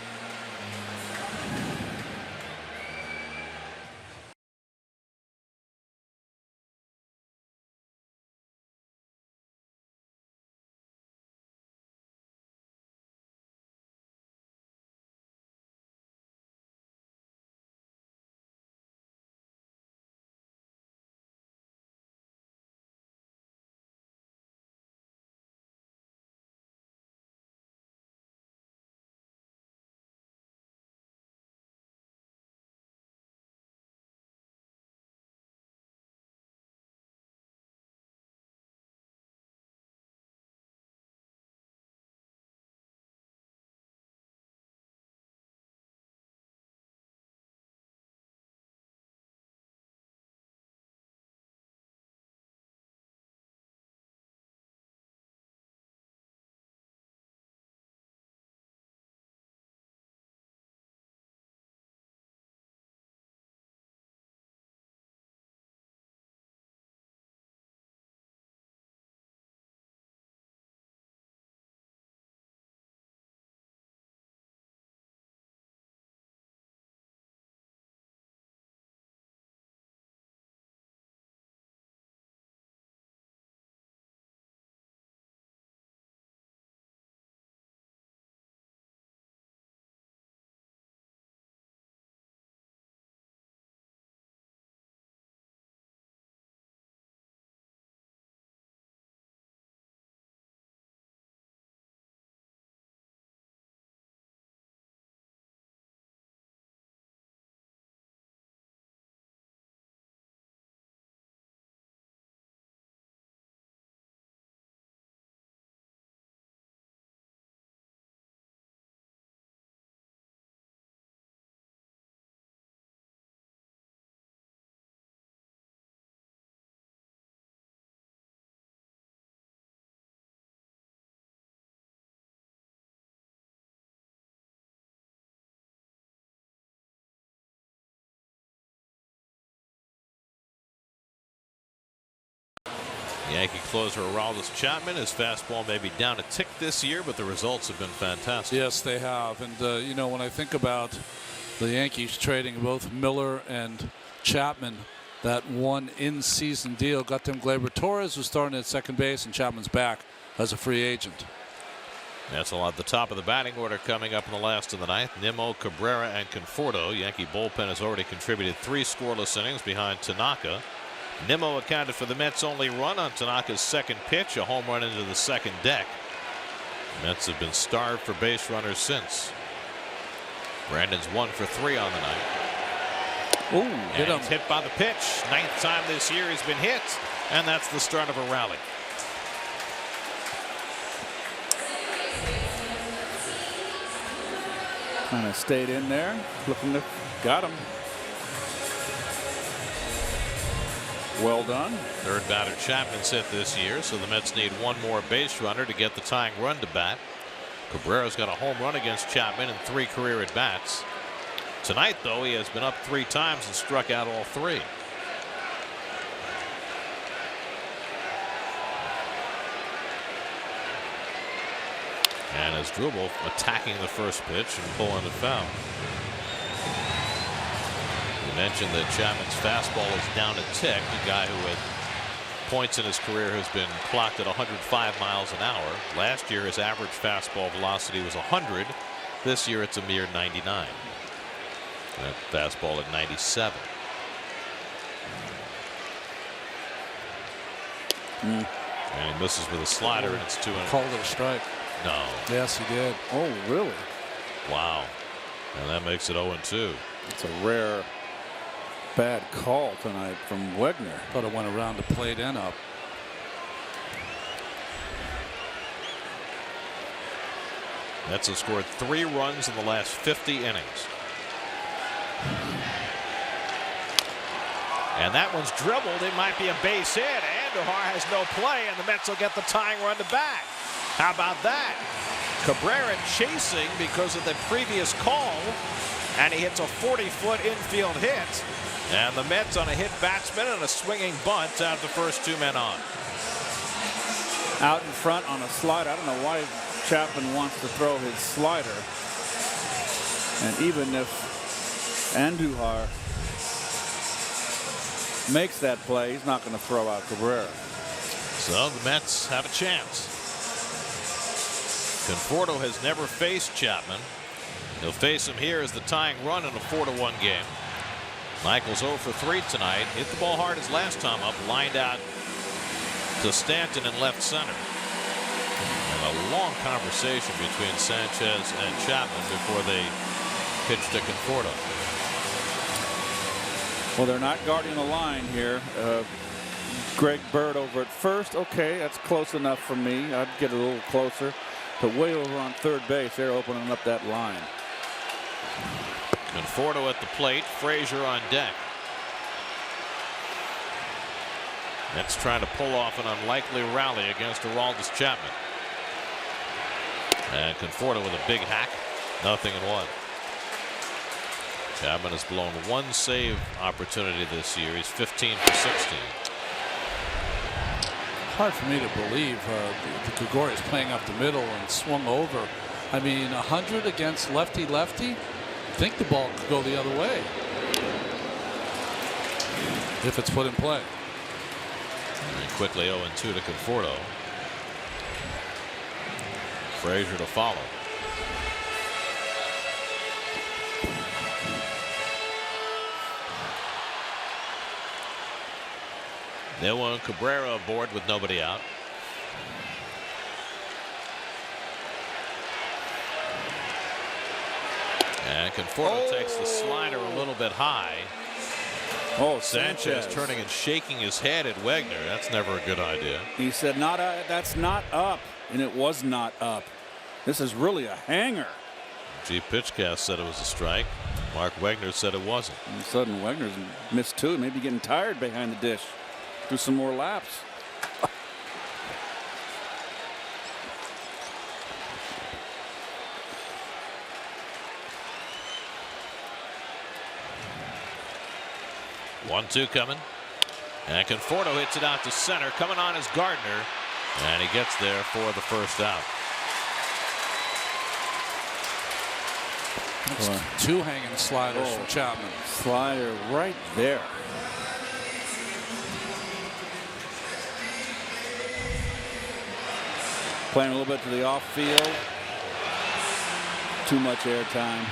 Yankee closer Aroldis Chapman, his fastball may be down a tick this year, but the results have been fantastic. Yes, they have. And, you know, when I think about the Yankees trading both Miller and Chapman, that one in-season deal got them Gleyber Torres, who's starting at second base, and Chapman's back as a free agent. That's all at the top of the batting order coming up in the last of the ninth. Nimmo, Cabrera, and Conforto. Yankee bullpen has already contributed 3 scoreless innings behind Tanaka. Nimmo accounted for the Mets' only run on Tanaka's second pitch, a home run into the second deck. Mets have been starved for base runners since. Brandon's 1 for 3 on the night. Ooh, hit him. He's hit by the pitch. 9th time this year he's been hit, and that's the start of a rally. Kind of stayed in there, looking to got him. Well done. Third batter Chapman's hit this year, so the Mets need 1 more base runner to get the tying run to bat. Cabrera's got a home run against Chapman in 3 career at bats. Tonight, though, he has been up 3 times and struck out all 3. And as Drubel attacking the first pitch and pulling it foul. We mentioned that Chapman's fastball is down a tick. A guy who at points in his career has been clocked at 105 miles an hour. Last year his average fastball velocity was 100. This year it's a mere 99. That fastball at 97. And he misses with a slider, and it's 2-0. Called it a strike. No. Yes, he did. Oh, really? Wow. And that makes it 0-2. It's a rare bad call tonight from Wegner. Thought it went around the plate and up. Mets have scored 3 runs in the last 50 innings. And that one's dribbled. It might be a base hit. Andujar has no play, and the Mets will get the tying run to bat. How about that? Cabrera chasing because of the previous call, and he hits a 40-foot infield hit. And the Mets on a hit batsman and a swinging bunt to have the first 2 men on. Out in front on a slide. I don't know why Chapman wants to throw his slider. And even if Andujar makes that play, he's not going to throw out Cabrera. So the Mets have a chance. Conforto has never faced Chapman. He'll face him here as the tying run in a 4-1 game. Michael's 0 for 3 tonight. Hit the ball hard his last time up. Lined out to Stanton in left center. And a long conversation between Sanchez and Chapman before they pitched to Conforto. Well, they're not guarding the line here. Greg Bird over at first. Okay, that's close enough for me. I'd get a little closer. But way over on third base, they're opening up that line. Conforto at the plate. Frazier on deck. Mets trying to pull off an unlikely rally against Aroldis Chapman. And Conforto with a big hack. 0-1. Chapman has blown 1 save opportunity this year. He's 15 for 16. Hard for me to believe the Gregorius playing up the middle and swung over. I mean, 100 against lefty-lefty. I think the ball could go the other way if it's put in play. And quickly 0-2 to Conforto. Frazier to follow. Nimmo and Cabrera aboard with nobody out. And Conforto takes the slider a little bit high. Oh, Sanchez turning and shaking his head at Wegner. That's never a good idea. He said, that's not up. And it was not up. This is really a hanger. G. Pitchcast said it was a strike. Mark Wegner said it wasn't. All of a sudden, Wegner's missed 2. Maybe getting tired behind the dish. Do some more laps. One-two coming. And Conforto hits it out to center. Coming on is Gardner. And he gets there for the first out. That's 2 hanging sliders from Chapman. Slider right there. Playing a little bit to the off field. Too much air time.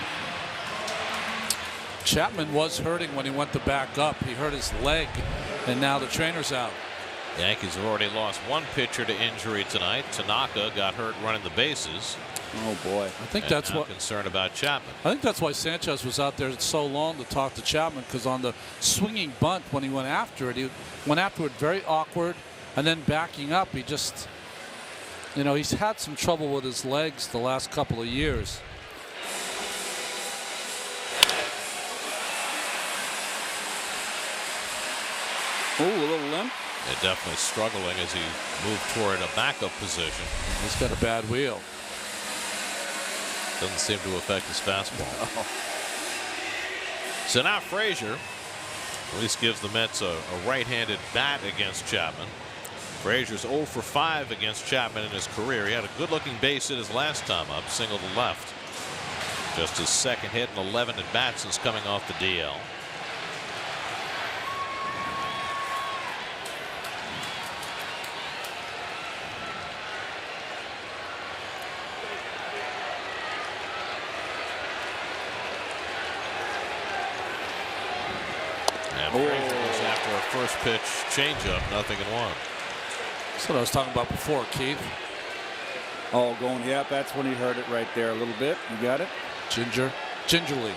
Chapman was hurting when he went to back up. He hurt his leg, and now the trainer's out. The Yankees have already lost one pitcher to injury tonight. Tanaka got hurt running the bases. Oh boy. I think that's what concerned about Chapman. I think that's why Sanchez was out there so long to talk to Chapman, because on the swinging bunt when he went after it, very awkward, and then backing up, he just, you know, he's had some trouble with his legs the last couple of years. Oh, a little limp. They're definitely struggling as he moved toward a backup position. He's got a bad wheel. Doesn't seem to affect his fastball. So now Frazier at least gives the Mets a right-handed bat against Chapman. Frazier's 0 for 5 against Chapman in his career. He had a good-looking base hit his last time up, single to left. Just his second hit in 11 at bats since coming off the DL. After a first pitch changeup, 0-1. That's what I was talking about before, Keith. Oh, going, yeah, that's when he heard it right there a little bit. You got it? Gingerly.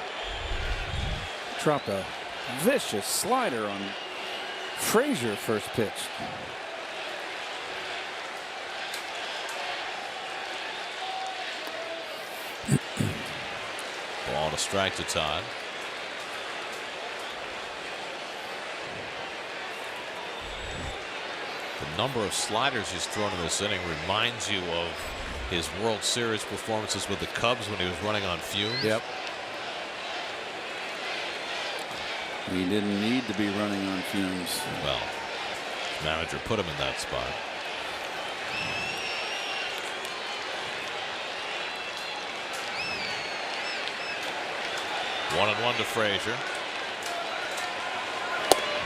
Dropped a vicious slider on Frazier first pitch. Ball to strike to Todd. The number of sliders he's thrown in this inning reminds you of his World Series performances with the Cubs when he was running on fumes. Yep. He didn't need to be running on fumes. Well, his manager put him in that spot. One and one to Frazier.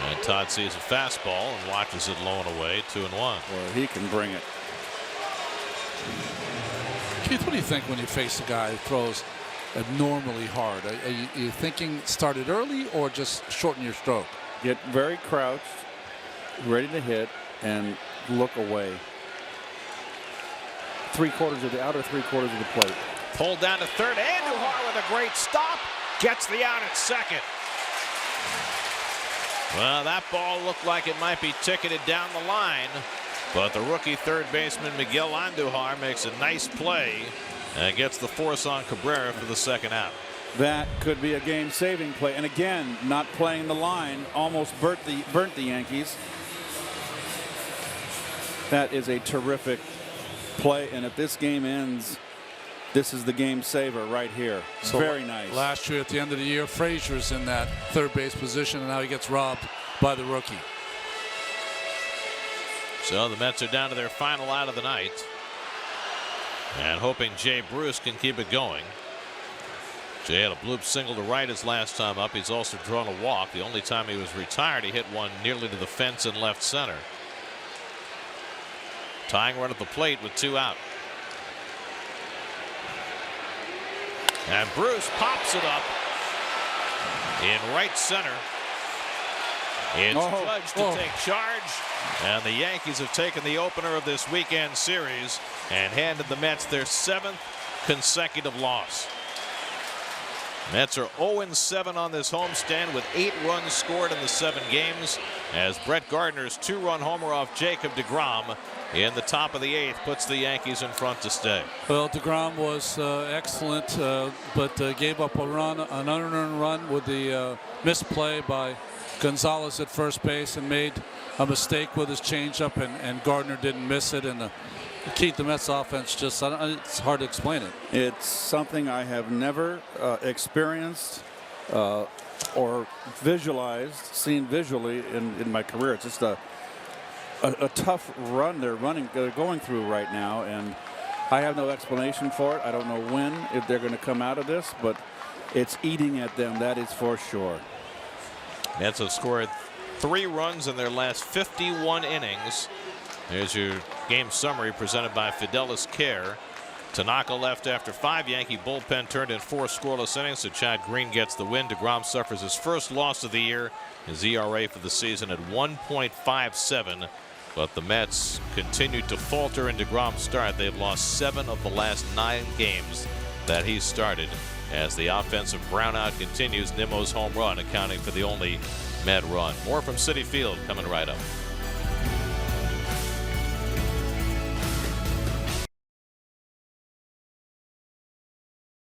And Todd sees a fastball and watches it low and away. 2-1. Well, he can bring it. Keith, what do you think when you face a guy who throws abnormally hard? Are you thinking start it early or just shorten your stroke? Get very crouched, ready to hit, and look away. 3/4 of the outer 3/4 of the plate. Pulled down to third. Andujar with a great stop. Gets the out at second. Well, that ball looked like it might be ticketed down the line, but the rookie third baseman Miguel Andujar makes a nice play and gets the force on Cabrera for the second out. That could be a game-saving play, and again, not playing the line almost burnt the Yankees. That is a terrific play, and if this game ends, this is the game saver right here. So very nice. Last year at the end of the year, Frazier's in that third base position, and now he gets robbed by the rookie. So the Mets are down to their final out of the night, and hoping Jay Bruce can keep it going. Jay had a bloop single to right his last time up. He's also drawn a walk. The only time he was retired, he hit one nearly to the fence in left center. Tying run at the plate with 2 out. And Bruce pops it up in right center. It's Judge to take charge, and the Yankees have taken the opener of this weekend series and handed the Mets their 7th consecutive loss. Mets are 0-7 on this homestand with 8 runs scored in the 7 games as Brett Gardner's 2-run homer off Jacob Degrom in the top of the 8th puts the Yankees in front to stay. Well, Degrom was excellent, but gave up a run, an unearned run with the misplay by Gonzalez at first base and made a mistake with his changeup, and Gardner didn't miss it. And Keith, the Mets offense just, it's hard to explain it. It's something I have never experienced. or seen visually in my career. It's just a tough run they're going through right now, and I have no explanation for it. I don't know if they're going to come out of this, but it's eating at them, that is for sure. Mets have scored 3 runs in their last 51 innings. There's your game summary presented by Fidelis Care. Tanaka left after 5. Yankee bullpen turned in 4 scoreless innings, so Chad Green gets the win. Degrom suffers his first loss of the year. His ERA for the season at 1.57. But the Mets continued to falter in Degrom's start. They've lost 7 of the last 9 games that he started. As the offensive brownout continues, Nimmo's home run accounting for the only Met run. More from Citi Field coming right up.